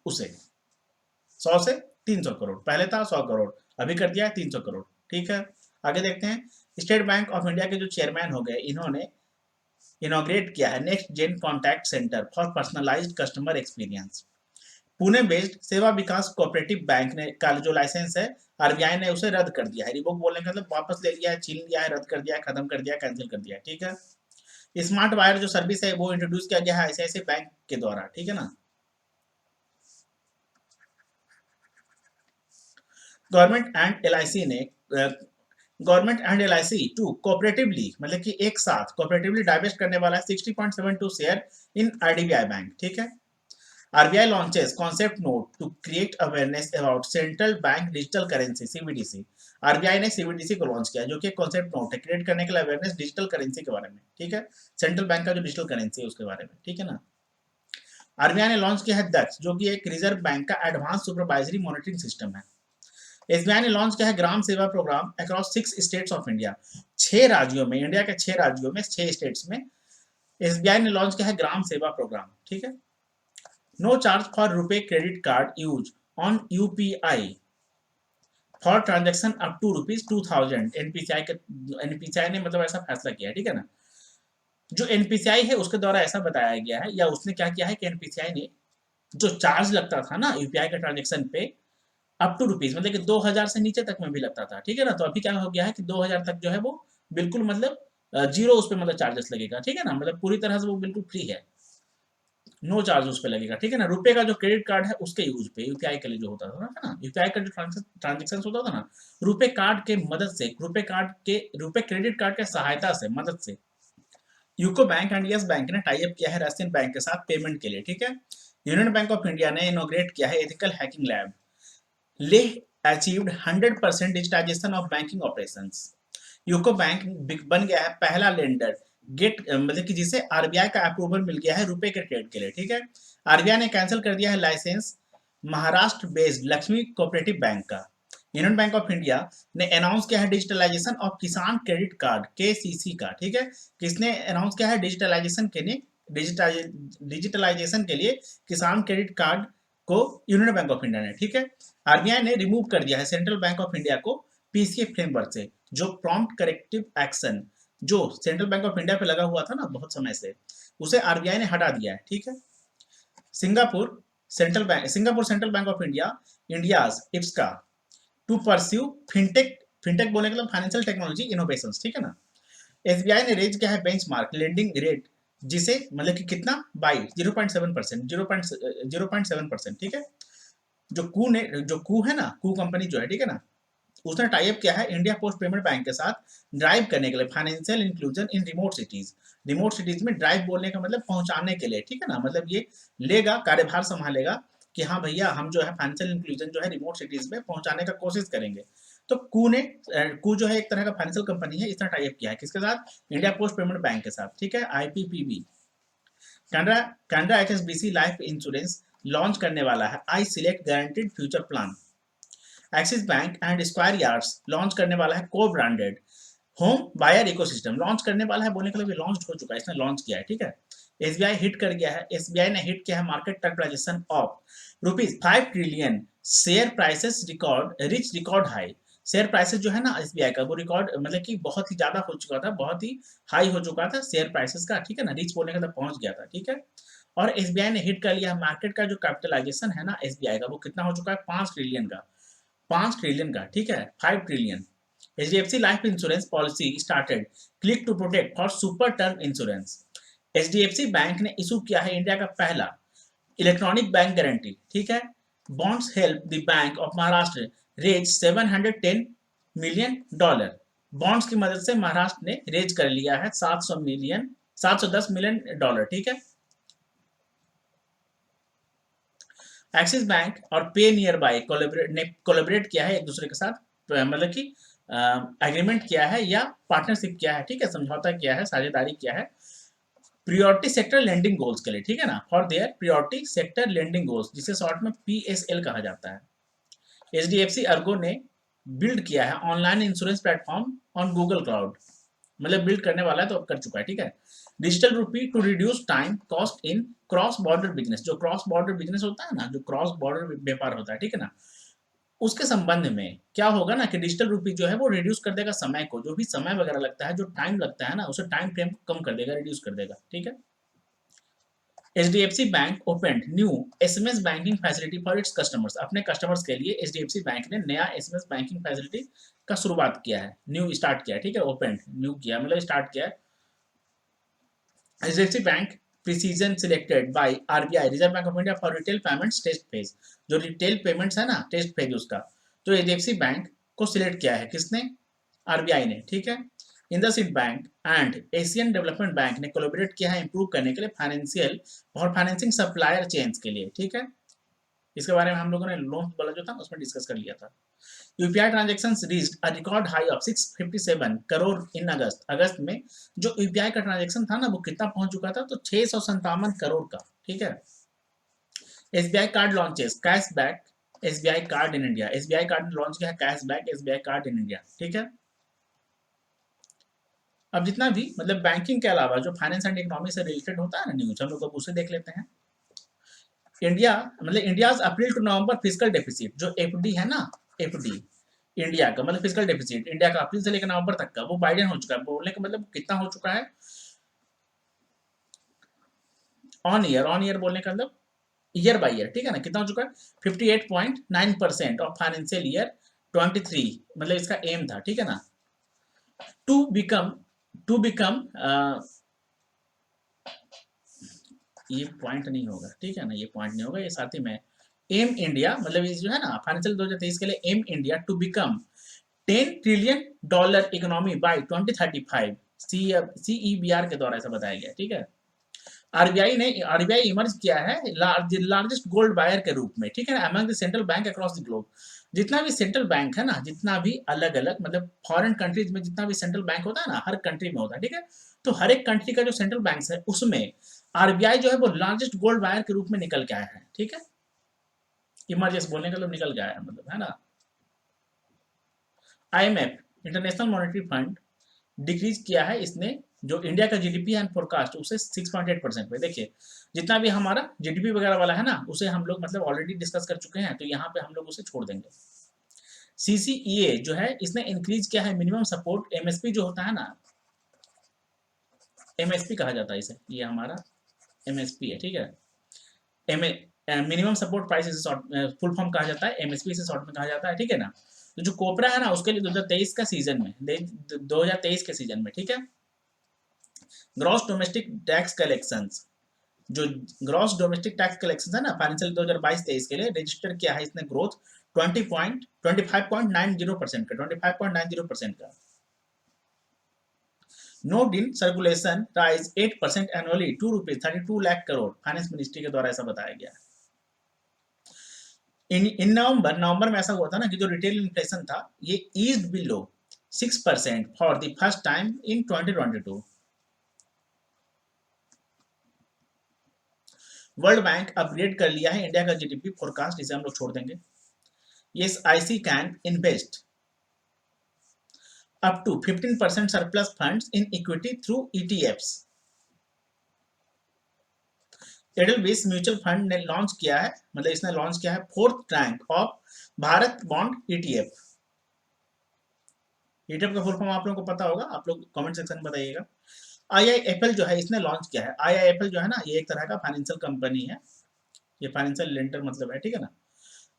उसे 100 से 300 करोड़, पहले था 100 करोड़, अभी कर दिया है 300 करोड़, ठीक है। आगे देखते हैं। स्टेट बैंक ऑफ इंडिया के जो चेयरमैन हो गए इन्होंने इनॉग्रेट किया है next gen contact centre for personalised customer experience. Pune based Seva Vikas cooperative bank ने का जो लाइसेंस है आरबीआई ने उसे रद्द कर दिया है। रिवोक बोलने का मतलब वापस ले लिया है, छीन लिया है, रद्द कर दिया है, खत्म कर दिया है, कैंसिल कर दिया है। ठीक है। स्मार्ट वायर जो सर्विस है वो इंट्रोड्यूस किया गया है आईसीआईसीआई बैंक के द्वारा। ठीक है ना। गवर्नमेंट एंड एलआईसी ने government and LIC to cooperatively मतलब कि एक साथ कोऑपरेटिवली डाइवेस्ट करने वाला है 60.72 शेयर इन आरडीबीआई बैंक। ठीक है। RBI launches concept note to create awareness about central bank digital currency CBDC. RBI ने सीबीडीसी को लॉन्च किया जो कि कॉन्सेप्ट नोट है क्रिएट करने के लिए अवेयरनेस डिजिटल करेंसी के बारे में। ठीक है। सेंट्रल बैंक का जो डिजिटल करेंसी है उसके बारे में। ठीक है ना। आरबीआई ने लॉन्च किया है दक्ष जो कि एक रिजर्व बैंक का एडवांस सुपरवाइजरी मॉनिटरिंग सिस्टम है। एसबीआई ने लॉन्च किया है Gram Seva program across 6 states of India. 6 राज्यों में, इंडिया के 6 राज्यों में, 6 स्टेट्स में एसबीआई ने लॉन्च किया है ग्राम सेवा प्रोग्राम। ठीक है। No charge for RuPay credit card use on UPI for transaction up to ₹2000। NPCI ने मतलब ऐसा फैसला किया है। ठीक है ना। जो एनपीसीआई है उसके द्वारा ऐसा बताया गया है या उसने क्या किया है कि एनपीसीआई ने जो चार्ज लगता था ना यूपीआई के ट्रांजेक्शन पे अप टू रुपीज मतलब कि 2000 से नीचे तक में भी लगता था। ठीक है ना। तो अभी क्या हो गया है कि 2000 तक जो है वो बिल्कुल मतलब जीरो उस पे मतलब चार्जेस लगेगा। ठीक है ना। मतलब पूरी तरह से वो बिल्कुल फ्री है, नो चार्ज उस पे लगेगा। ठीक है ना। रुपए का जो क्रेडिट कार्ड है उसके यूज पे यूपीआई के लिए जो होता था ना, है ना, यूपीआई का जो ट्रांजेक्शन होता था ना, रुपए कार्ड के मदद से, रुपए क्रेडिट कार्ड के सहायता से मदद से UCO bank and yes bank ने टाई अप किया है रशियन बैंक के साथ पेमेंट के लिए। ठीक है। यूनियन बैंक ऑफ इंडिया ने इनोग्रेट किया है ethical hacking lab. Leh achieved 100% digitisation of banking operations. UCO bank बन गया है पहला लेंडर गेट मतलब कि जिसे आरबीआई का अप्रूवल मिल गया है रुपए के ट्रेड के लिए। ठीक है। आरबीआई ने कैंसिल कर दिया है licence Maharashtra based Lakshmi cooperative bank का। यूनियन बैंक ऑफ इंडिया ने अनाउंस किया है digitalisation of Kisan credit card KCC का। ठीक है। किसने अनाउंस किया है डिजिटलाइजेशन के लिए? डिजिटलाइजेशन के लिए किसान क्रेडिट कार्ड को यूनियन बैंक ऑफ इंडिया ने। ठीक है। आरबीआई ने रिमूव कर दिया है सेंट्रल बैंक ऑफ इंडिया को पीसीए फ्रेमवर्क से, जो प्रॉम्प्ट करेक्टिव एक्शन जो सेंट्रल बैंक ऑफ इंडिया पे लगा हुआ था ना बहुत समय से, उसे आरबीआई ने हटा दिया है। ठीक है। Singapore central bank of India India's IFSCA to pursue fintech. Fintech बोलने के लिए फाइनेंशियल टेक्नोलॉजी इनोवेशन। ठीक है ना। एसबीआई ने रेज किया है बेंचमार्क लेंडिंग रेट जिसे मतलब कि कितना बाई 0.7%, 0.7%। ठीक है। जो कू है ना, कू कंपनी जो है, ठीक है ना, उसने टाई अप किया है इंडिया पोस्ट पेमेंट बैंक के साथ ड्राइव करने के लिए financial inclusion in remote cities. Remote cities में ड्राइव बोलने का मतलब पहुंचाने के लिए। ठीक है ना। मतलब ये लेगा, कार्यभार संभालेगा कि हाँ भैया हम जो है फाइनेंशियल इंक्लूजन जो है रिमोट सिटीज में पहुंचाने का कोशिश करेंगे। तो कू जो है एक तरह का फाइनेंशियल कंपनी है, इसने टाई अप किया है किसके साथ? इंडिया पोस्ट पेमेंट बैंक के साथ। ठीक है। IPPB Canara Canara HSBC life insurance launch करने वाला है I select guaranteed future plan. Axis bank and square yards launch करने वाला है co-branded home buyer ecosystem. Launch करने वाला है बोलने के लिए लॉन्च हो चुका है, इसने लॉन्च किया है। ठीक है। एसबीआई हिट कर गया है, एसबीआई ने हिट किया है market capitalisation of ₹5 trillion. Share prices record reach record high. Share prices जो है ना एसबीआई का वो रिकॉर्ड मतलब कि बहुत ही ज्यादा हो चुका था, बहुत ही हाई हो चुका था शेयर प्राइसेस का। ठीक है ना। रिच बोलने का तो पहुंच गया था। ठीक है। और एसबीआई ने हिट कर लिया है मार्केट का जो कैपिटलाइजेशन है ना एसबीआई का वो कितना हो चुका है? 5 ट्रिलियन का। 5 ट्रिलियन का। ठीक है। 5 trillion. HDFC life insurance policy started click to protect for super term insurance. HDFC bank ने इशू किया है इंडिया का पहला इलेक्ट्रॉनिक बैंक गारंटी। ठीक है। Bonds help the bank of Maharashtra raise $710 million. Bonds की मदद से महाराष्ट्र ने रेज कर लिया है 710 मिलियन। ठीक है। एक्सिस बैंक और पे नियर बाय कोलेबरेट किया है एक दूसरे के साथ, मतलब कि एग्रीमेंट किया है या पार्टनरशिप किया है। ठीक है। समझौता किया है, साझेदारी किया है प्रियोरिटी सेक्टर लेंडिंग गोल्स के लिए। ठीक है ना। For their priority sector lending goals जिसे शॉर्ट में पीएसएल कहा जाता है। एचडीएफसी अर्गो ने बिल्ड किया है online insurance platform on Google cloud. मतलब बिल्ड करने वाला है तो अब कर चुका है। ठीक है। Digital rupee to reduce time cost in cross border business. जो क्रॉस बॉर्डर बिजनेस होता है ना, जो क्रॉस बॉर्डर व्यापार होता है, ठीक है ना, उसके संबंध में क्या होगा ना कि डिजिटल रूपी जो है वो रिड्यूस कर देगा समय को, जो भी समय वगैरह लगता है, जो टाइम लगता है ना, उसे टाइम फ्रेम को कम कर देगा, रिड्यूस कर देगा। ठीक है। HDFC bank opened new SMS banking facility for its customers. अपने कस्टमर्स के लिए HDFC बैंक ने नया SMS बैंकिंग फैसिलिटी का शुरुआत किया है, न्यू स्टार्ट किया है, ठीक है, ओपन न्यू किया मतलब स्टार्ट किया है। HDFC bank precision selected by RBI reserve bank of India for retail payments test phase. जो रिटेल पेमेंट्स है ना, टेस्ट फेज उसका, तो HDFC बैंक को सिलेक्ट किया है किसने, RBI ने, ठीक है। IndusInd bank and Asian development Bank ने कोलैबोरेट किया है इंप्रूव करने के लिए फाइनेंशियल और फाइनेंसिंग सप्लायर चेन्स के लिए, ठीक है। इसके बारे में हम लोगों ने लोन वाला जो था उसमें डिस्कस कर लिया था। UPI transaction reached a record high of 657 crore in August. अगस्त में जो यूपीआई का ट्रांजेक्शन था ना वो कितना पहुंच चुका था, तो 657 करोड़ का, ठीक है। SBI card launches cashback SBI card in India. SBI card launch किया है cashback SBI card in India, ठीक है। अब जितना भी मतलब बैंकिंग के अलावा जो फाइनेंस एंड इकोनॉमी से रिलेटेड होता है ना न्यूज, हम लोग अब उसे देख लेते हैं। इंडिया मतलब India April to November physical deficit, जो एफडी है ना, एफडी इंडिया का मतलब फिजिकल डेफिसिट इंडिया का अप्रैल से लेकर नवंबर तक का वो बाइडन हो चुका है। बोलने का मतलब कितना हो चुका है ऑन ईयर बोलने का मतलब ईयर बाय ईयर, ठीक है ना, कितना हो चुका है 58.9% ऑफ फाइनेंशियल ईयर 23, मतलब इसका एम था, ठीक है ना, टू बिकम टू बिकम ये पॉइंट नहीं होगा, ठीक है ना, ये पॉइंट नहीं होगा, ये साथ ही में एम इंडिया मतलब ये जो है ना फाइनेंशियल 2023 के लिए एम India to become 10 trillion dollar economy by 2035 CEBR के द्वारा ऐसा बताया गया, ठीक है। आरबीआई इमर्ज किया है लार्जेस्ट गोल्ड बायर के रूप में, ठीक है ना, among the central bank across the globe. जितना भी सेंट्रल बैंक है ना, जितना भी अलग अलग मतलब फॉरेन कंट्रीज में जितना भी सेंट्रल बैंक होता है ना, हर कंट्री में होता है, ठीक है। तो हर एक कंट्री का जो सेंट्रल बैंक है उसमें आरबीआई जो है वो लार्जेस्ट गोल्ड बायर के रूप में निकल के आया है, ठीक है। इमर्जेंस बोलने का लोग निकल गया है मतलब, है ना। IMF international monetary fund decrease किया है इसने जो इंडिया का जीडीपी एंड फोरकास्ट उसे 6.8% पे। देखिए जितना भी हमारा जीडीपी वगैरह वाला है ना उसे हम लोग मतलब ऑलरेडी डिस्कस कर चुके हैं, तो यहाँ पे हम लोग उसे छोड़ देंगे। सीसीईए जो है इसने इंक्रीज किया है मिनिमम सपोर्ट एमएसपी जो होता है ना, एमएसपी कहा जाता है इसे, ये हमारा एमएसपी है, ठीक है। मिनिमम सपोर्ट प्राइस इसे शॉर्ट फुल फॉर्म कहा जाता है, एमएसपी से शॉर्ट में कहा जाता है, ठीक है ना। तो जो कोपरा है ना उसके लिए 2023 का सीजन में 2023 के सीजन में, ठीक है, ग्रॉस डोमेस्टिक टैक्स कलेक्शंस जो ग्रॉस डोमेस्टिक टैक्स कलेक्शन है ना फाइनेंशियल 2022-23 के लिए रजिस्टर किया है इसने ग्रोथ 25.90% का 25.90% का। Note in circulation rise 8% annually ₹2.32 lakh crore, finance ministry के द्वारा ऐसा बताया गया। इन नवंबर में ऐसा हुआ था ना कि जो रिटेल इन्फ्लेशन था ये eased below 6% for the first time in 2022। World bank upgrade कर लिया है इंडिया का जीडीपी फोरकास्ट, इसे हम लोग छोड़ देंगे। ESIC can invest up to 15% surplus funds in equity through ETFs. Edelweiss mutual fund ने लॉन्च किया है मतलब इसने लॉन्च किया है fourth rank of Bharat bond ETF. ETF का फुल फॉर्म आप लोगों को पता होगा, आप लोग कमेंट सेक्शन में बताइएगा। आईआईएफएल जो है इसने लॉन्च किया है। आईआईएफएल जो है ना ये एक तरह का फाइनेंशियल कंपनी है, ये फाइनेंशियल लेंडर मतलब है, ठीक है ना।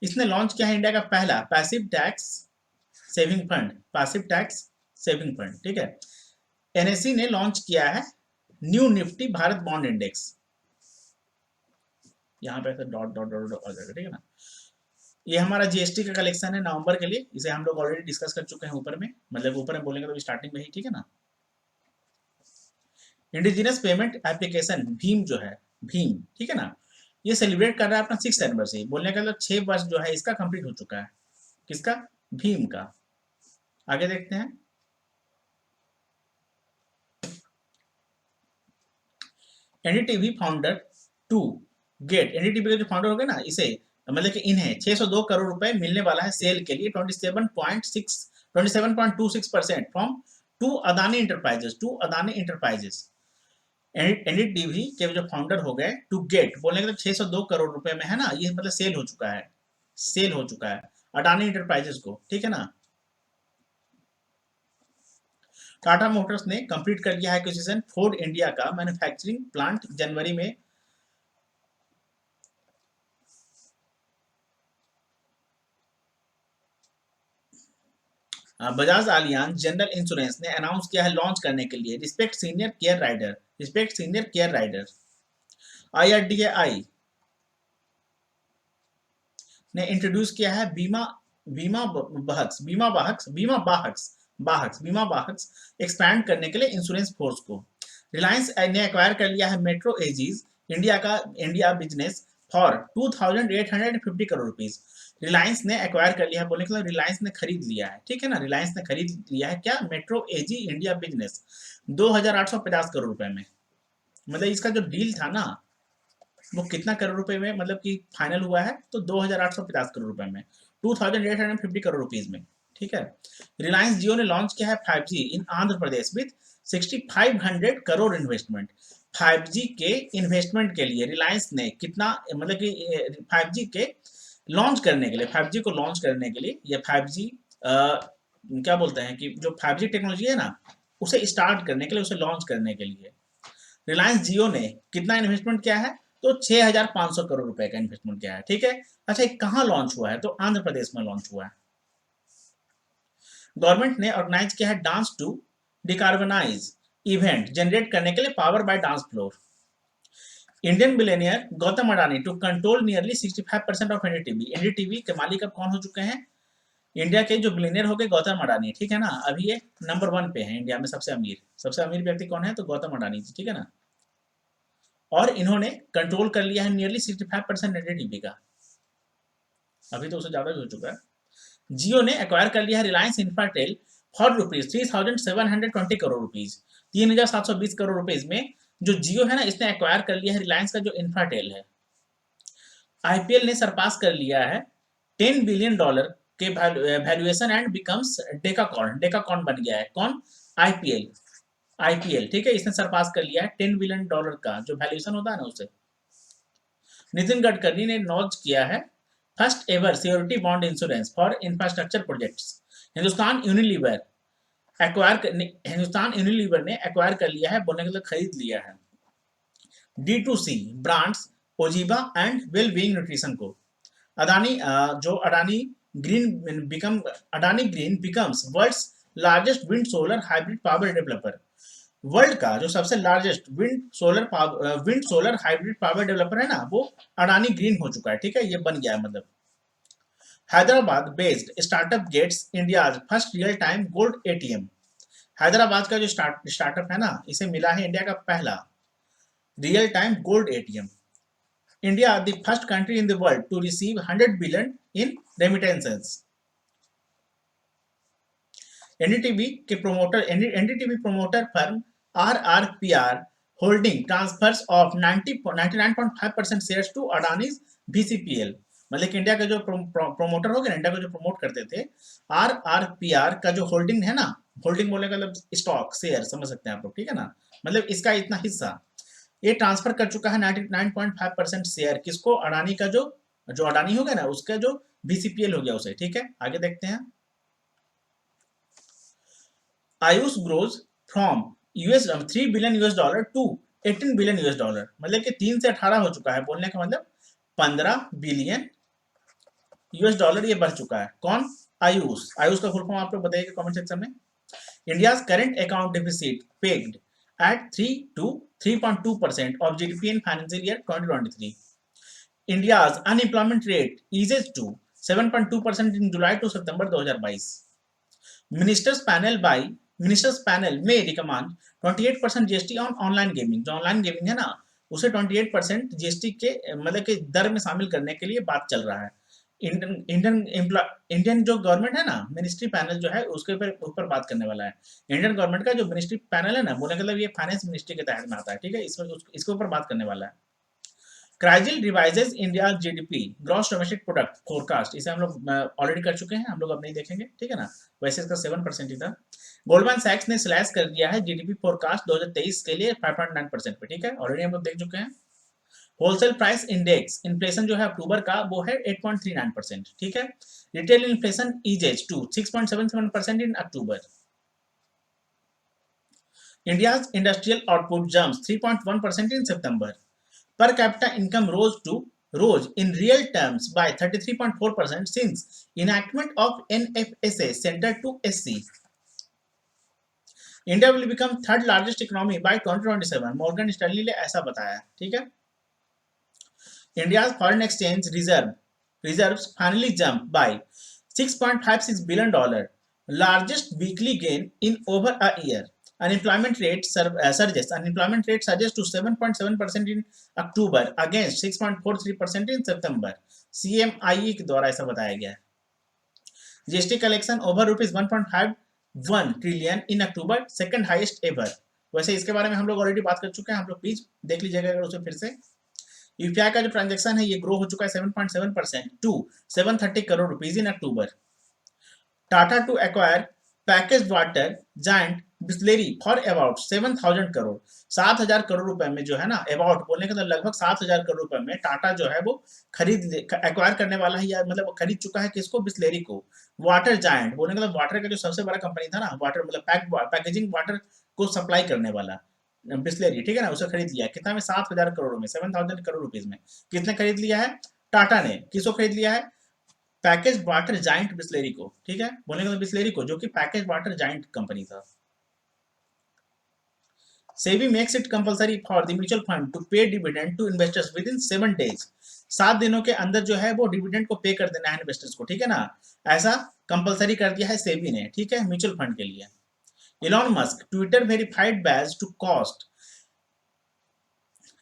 इसने लॉन्च किया है इंडिया का पहला passive tax saving fund, passive tax saving fund, ठीक है। एनएससी ने लॉन्च किया है new Nifty Bharat bond index, यहाँ पे डॉट डॉट डॉट आ जाएगा, ठीक है ना। ये हमारा जीएसटी का कलेक्शन है नवंबर के लिए, इसे हम लोग ऑलरेडी डिस्कस कर चुके हैं ऊपर में, मतलब ऊपर में बोलेंगे तो स्टार्टिंग में ही, ठीक है ना। इंडिजिनस पेमेंट एप्लीकेशन भीम जो है, भीम, ठीक है ना, ये सेलिब्रेट कर रहा है अपना 6th एनिवर्सरी, बोलने का मतलब 6 वर्ष जो है इसका कंप्लीट हो चुका है, किसका, भीम का। आगे देखते हैं। NDTV founder to get, NDTV के जो फाउंडर हो गए ना इसे मतलब कि इन्हें 602 करोड़ रुपए मिलने वाला है सेल के लिए 27.26% from to Adani enterprises. NDTV के जो फाउंडर हो गए टू गेट बोलने का 602 करोड़ रुपए में है ना, ये मतलब सेल हो चुका है, सेल हो चुका है अडानी इंटरप्राइजेस को, ठीक है ना। टाटा मोटर्स ने कंप्लीट कर लिया है एक्विजिशन फोर्ड इंडिया का मैन्युफैक्चरिंग प्लांट जनवरी में बजाज आलियांज जनरल इंश्योरेंस ने अनाउंस किया है लॉन्च करने के लिए respect senior care rider, respect senior care rider. IRDAI ने इंट्रोड्यूस किया है बीमा बीमा बहक्स बीमा बाहक्स बीमा बाहक्स बाहक्स बीमा बाहक्स एक्सपैंड करने के लिए इंश्योरेंस फोर्स को। रिलायंस ने एक्वायर कर लिया है metro aegis India business for 2850 crore rupees. Reliance ने एक्वायर कर लिया है, बोलने के लिए रिलायंस ने खरीद लिया है, ठीक है ना। रिलायंस ने खरीद लिया है क्या, मेट्रो एजी इंडिया बिजनेस 2850 करोड़ रुपए में। मतलब इसका जो डील था ना वो कितना करोड़ रुपए में मतलब कि फाइनल हुआ है, तो 2850 करोड़ रुपए में, 2850 करोड़ रुपीज में, ठीक है। रिलायंस जियो ने लॉन्च किया है 5G in Andhra Pradesh with 6500 crore investment. 5G के इन्वेस्टमेंट के लिए रिलायंस ने कितना, मतलब कि 5G के लॉन्च करने के लिए, 5G को लॉन्च करने के लिए, या 5G क्या बोलते हैं कि जो 5G टेक्नोलॉजी है ना उसे स्टार्ट करने के लिए, उसे लॉन्च करने के लिए रिलायंस जियो ने कितना इन्वेस्टमेंट किया है, तो 6500 करोड़ रुपए का इन्वेस्टमेंट किया है, ठीक है। अच्छा, ये कहाँ लॉन्च हुआ है, तो आंध्र प्रदेश में लॉन्च हुआ है। गवर्नमेंट ने ऑर्गेनाइज किया है dance to decarbonise event generate करने के लिए power by dance floor. Indian billionaire Gautam Adani to control nearly 65% of NDTV. NDTV के मालिक अब कौन हो चुके हैं, इंडिया के जो बिलियनियर हो गए गौतम अडानी, ठीक है ना। अभी ये नंबर 1 पे है इंडिया में, सबसे अमीर व्यक्ति कौन है, तो गौतम अडानी जी, ठीक है ना। और इन्होंने कंट्रोल कर लिया है नियरली 65% एनडीटीवी का, अभी तो उससे ज्यादा भी हो चुका है। जियो ने एक्वायर कर लिया है Reliance Infratel for rupees 3720 crore rupees, 3720 crore rupees में जो जियो है ना इसने एक्वायर कर लिया है रिलायंस का जो इंफ्राटेल है। आईपीएल ने सरपास कर लिया है $10 बिलियन के वैल्यूएशन एंड बिकम्स डेकाकॉर्न बन गया है। कौन, आईपीएल, ठीक है, इसने सरपास कर लिया है $10 बिलियन का जो वैल्यूएशन होता है ना उसे। नितिन गडकरी ने लॉन्च किया है first ever security bond insurance for infrastructure projects. Hindustan Unilever ने एक्वायर कर लिया है, बोलने के लिए खरीद लिया है D2C brands Oziva and well being nutrition को। Adani green becomes world's largest wind solar hybrid power developer. World का जो सबसे largest wind solar hybrid power developer है ना वो अडानी ग्रीन हो चुका है, ठीक है, ये बन गया है। मतलब Hyderabad based startup gets India first real time gold ATM. Hyderabad का जो स्टार्टअप है ना इसे मिला है इंडिया का पहला real time gold ATM. India the first country in the world to receive 100 billion in remittances. NDTV promoter firm RRPR holding transfers of 99.5% shares to Adani's VCPL। मतलब इंडिया के जो प्रोमोटर हो गए, इंडिया को जो प्रमोट करते थे, RRPR का जो होल्डिंग है ना, होल्डिंग बोलने का मतलब स्टॉक शेयर समझ सकते हैं आप लोग, ठीक है ना। मतलब इसका इतना हिस्सा ये ट्रांसफर कर चुका है 99.5% शेयर किसको, अडानी का जो अडानी हो गया ना उसका जो VCPL हो गया उसे, ठीक है। आगे देखते हैं। Ayush grows from $3 billion to $18 billion. मतलब कि 3 से 18 हो चुका है, बोलने का मतलब 15 बिलियन ये बढ़ चुका है। कौन, आयुष का फुल फॉर्म आप लोग बताइए कमेंट सेक्शन में। India's current account deficit pegged at 3 to 3.2% of GDP in financial year 2023. India's unemployment rate eases to 7.2% in July to September 2022. Ministers panel may recommend 28% GST on online gaming। जो ऑनलाइन गेमिंग है ना उसे 28% GST के मतलब के दर में शामिल करने के लिए बात चल रहा है। इंडियन जो गवर्नमेंट है ना मिनिस्ट्री पैनल जो है उसके ऊपर बात करने वाला है। इंडियन गवर्नमेंट का जो मिनिस्ट्री पैनल है ना बोलने का मतलब ये फाइनेंस मिनिस्ट्री के तहत में आता है, ठीक है, इसके ऊपर बात करने वाला है। Crisil revises India GDP gross domestic product forecast, इसे हम लोग ऑलरेडी कर चुके हैं, हम लोग अब नहीं देखेंगे, ठीक है ना। वैसे इसका 7% ही था। गोल्डमैन सैक्स ने स्लैश कर दिया है जीडीपी फोरकास्ट 2023 के लिए 5.9% पे, ठीक है, ऑलरेडी हम लोग देख चुके हैं। होलसेल प्राइस इंडेक्स इन्फ्लेशन जो है अक्टूबर का वो है 8.39%, ठीक है। Retail inflation eases to 6.77% in October. India's industrial output jumps 3.1% in September. Per capita income rose to rose in real terms by 33.4% since enactment of NFSA Center to SC. India will become third largest economy by 2027, Morgan Stanley ने ऐसा बताया। ठीक है, India's foreign exchange reserves finally jump by $6.56 billion, largest weekly gain in over a year. Unemployment rate surges. Unemployment rate surges to 7.7% in October against 6.43% in September. CMIE के द्वारा ऐसा बताया गया है। GST collection over rupees 1.51 trillion इन अक्टूबर, सेकंड हाईएस्ट एवर। वैसे इसके बारे में हम लोग ऑलरेडी बात कर चुके हैं, हम लोग प्लीज देख लीजिएगा अगर उसे फिर से। यूपीआई का जो ट्रांजैक्शन है ये ग्रो हो चुका है 7.7% टू 730 crore rupees in October. Tata to acquire packaged water giant Bisleri for about 7,000 crore. 7,000 crore रुपए में जो है ना, अबाउट बोलने का तो लगभग 7,000 करोड़ रुपए में टाटा जो है वो एक्वायर करने वाला है, या मतलब खरीद चुका है किसको, बिस्लेरी को। वाटर जायंट बोलने का मतलब वाटर का जो सबसे बड़ा कंपनी था ना, वाटर मतलब पैकेजिंग वाटर को सप्लाई करने वाला बिस्लेरी, ठीक है ना, उसे खरीद लिया कितना में, 7,000 करोड़ में, 7,000 करोड़ रुपीज में। किसने खरीद लिया है, टाटा ने। किसको खरीद लिया है, पैकेज वाटर जायंट बिस्लेरी को। ठीक है, बोलने का बिस्लेरी को, जो कि पैकेज वाटर जायंट कंपनी था। SEBI makes it compulsory for the mutual fund to pay dividend to investors within 7 days। 7 दिनों के अंदर जो है वो डिविडेंड को पे कर देना है इन्वेस्टर्स को। ठीक है ना, ऐसा कंपलसरी कर दिया है सेबी ने। ठीक है, म्यूचुअल फंड के लिए। Elon Musk Twitter verified badge to cost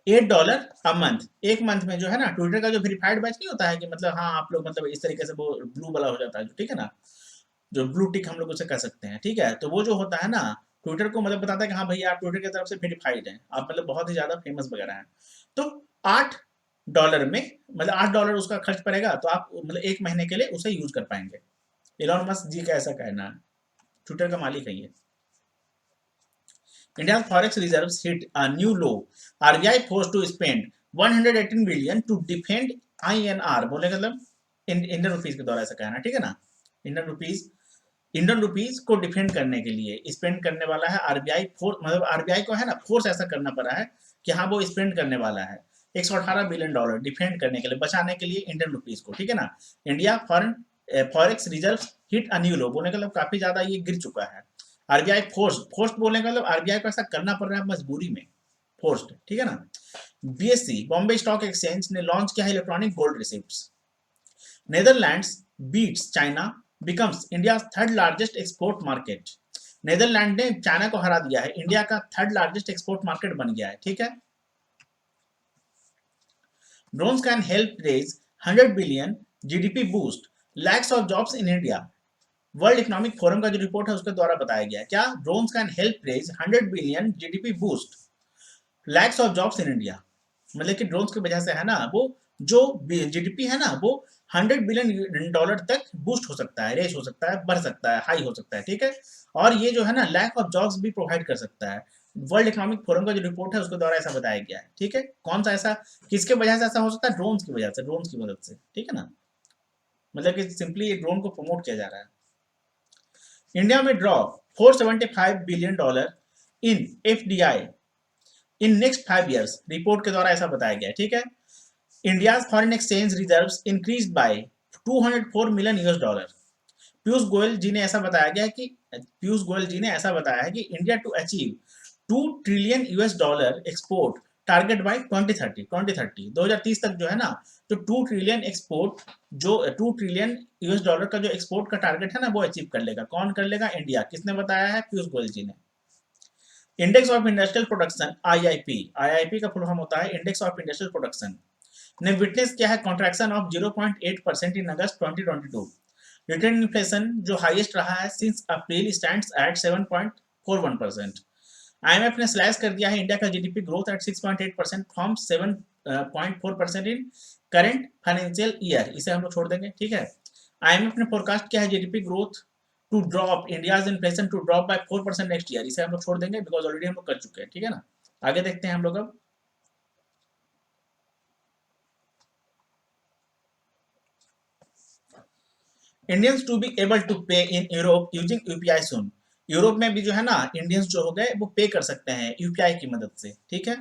$8 a month. एक मंथ में जो है ना, ट्विटर का जो वेरीफाइड बैच नहीं होता है कि मतलब हाँ आप लोग मतलब इस तरीके से वो ब्लू वाला हो जाता है, ठीक है ना, जो ब्लू टिक हम लोग उसे कह सकते हैं। ठीक है, तो वो जो होता है ना, ट्विटर को मतलब बताता है कि हाँ भैया आप ट्विटर की तरफ से वेरीफाइड हैं, आप मतलब बहुत ही ज्यादा फेमस वगैरह हैं। तो $8 में मतलब $8 उसका खर्च पड़ेगा, तो आप मतलब एक महीने के लिए उसे यूज कर पाएंगे। इलॉन मस्क जी का ऐसा कहना है, ट्विटर का मालिक है ये। India's forex reserves hit a new low. RBI forced to spend 118 billion to defend INR। बोले मतलब इंडियन रुपीज के द्वारा ऐसा कहना, ठीक है ना, इंडियन रुपीज को डिफेंड करने के लिए स्पेंड करने वाला है आरबीआई। फोर्स मतलब आरबीआई को है ना, फोर्स ऐसा करना पड़ा है कि हाँ वो स्पेंड करने वाला है $118 बिलियन डिफेंड करने के लिए, बचाने के लिए इंडियन रुपीज को। ठीक है ना, India foreign forex reserve hit a new low, बोलने का मतलब काफी ज्यादा ये गिर चुका है। आरबीआई फोर्स बोलने का मतलब आरबीआई को ऐसा करना पड़ रहा है मजबूरी में, फोर्स्ड। ठीक है ना। बीएससी बॉम्बे स्टॉक एक्सचेंज ने लॉन्च किया है electronic gold receipts. Netherlands beats China becomes India third largest export market. Netherland ने चाइना को हरा दिया है, इंडिया का थर्ड लार्जेस्ट एक्सपोर्ट मार्केट बन गया है। ठीक है, drones can help raise 100 billion GDP boost lakhs of jobs in India. World Economic Forum का जो रिपोर्ट है उसके द्वारा बताया गया है, क्या drones can help raise 100 billion GDP boost lakhs of jobs in India. मतलब कि ड्रोन्स की वजह से है ना, वो जो जीडीपी है ना वो $100 बिलियन तक बूस्ट हो सकता है, रेस हो सकता है, बढ़ सकता है, हाई हो सकता है। ठीक है, और ये जो है ना लैक ऑफ जॉब्स भी प्रोवाइड कर सकता है। वर्ल्ड इकोनॉमिक फोरम का जो रिपोर्ट है उसके द्वारा ऐसा बताया गया है। ठीक है, कौन सा ऐसा, किसके वजह से ऐसा हो सकता है, ड्रोन्स की वजह से, ड्रोन्स की मदद से। ठीक है ना, मतलब कि सिंपली ये ड्रोन को प्रमोट किया जा रहा है। इंडिया में draw $475 billion in FDI in next 5 years, report के द्वारा ऐसा बताया गया है। ठीक है, India foreign exchange reserves increase by $204 million. Piyush Goyal ji ने ऐसा बताया गया है कि India to achieve $2 trillion export target by 2030 तक जो है ना, जो 2 ट्रिलियन एक्सपोर्ट, जो $2 ट्रिलियन का जो एक्सपोर्ट का टारगेट है ना वो अचीव कर लेगा। कौन कर लेगा, इंडिया। किसने बताया है, पीयूष गोयल जी ने। Index of industrial production IIP का फुल फॉर्म होता है इंडेक्स ऑफ इंडस्ट्रियल प्रोडक्शन, ने विटनेस किया है contraction of 0.8% in August 2022। Retail inflation जो हाईएस्ट रहा है since April stands at 7.41%। IMF ने स्लैश कर दिया है इंडिया का GDP growth at 6.8% from 7.4% in current financial year. इसे हम लोग छोड़ देंगे। ठीक है, आईएमएफ ने फोरकास्ट किया है GDP growth to drop India's inflation to drop by 4% next year. इसे हम लोग छोड़ देंगे बिकॉज ऑलरेडी हम लोग कर चुके हैं। ठीक है ना, आगे देखते हैं हम लोग अब। Indians to be able to pay in Europe using UPI soon. Europe में भी जो है ना इंडियंस जो हो गए वो पे कर सकते हैं यूपीआई की मदद से। ठीक है,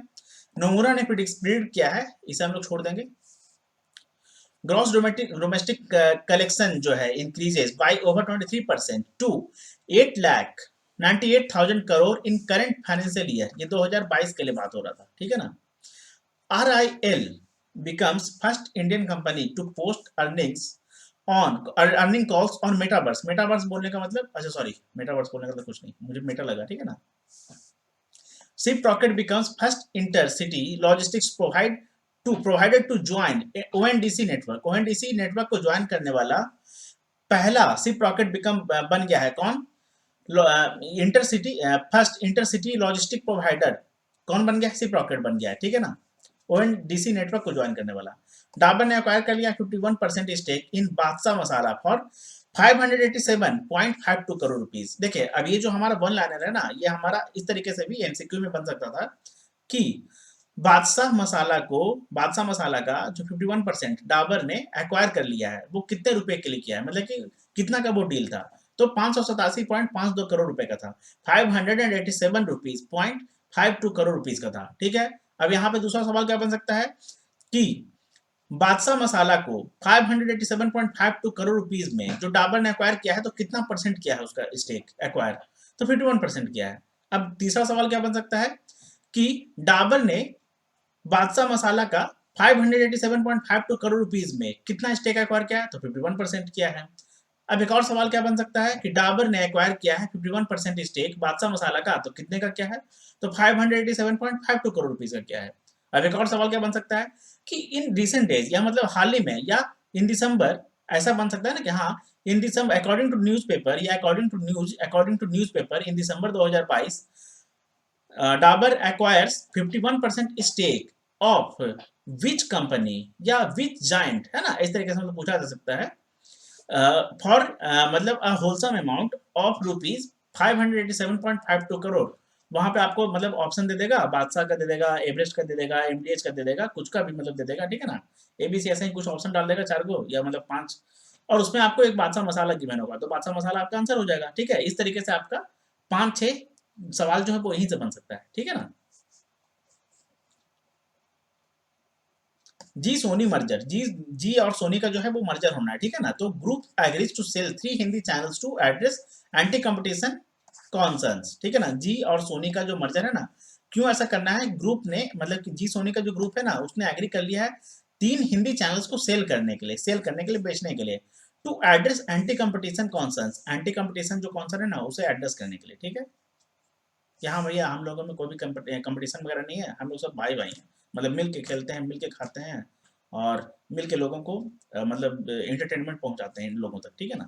नोमुरा ने प्रिडिक्ट किया है, इसे हम लोग छोड़ देंगे। ग्रॉस डोमेस्टिक कलेक्शन जो है increases by over 23% to 8,98,000 crore in current financial year. ये 2022 के लिए बात हो रहा था, ठीक है ना। RIL becomes first Indian company to post earning calls on Metaverse। Metaverse बोलने का मतलब, अच्छा सॉरी, Metaverse बोलने का मतलब कुछ नहीं, मुझे मेटा लगा, ठीक है ना। Ship Rocket becomes first intercity logistics provided to join ONDC network। ONDC network को ज्वाइन करने वाला पहला शिप रॉकेट बन गया है कौन? Intercity first intercity logistic provider कौन बन गया? शिप रॉकेट बन गया है, ठीक है ना। ओएनडीसी नेटवर्क को ज्वाइन करने वाला। डाबर ने अक्वायर कर लिया 51% स्टेक इन बादशाह मसाला फॉर 587.52 करोड़ रुपीस। देखिए अब ये जो हमारा वन लाइनर है ना, ये हमारा इस तरीके से भी एमसीक्यू में बन सकता था कि बादशाह मसाला का जो 51% डाबर ने एक्वायर कर लिया है वो कितने रुपए के लिए किया है, मतलब कि कितना का वो डील था। तो 587.52 करोड़ रुपए का था, 587 रुपीज 52 करोड़ रुपीज का था, ठीक है। अब यहाँ पे दूसरा सवाल क्या बन सकता है कि बादशाह मसाला को 587.52 करोड़ रुपीज में जो डाबर ने एक्वायर किया है तो कितना परसेंट किया है उसका स्टेक एक्वायर? तो 51% किया है। अब तीसरा सवाल क्या बन सकता है कि डाबर ने बादशाह मसाला का 587.52 करोड़ रुपीज में कितना स्टेक एक्वायर किया है? तो 51% किया है। अब एक और सवाल क्या बन सकता है कि डाबर ने एक्वायर किया है 51% स्टेक बादशाह मसाला का, तो कितने का क्या है? तो 587.52 करोड़ रुपीज का क्या है। अब एक और सवाल क्या बन सकता है कि इन रिसेंट डेज या मतलब हाल ही में या इन दिसंबर, ऐसा बन सकता है ना कि हाँ in December according to newspaper या according to newspaper in December 2022 Dabur acquires 51% stake of which company या विच जाइंट, है ना, इस तरीके से मतलब पूछा जा सकता है फॉर मतलब a wholesome amount of rupees 587.52 crore. वहां पे आपको मतलब ऑप्शन दे देगा, बादशाह का दे देगा, एवरेस्ट का दे देगा, एमडीएच का दे देगा, कुछ का भी मतलब दे देगा, ठीक है ना। एबीसी ऐसे ही कुछ ऑप्शन डाल देगा 4 को या मतलब 5, और उसमें आपको एक बादशाह मसाला गिवन होगा, तो बादशाह मसाला आपका आंसर हो जाएगा, ठीक है। इस तरीके से आपका 5-6 सवाल जो है वो यहीं से बन सकता है, ठीक है ना। जी सोनी मर्जर, जी और सोनी का जो है वो मर्जर होना है, ठीक है ना। तो group agrees to sell 3 Hindi channels to address anti competition concerns, ठीक है ना। जी और सोनी का जो मर्जर है ना, क्यों ऐसा करना है ग्रुप ने, मतलब कि जी सोनी का जो ग्रुप है ना उसने एग्री कर लिया है 3 हिंदी चैनल्स को सेल करने के लिए बेचने के लिए, to address anti competition concerns, anti competition जो कॉन्सर्न है ना उसे एड्रेस करने के लिए, ठीक है। यहाँ भैया हम लोगों में कोई भी कंपटीशन वगैरह नहीं है, हम लोग सब भाई भाई हैं, मतलब मिल के खेलते हैं, मिल के खाते हैं और मिल के लोगों को मतलब एंटरटेनमेंट पहुंचाते हैं इन लोगों तक, ठीक है ना।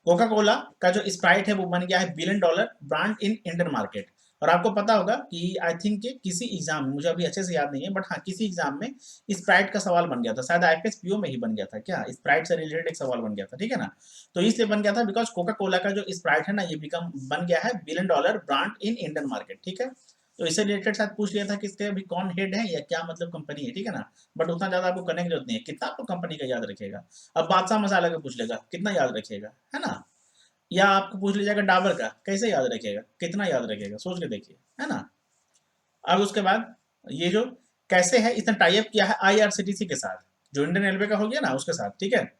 कोका कोला का जो स्प्राइट है वो बन गया है $1 billion brand in Indian market. और आपको पता होगा कि आई थिंक कि किसी एग्जाम में, मुझे अभी अच्छे से याद नहीं है बट हाँ किसी एग्जाम में स्प्राइट का सवाल बन गया था, शायद आईपीएस पीओ में ही बन गया था क्या, स्प्राइट से रिलेटेड एक सवाल बन गया था, ठीक है ना। तो इसलिए बन गया था बिकॉज कोका कोला का जो स्प्राइट है ना ये बन गया है $1 billion brand in Indian market, ठीक है। तो इससे रिलेटेड शायद पूछ लिया था कि इसके अभी कौन हेड है या क्या मतलब कंपनी है, ठीक है ना। बट उतना ज्यादा आपको करने की जरूरत नहीं है, कितना आपको कंपनी का याद रखेगा। अब बादशाह मसाला का पूछ लेगा कितना याद रखिएगा, है ना। या आपको पूछ लीजिएगा डाबर का कैसे याद रखेगा, कितना याद रखेगा, सोच के देखिए, है ना। अब उसके बाद ये जो कैसे है, इसने टाई अप किया है आईआरसीटीसी के साथ, जो इंडियन रेलवे का हो गया ना उसके साथ, ठीक है।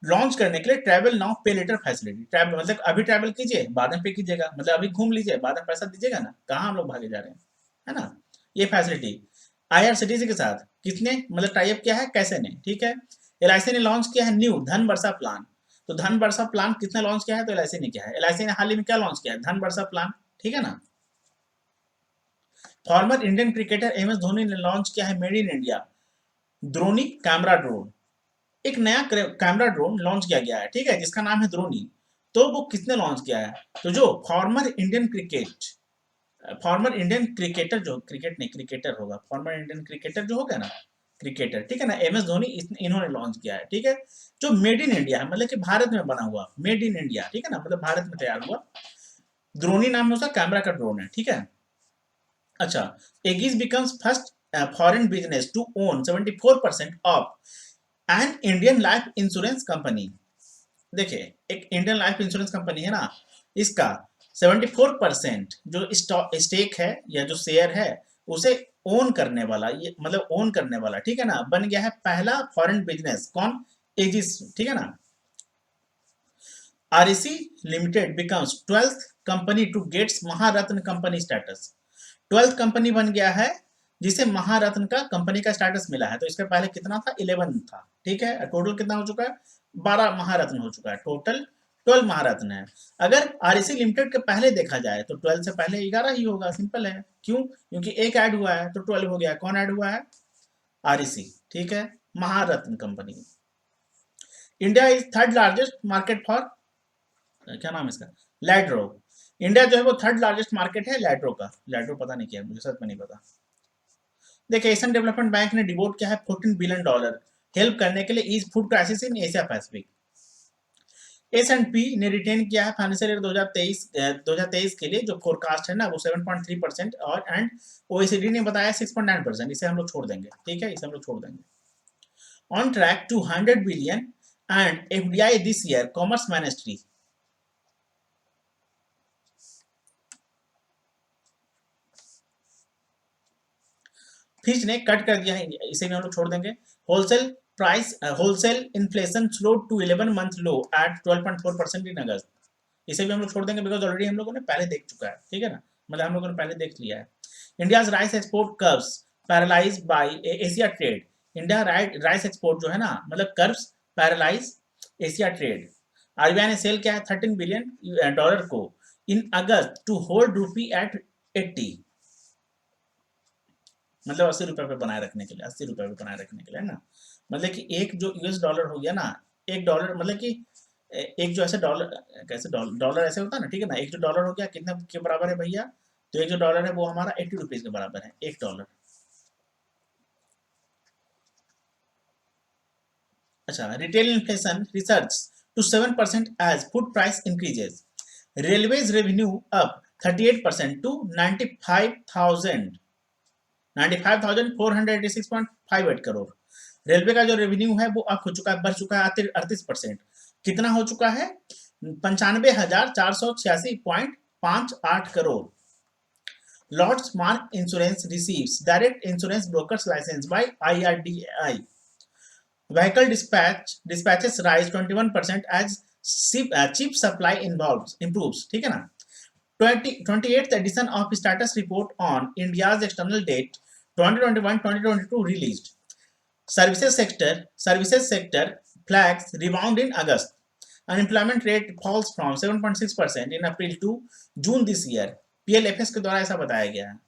लॉन्च करने के लिए ट्रैवल नाउ पे लेटर फैसिलिटी, ट्रैवल मतलब अभी ट्रैवल कीजिए बाद में पे कीजिएगा, मतलब अभी घूम लीजिए बाद में पैसा दीजिएगा ना, कहाँ हम लोग भागे जा रहे हैं, है ना। ये फैसिलिटी आईआरसीटीसी के साथ किसने मतलब टाई अप किया है, कैसे ने, ठीक है। एलआईसी ने लॉन्च किया है न्यू धन वर्षा प्लान। तो धन वर्षा प्लान किसने लॉन्च किया है, तो एलआईसी ने किया है। एलआईसी ने हाल ही में क्या लॉन्च किया है, धन वर्षा प्लान, ठीक है ना। Former Indian cricketer M S Dhoni ने लॉन्च किया है made in India Droni camera drone. एक नया कैमरा ड्रोन लॉन्च किया गया है, ठीक है, जिसका नाम है द्रोणी। तो वो किसने लॉन्च किया है, तो जो फॉर्मर इंडियन क्रिकेटर, जो क्रिकेट नहीं क्रिकेटर होगा, फॉर्मर इंडियन क्रिकेटर जो होगा ना, क्रिकेटर, ठीक है ना, एम एस धोनी इन्होंने लॉन्च किया है, ठीक है। जो मेड इन इंडिया है मतलब कि भारत में बना हुआ, मेड इन इंडिया, ठीक है ना, मतलब भारत में तैयार हुआ द्रोणी नाम है उसका कैमरा का ड्रोन है, ठीक है। अच्छा, Ageas becomes first foreign business to own 74% of an Indian life insurance company. देखिए एक इंडियन लाइफ इंश्योरेंस कंपनी है ना, इसका 74% जो स्टेक है या जो शेयर है उसे ओन करने वाला, ये मतलब ओन करने वाला, ठीक है ना, बन गया है पहला फॉरेन बिजनेस। कौन? एजिस, ठीक है ना। REC limited becomes 12th company to gets Maharatna company status. 12th company बन गया है जिसे महारत्न का कंपनी का स्टेटस मिला है। तो इसके पहले कितना था? 11 था, ठीक है। टोटल कितना हो चुका है? 12 महारत्न हो चुका है, टोटल 12 महारत्न है। अगर आरईसी लिमिटेड के पहले देखा जाए तो 12 से पहले 11 ही होगा, सिंपल है। क्यों? क्योंकि एक ऐड हुआ है तो 12 हो गया। कौन ऐड हुआ है? आरईसी, ठीक है, Maharatna company. India is third largest market for, क्या नाम है इसका, लैड्रो। इंडिया जो है वो थर्ड लार्जेस्ट मार्केट है लैड्रो का। लैड्रो पता नहीं क्या है, मुझे सच में नहीं पता। देखिए, एशियन डेवलपमेंट बैंक ने डिवोट किया है $14 बिलियन हेल्प करने के लिए ease food crisis in Asia Pacific. S&P ने रिटेन किया है फाइनेंशियल ईयर 2023 के लिए जो फोरकास्ट है ना वो 7.3%, और एंड OECD ने बताया 6.9%। इसे हम लोग छोड़ देंगे, ठीक है, इसे हम लोग छोड़ देंगे। On track to 100 billion and FDI this year, commerce ministry. Fitch ने कट कर दिया है, इसे भी हम लोग छोड़ देंगे। Wholesale inflation slow to 11 month low at 12.4% in August. इसे भी हम लोग छोड़ देंगे बिकॉज ऑलरेडी हम लोगों ने पहले देख चुका है, ठीक है ना, मतलब हम लोगों ने पहले देख लिया है। India's rice export curbs paralyse by Asia trade. India rice export जो है ना, मतलब curbs paralyse Asia trade. RBI ने सेल किया है $13 बिलियन को in August to hold rupee at 80, मतलब ₹80 पे बनाए रखने के लिए, ₹80 पे बनाए रखने के लिए, है ना। मतलब कि एक जो US डॉलर हो गया ना, एक डॉलर मतलब कि एक जो ऐसे डॉलर, कैसे डॉलर डॉलर ऐसे होता है ना, ठीक है ना, एक जो डॉलर हो गया कितने के बराबर है भैया? तो एक जो डॉलर है वो हमारा ₹80 के बराबर है, एक डॉलर। अच्छा, retail inflation research to 7% as food price increases. Railways revenue up 38% to 95,486.58 crore. Railway का जो रेवेन्यू है वो अप हो चुका है, बढ़ चुका है 38%। कितना हो चुका है? 95,486.58 crore. Lords Mark insurance receives direct insurance brokers licence by IRDAI। Vehicle dispatches rise 21% as chip supply improves, ठीक है ना। 28th edition of status report on India's external debt 2021-2022 released. Services sector flags rebound in August. Unemployment rate falls from 7.6% in April to June this year. PLFS के द्वारा ऐसा बताया गया है।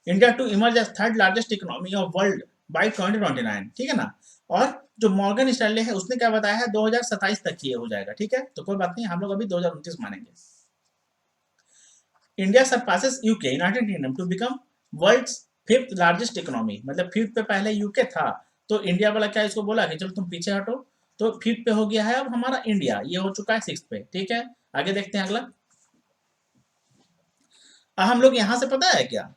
India to emerge as third largest economy of world by 2029, ठीक है ना। और जो मॉर्गन स्टैनले है उसने क्या बताया है? 2027 तक ये हो जाएगा, ठीक है। तो कोई बात नहीं, हम लोग अभी 2029 मानेंगे। India surpasses UK United Kingdom to become world's 5th largest economy. मतलब 5th पे पहले यूके था, तो इंडिया वाला क्या इसको बोला कि चलो तुम पीछे हटो, तो 5th पे हो गया है अब हमारा इंडिया, ये हो चुका है 6th पे, ठीक है। आगे देखते हैं अगला। हम लोग यहां से पता है क्या,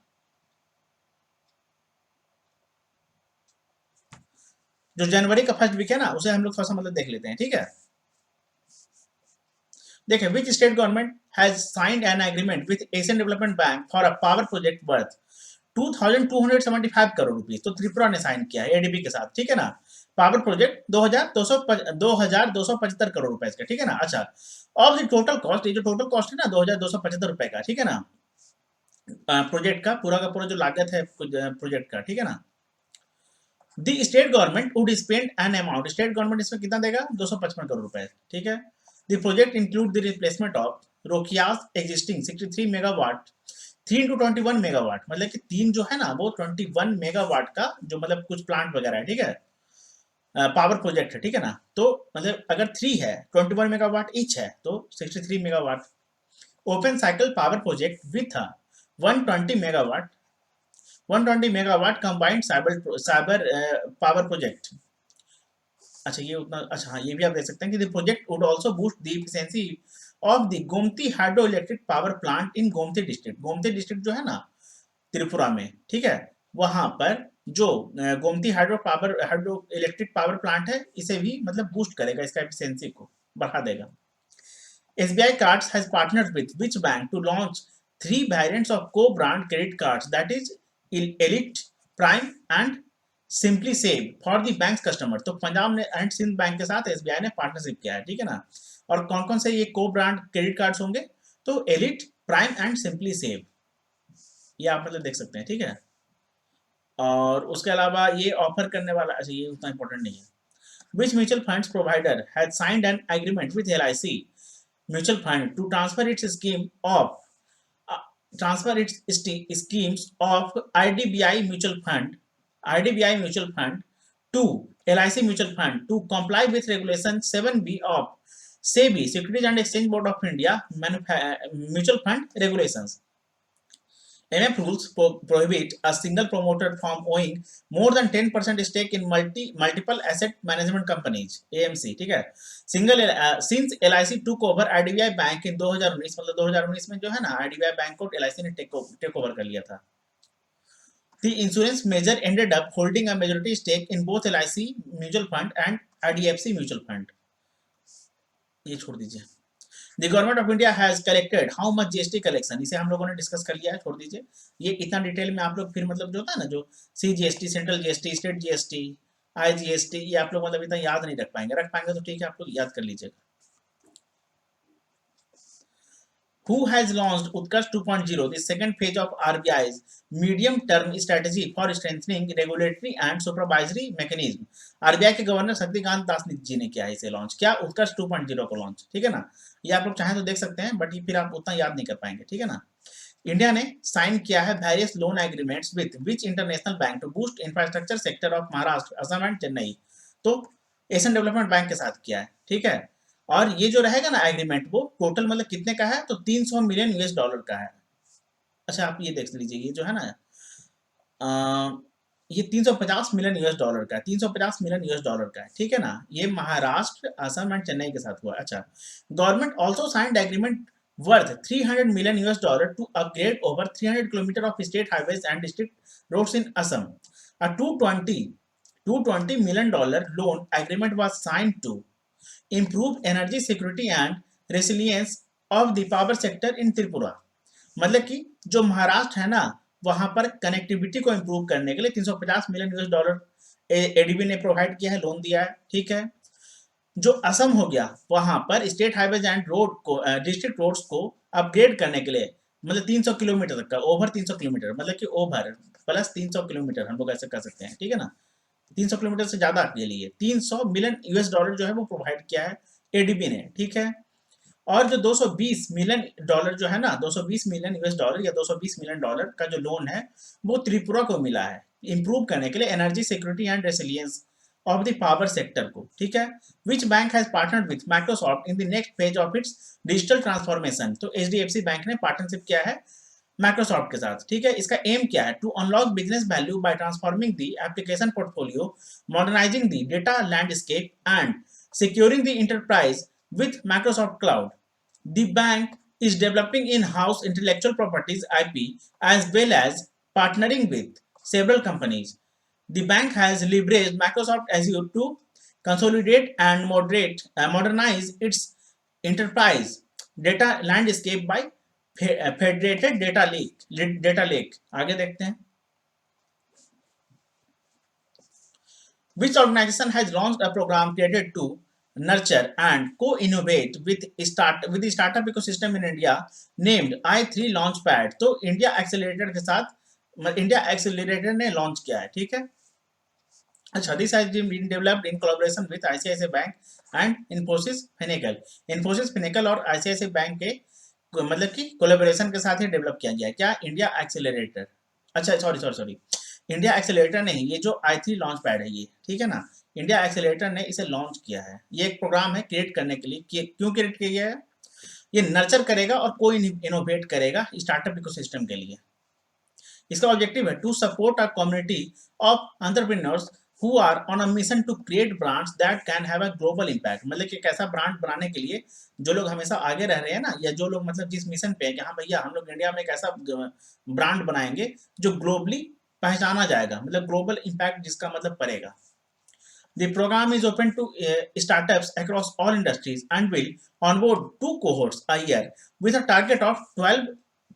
जो जनवरी का फर्स्ट वीक है ना उसे हम लोग थोड़ा सा मतलब देख लेते हैं, ठीक है। देखिए, which state government has signed an agreement with Asian development bank for a power project worth 2275 crore rupees. तो त्रिपुरा ने साइन किया है एडीबी के साथ, ठीक है ना। पावर प्रोजेक्ट 2275 करोड़ रुपए का, ठीक है ना। अच्छा, ऑफ द टोटल कॉस्ट, ये जो टोटल कॉस्ट है ना 2275 रुपए का, ठीक है ना, प्रोजेक्ट का पूरा जो लागत है प्रोजेक्ट का, ठीक है ना। The state government would spend an amount, state government इसमें कितना देगा? 255 करोड़ रुपए, ठीक है। The project include the replacement of रोकियास एग्जिस्टिंग 63 मेगावाट 3 into 21 मेगावाट, मतलब कि तीन जो है ना वो 21 मेगावाट का जो मतलब कुछ प्लांट वगैरह है, ठीक है, पावर प्रोजेक्ट है, ठीक है ना। तो मतलब अगर 3 है 21 मेगावाट ईच है तो 63 megawatt. Open cycle power project with 120 megawatt 120 megawatt combined cyber power project. अच्छा, ये उतना अच्छा, हाँ, ये भी आप देख सकते हैं कि the project would also boost the efficiency of the Gomti hydro electric power plant in Gomti district. Gomti district जो है ना त्रिपुरा में, ठीक है, वहां पर जो Gomti hydro electric power plant है इसे भी मतलब बूस्ट करेगा, इसका एफिशिएंसी को बढ़ा देगा। SBI Cards has partnered with which bank to launch three variants of co-brand credit cards, that is Elite, Prime and Simply Save for the bank's customer। तो पंजाब ने एंड सिंध बैंक के साथ एसबीआई ने पार्टनरशिप किया है, ठीक है ना। और कौन कौन से ये को ब्रांड क्रेडिट कार्ड्स होंगे, तो elite, prime and simply save, ये आप मतलब देख सकते हैं, ठीक है। और उसके अलावा ये ऑफर करने वाला, अच्छा ये उतना इंपॉर्टेंट नहीं है। Which mutual funds provider has signed an agreement with LIC mutual fund to transfer its scheme of transfer its schemes of IDBI Mutual Fund to LIC Mutual Fund to comply with Regulation 7B of SEBI Securities and Exchange Board of India Mutual Fund Regulations। MF rules prohibit a single promoter from owning more than 10% stake in multiple asset management companies AMC, ठीक है। since LIC took over IDBI bank in 2019, मतलब 2019 में जो है ना IDBI बैंक को LIC ने टेक ओवर कर लिया था। The insurance major ended up holding a majority stake in both LIC mutual fund and IDFC mutual fund। ये छोड़ दीजिए। The government of India has collected how much GST collection, इसे हम लोगों ने डिस्कस कर लिया है, छोड़ दीजिए। ये इतना डिटेल में आप लोग फिर मतलब जो होता है ना, जो CGST, central GST, state GST, IGST, ये आप लोग मतलब इतना याद नहीं रख पाएंगे, रख पाएंगे तो ठीक है, आप लोग याद कर लीजिएगा। Who has launched Utkarsh 2.0, the second phase of RBI's medium-term strategy for strengthening regulatory and supervisory mechanism। RBI के गवर्नर शक्तिकांत दास जी ने किया है इसे लॉन्च, क्या उत्कर्ष 2.0 को लॉन्च, ठीक है ना। ये आप लोग चाहें तो देख सकते हैं, बट ये फिर आप उतना याद नहीं कर पाएंगे, ठीक है ना। इंडिया ने साइन किया है various loan agreements with which international bank to boost infrastructure sector of Maharashtra, Assam and Chennai. तो एशियन डेवलपमेंट बैंक के साथ किया है, ठीक है। और ये जो रहेगा ना एग्रीमेंट, वो टोटल मतलब कितने का है, तो 300 मिलियन यूएस डॉलर का है। अच्छा आप ये देख लीजिए, ये जो है ना ये 350 मिलियन यूएस डॉलर का है, 350 मिलियन यूएस डॉलर का है, ठीक है ना। ये महाराष्ट्र, असम एंड चेन्नई के साथ हुआ। अच्छा, government also signed agreement worth 300 million US dollar to upgrade over 300 kilometer of state highways and district roads in Assam। A 220 million dollar loan agreement was signed to improve energy security and resilience of the power sector in Tripura। मतलब कि जो महाराष्ट्र है ना, वहां पर कनेक्टिविटी को इंप्रूव करने के लिए 350 मिलियन यूएस डॉलर एडीबी ने प्रोवाइड किया है, लोन दिया है, ठीक है। जो असम हो गया, वहां पर स्टेट हाईवेज एंड रोड को डिस्ट्रिक्ट रोड्स को अपग्रेड करने के लिए, मतलब 300 किलोमीटर तक का, ओवर 300 किलोमीटर, मतलब कि ओवर प्लस 300 किलोमीटर हम लोग ऐसे कर सकते हैं, ठीक है ना। 300 किलोमीटर से ज्यादा के लिए 300 मिलियन यूएस डॉलर जो है वो प्रोवाइड किया है एडीबी ने, ठीक है। और जो 220 मिलियन डॉलर जो है ना, 220 मिलियन यूएस डॉलर या 220 मिलियन डॉलर का जो लोन है, वो त्रिपुरा को मिला है इंप्रूव करने के लिए energy security and resilience of the power sector को, ठीक है। Which bank has partnered with Microsoft in the next phase of its digital transformation. तो एचडीएफसी बैंक ने पार्टनरशिप किया है माइक्रोसॉफ्ट के साथ, ठीक है। इसका एम क्या है, to unlock business value by transforming the application portfolio, modernising the data landscape and securing the enterprise with Microsoft Cloud। The bank is developing in-house intellectual properties IP as well as partnering with several companies। The bank has leveraged Microsoft Azure to consolidate and modernize its enterprise data landscape by federated data lake। आगे देखते हैं। Which organization has launched a program created to nurture and co-innovate with the startup ecosystem in India named I3 Launchpad। तो इंडिया एक्सेलरेटर के साथ इंडिया एक्सेलरेटर ने लॉन्च किया है, ठीक है। अच्छा, this has been developed in collaboration with ICICI bank and Infosys Finacle. Infosys Finacle और आईसीआईसीआई बैंक के मतलब कि कोलैबोरेशन के साथ ही डेवलप किया गया है, क्या, इंडिया एक्सेलरेटर। अच्छा सॉरी, इंडिया एक्सेलरेटर नहीं, ये जो I3 लॉन्च पैड है ये, ठीक है ना। इंडिया एक्सेलरेटर ने इसे लॉन्च किया है। ये एक प्रोग्राम है क्रिएट करने के लिए, क्यों क्रिएट किया गया है, ये नर्चर करेगा और कोई इनोवेट करेगा स्टार्टअप इकोसिस्टम के लिए। इसका ऑब्जेक्टिव है to support a community of entrepreneurs who are on a mission to create brands that can have a global impact। मतलब कि एक ऐसा ब्रांड बनाने के लिए जो लोग हमेशा आगे रह रहे हैं ना, या जो लोग मतलब जिस मिशन पे है कि हाँ भैया हम लोग इंडिया में एक ऐसा ब्रांड बनाएंगे जो ग्लोबली पहचाना जाएगा, मतलब ग्लोबल इम्पैक्ट जिसका मतलब पड़ेगा। The program is open to startups across all industries and will onboard 2 cohorts a year with a target of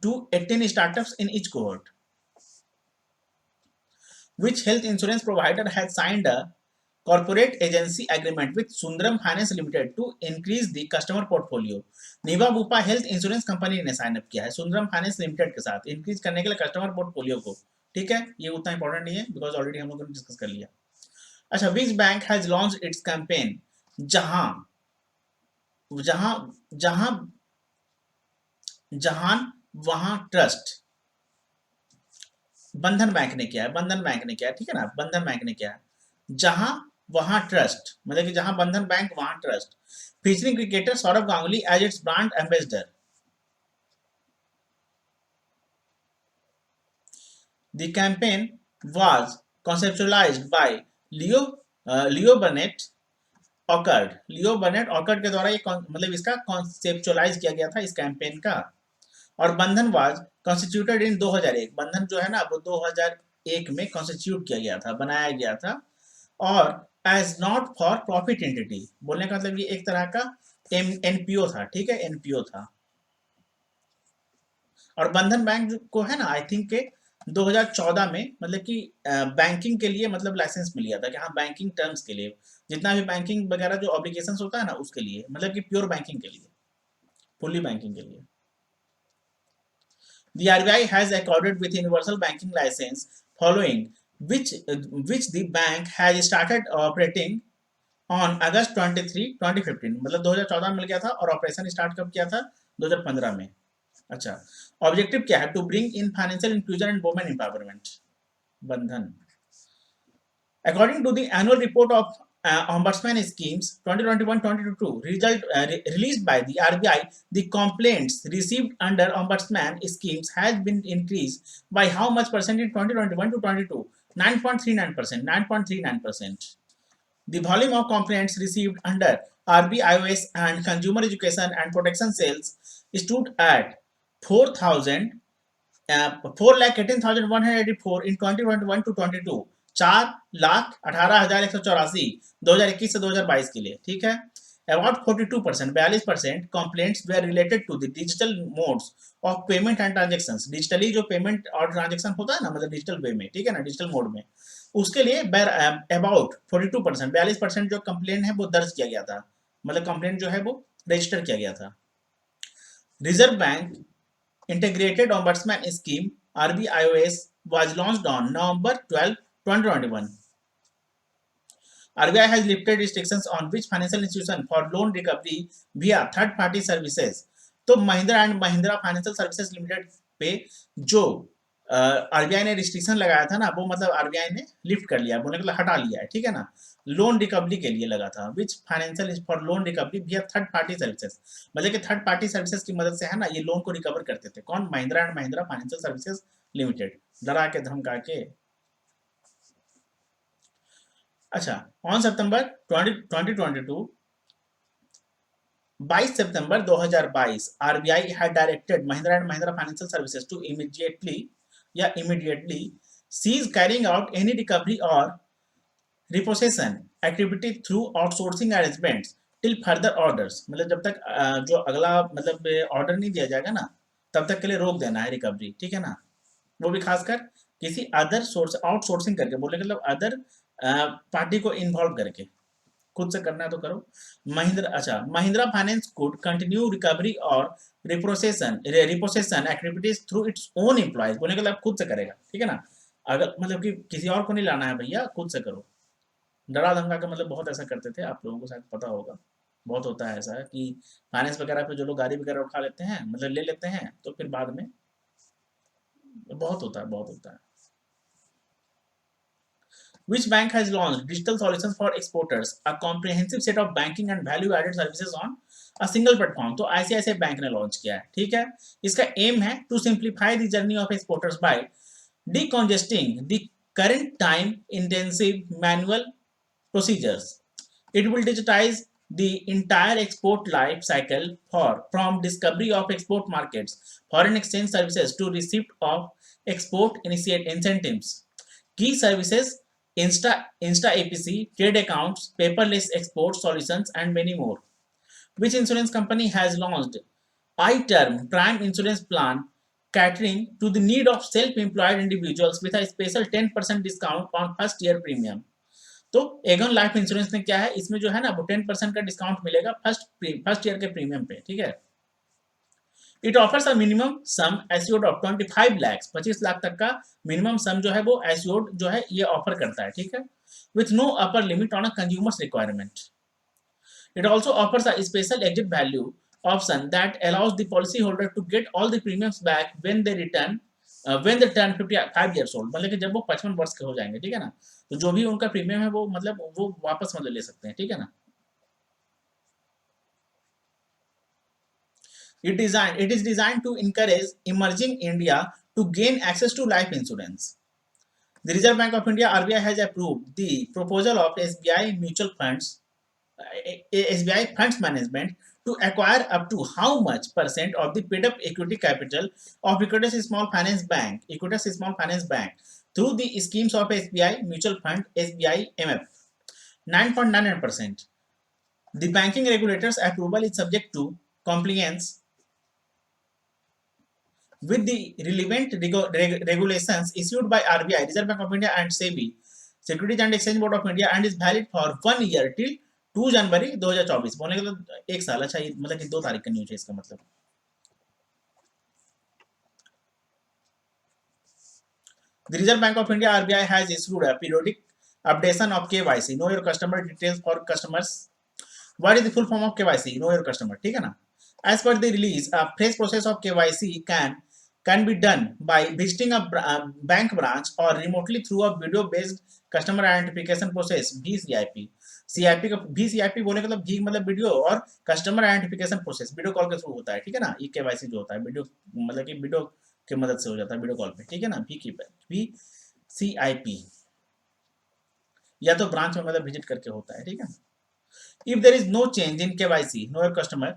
to 18 startups in each cohort. Which health insurance provider has signed a corporate agency agreement with Sundaram Finance Limited to increase the customer portfolio? Niva Bupa health insurance company ने साइन अप किया है सुंदरम फाइनेंस लिमिटेड के साथ इंक्रीज करने के लिए कस्टमर पोर्टफोलियो को। ठीक है, ये उतना इंपॉर्टेंट नहीं है बिकॉज ऑलरेडी हम लोगों ने डिस्कस कर लिया। अच्छा, which bank has launch its campaign जहां जहां जहां जहां वहां ट्रस्ट? बंधन बैंक ने किया है, बंधन बैंक ने किया है, ठीक है ना, बंधन बैंक ने किया है। जहां वहां ट्रस्ट मतलब कि जहां बंधन बैंक वहां trust. Featuring cricketer Sourav Ganguly as its brand ambassador. The campaign was conceptualized by Leo Leo Burnett Orchard. Leo Burnett Orchard के द्वारा ये मतलब इसका कॉन्सेप्चुअलाइज किया गया था इस कैंपेन का। और बंधन वाज कॉन्स्टिट्यूटेड इन 2001। बंधन जो है ना वो 2001 में कॉन्स्टिट्यूट किया गया था, बनाया गया था। और as not for profit entity, बोलने का मतलब ये एक तरह का एनपीओ था, ठीक है, एनपीओ था। और बंधन बैंक को है ना आई थिंक के 2014 में मतलब कि बैंकिंग के लिए मतलब लाइसेंस मिल गया था कि हाँ बैंकिंग टर्म्स के लिए जितना भी बैंकिंग वगैरह जो ऑब्लिगेशंस होता है ना उसके लिए मतलब कि प्योर बैंकिंग के लिए, फुल्ली बैंकिंग के लिए। The RBI has accorded with universal banking license following which the bank has started operating on August 23, 2015। मतलब 2014 में मिल गया था और ऑपरेशन स्टार्ट कब किया था? 2015 में। अच्छा, ऑब्जेक्टिव क्या है? To bring in financial inclusion and women empowerment, Bandhan. According to the annual report of Ombudsman Schemes 2021-2022 released by the RBI, the complaints received under Ombudsman Schemes has been increased by how much percent in 2021 to 22? 9.39%. 9.39%. The volume of complaints received under RBIOS and Consumer Education and Protection Cells stood at 4,000 4,18,184 in 2021 to 22। 4,18,184 2021 से 2022 के लिए, ठीक है। About 42% 42% complaints were related to the digital modes of payment and transactions। Digitally जो पेमेंट और ट्रांजेक्शन होता है ना मतलब डिजिटल वे में, ठीक है ना, डिजिटल मोड में, उसके लिए अबाउट 42% 42% जो कंप्लेंट है वो दर्ज किया गया था, मतलब कंप्लेंट जो है वो रजिस्टर किया गया था। Reserve bank Integrated Ombudsman Scheme (RBIOS) was launched on November 12, 2021। RBI has lifted restrictions on which financial institution for loan recovery via third-party services। तो Mahindra and Mahindra financial services limited पे जो आरबीआई ने रिस्ट्रिक्शन लगाया था ना वो मतलब आरबीआई ने लिफ्ट कर लिया, बोलने के लिए हटा लिया है, ठीक है ना, लोन रिकवरी के लिए लगा था। Which financial for loan recovery विया थर्ड पार्टी सर्विसेज, मतलब कि थर्ड पार्टी सर्विसेज की मदद से है ना ये लोन को रिकवर करते थे। कौन? Mahindra and Mahindra financial services limited. डरा के धमका के। अच्छा, on September 2022 22 September 2022 RBI had directed Mahindra and Mahindra Financial Services to immediately cease carrying out any recovery or repossession activity through outsourcing arrangements till further orders। मतलब जब तक जो अगला मतलब ऑर्डर नहीं दिया जाएगा ना तब तक के लिए रोक देना है रिकवरी, ठीक है ना, वो भी खासकर किसी अदर सोर्स आउटसोर्सिंग करके, बोले मतलब अदर पार्टी को इन्वॉल्व करके, खुद से करना है तो करो। महिंद्रा, अच्छा, Mahindra finance could continue recovery और repossession activities through its own employees, बोलने का मतलब खुद से करेगा, ठीक है ना, अगर मतलब कि किसी और को नहीं लाना है भैया, खुद से करो। डरा धमका का मतलब बहुत ऐसा करते थे, आप लोगों को शायद पता होगा, बहुत होता है ऐसा कि फाइनेंस वगैरह पे जो लोग गाड़ी वगैरह उठा लेते हैं मतलब ले लेते हैं तो फिर बाद में बहुत होता है, बहुत होता है। Which bank has launched digital solutions for exporters, a comprehensive set of banking and value-added services on a single platform? तो ICICI बैंक ने लॉन्च किया है, ठीक है। इसका एम है to simplify the journey of exporters by decongesting the current time intensive manual procedures। It will digitize the entire export life cycle from discovery of export markets, foreign exchange services to receipt of export incentives, key services, Insta APC, trade accounts, paperless export solutions, and many more। Which insurance company has launched iTerm Prime Insurance Plan catering to the need of self-employed individuals with a special 10% discount on first year premium. तो एगन लाइफ इंश्योरेंस ने क्या है, इसमें जो है ना वो 10% का डिस्काउंट मिलेगा फर्स्ट ईयर के प्रीमियम पे, ठीक है। It offers a minimum sum assured of 25 lakh, 25 lakh तक का मिनिमम सम जो है वो एश्योर्ड जो है ये ऑफर करता है, ठीक है, with no upper limit on a consumer's requirement. It also offers a special exit value option that allows the policyholder to get all the premiums back when they turn 55 years old, मतलब कि जब वो 55 वर्ष के हो जाएंगे, ठीक है ना, तो जो भी उनका प्रीमियम है वो मतलब वो वापस मतलब ले सकते हैं, ठीक है ना। It is designed to encourage emerging India to gain access to life insurance. The Reserve Bank of India (RBI) has approved the proposal of SBI Funds Management to acquire up to how much percent of the paid up equity capital of Equitas Small Finance Bank through the schemes of SBI Mutual Fund SBI MF. 9.99%. The banking regulator's approval is subject to compliance with the relevant regulations issued by RBI, Reserve Bank of India and SEBI, Securities and Exchange Board of India, and is valid for 1 year till 2 जनवरी 2024। बोलने का मतलब 1 साल, अच्छा ये मतलब कि 2 तारीख का न्यूज है इसका मतलब। The Reserve Bank of India (RBI) has issued a periodic updation of KYC, know your customer details for customers. What is the full form of KYC? Know your customer, ठीक है ना। As per the release, a fresh process of KYC can be done by visiting a bank branch or remotely through a video-based customer identification process (VCIP). CIP का VCIP बोले मतलब V मतलब वीडियो और customer identification process video call के थ्रू होता है, ठीक है ना। ये KYC जो होता है वीडियो मतलब कि वीडियो की मदद से हो जाता है वीडियो कॉल पे, ठीक है ना। VCIP या तो ब्रांच में मतलब विजिट करके होता है, ठीक है। If there is no change in KYC, know your customer,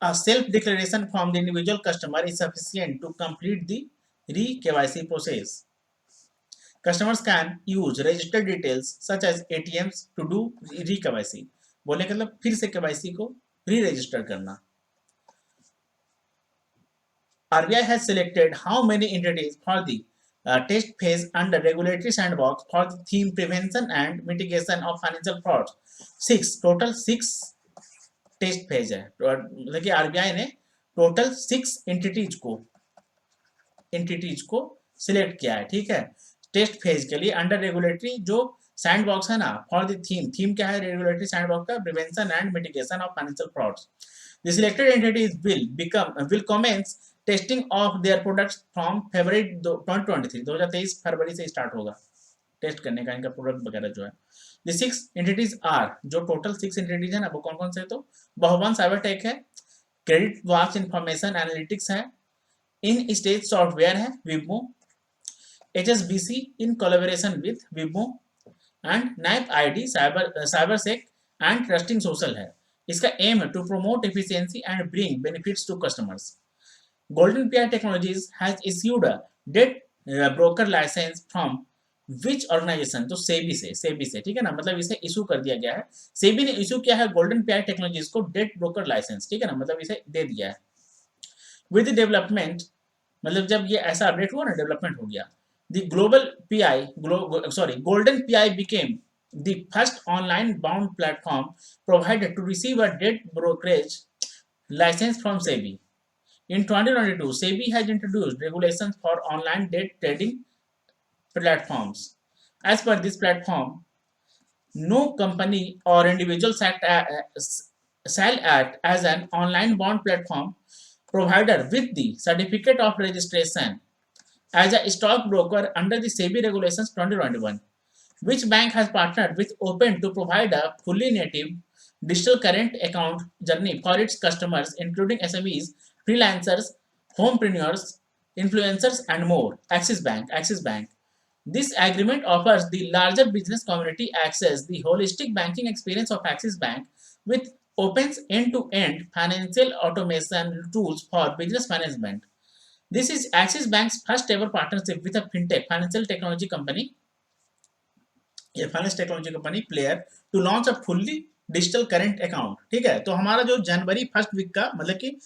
a self-declaration from the individual customer is sufficient to complete the re-KYC process. Customers can use registered details such as ATMs to do re-KYC. बोले मतलब फिर से KYC को re-register करना। RBI has selected how many entities for the test phase under regulatory sandbox for the theme prevention and mitigation of financial fraud. 6 total 6 test phase है, मतलब कि आरबीआई ने टोटल 6 एंटिटीज को सिलेक्ट किया है, ठीक है, टेस्ट फेज के लिए अंडर रेगुलेटरी जो सैंड बॉक्स है ना, फॉर द थीम क्या है रेगुलेटरी सैंड बॉक्स का, prevention and mitigation of financial frauds. The selected entities will commence testing of their products from February 2023 फरवरी से स्टार्ट होगा टेस्ट करने का इनका प्रोडक्ट वगैरह जो है। The 6 entities are, जो टोटल 6 entities है ना वो कौन कौन से है, तो बहुवन साइबरटेक है, क्रेडिट वॉच इंफॉर्मेशन एनालिटिक्स है, इन स्टेज सॉफ्टवेयर है Wibmo, HSBC in collaboration with Wibmo and knife ID cybersec and trusting social है। इसका एम है to promote efficiency and bring benefits to customers. Golden PI technologies has issued a debt broker license from which organization, तो सेबी से, ठीक है ना, मतलब इसे इशू कर दिया गया है, सेबी ने इशू किया है गोल्डन पीआई टेक्नोलॉजीज को डेट ब्रोकर लाइसेंस, ठीक है ना, मतलब इसे दे दिया है। विद डेवलपमेंट, मतलब जब ये ऐसा अपडेट हुआ ना डेवलपमेंट हो गया, the Golden Pi became the first online bound platform provided to receive a debt brokerage licence from SEBI. In 2022, SEBI has introduced regulations for online debt trading platforms. As per this platform, no company or individual shall act as an online bond platform provider with the certificate of registration as a stockbroker under the SEBI regulations 2021. Which bank has partnered with Open to provide a fully native digital current account journey for its customers, including SMEs, freelancers, homepreneurs, influencers, and more? Axis Bank. This agreement offers the larger business community access the holistic banking experience of Axis Bank with Open's end-to-end financial automation tools for business management. This is Axis Bank's first ever partnership with a fintech financial technology company, a finance technology company player to launch a fully digital current account, ठीक है। तो हमारा जो जनवरी फर्स्ट वीक का मतलब कि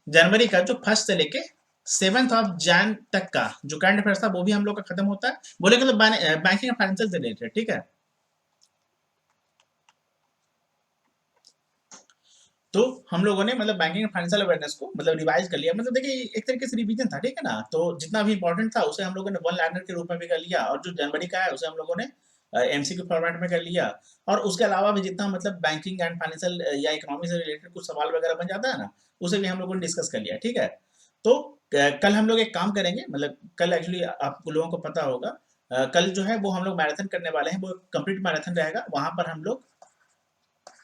जनवरी का जो फर्स्ट से लेके 7 तक का जो करंट अफेयर्स था वो भी हम लोग का खत्म होता है, बोले मतलब बैंकिंग एंड फाइनेंशियल से रिलेटेड, ठीक है। तो हम लोगों ने मतलब बैंकिंग एंड फाइनेंशियल अवेयरनेस को मतलब रिवाइज कर लिया, मतलब देखिए एक तरीके से रिवीजन था, ठीक है ना। तो जितना भी इंपॉर्टेंट था उसे हम लोगों ने वन लाइनर के रूप में भी कर लिया, और जो जनवरी का है उसे हम लोगों ने एमसीक्यू फॉर्मेट में कर लिया। और उसके अलावा भी जितना मतलब बैंकिंग एंड फाइनेंशियल या इकोनॉमी से रिलेटेड कुछ सवाल वगैरह बन जाता है ना, उसे भी हम लोगों ने डिस्कस कर लिया, ठीक है। तो कल हम लोग एक काम करेंगे, मतलब कल एक्चुअली आप लोगों को पता होगा, कल जो है वो हम लोग मैराथन करने वाले हैं, वो कंप्लीट मैराथन रहेगा। वहां पर हम लोग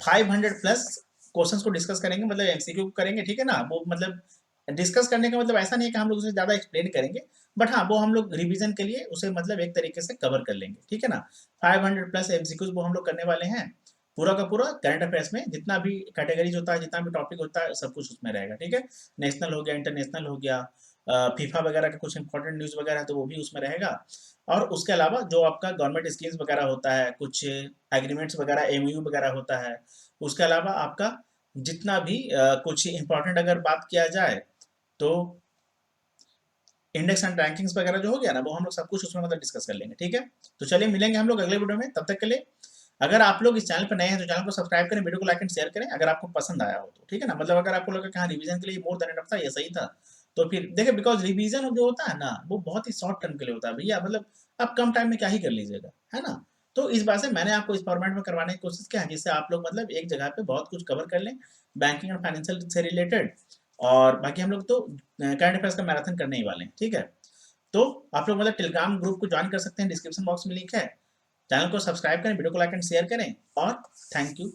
500 प्लस क्वेश्चंस को डिस्कस करेंगे, मतलब एमसीक्यू करेंगे, ठीक है ना। वो मतलब डिस्कस करने का मतलब ऐसा नहीं है कि हम लोग उसे ज़्यादा एक्सप्लेन करेंगे, बट हाँ वो हम लोग रिवीजन के लिए उसे मतलब एक तरीके से कवर कर लेंगे, ठीक है ना। 500 प्लस एमसीक्यूज वो हम लोग करने वाले हैं। पूरा का पूरा करंट अफेयर्स में जितना भी कैटेगरीज होता है, जितना भी टॉपिक होता है, सब कुछ उसमें रहेगा, ठीक है। नेशनल हो गया, इंटरनेशनल हो गया, फीफा वगैरह का कुछ इंपॉर्टेंट न्यूज़ वगैरह है तो वो भी उसमें रहेगा। और उसके अलावा जो आपका गवर्नमेंट स्कीम्स वगैरह होता है, कुछ एग्रीमेंट्स वगैरह, एमओयू वगैरह होता है। उसके अलावा आपका जितना भी कुछ इंपॉर्टेंट अगर बात किया जाए तो इंडेक्स एंड रैंकिंग्स वगैरह जो हो गया ना, वो हम लोग सब कुछ उसमें मतलब डिस्कस कर लेंगे, ठीक है। तो चलिए मिलेंगे हम लोग अगले वीडियो में, तब तक के लिए अगर आप लोग इस चैनल पर नए हैं तो चैनल को सब्सक्राइब करें, वीडियो को लाइक एंड शेयर करें अगर आपको पसंद आया हो तो, ठीक है ना। मतलब अगर आपको लगा कि हाँ रिवीजन के लिए मोर देन इनफ था, ये सही था, तो फिर देखिए बिकॉज रिवीजन जो होता है ना वो बहुत ही शॉर्ट टर्म के लिए होता है भैया, मतलब आप कम टाइम में क्या ही कर लीजिएगा, है ना। तो इस बात से मैंने आपको इस फॉर्मेट में करवाने की कोशिश किया है, जिससे आप लोग मतलब एक जगह पे बहुत कुछ कवर कर लें बैंकिंग और फाइनेंशियल से रिलेटेड। और बाकी हम लोग तो करंट अफेयर्स का मैराथन करने ही वाले हैं, ठीक है। तो आप लोग मतलब टेलीग्राम ग्रुप को ज्वाइन कर सकते हैं, डिस्क्रिप्शन बॉक्स में लिंक है। चैनल को सब्सक्राइब करें, वीडियो को लाइक एंड शेयर करें, और थैंक यू।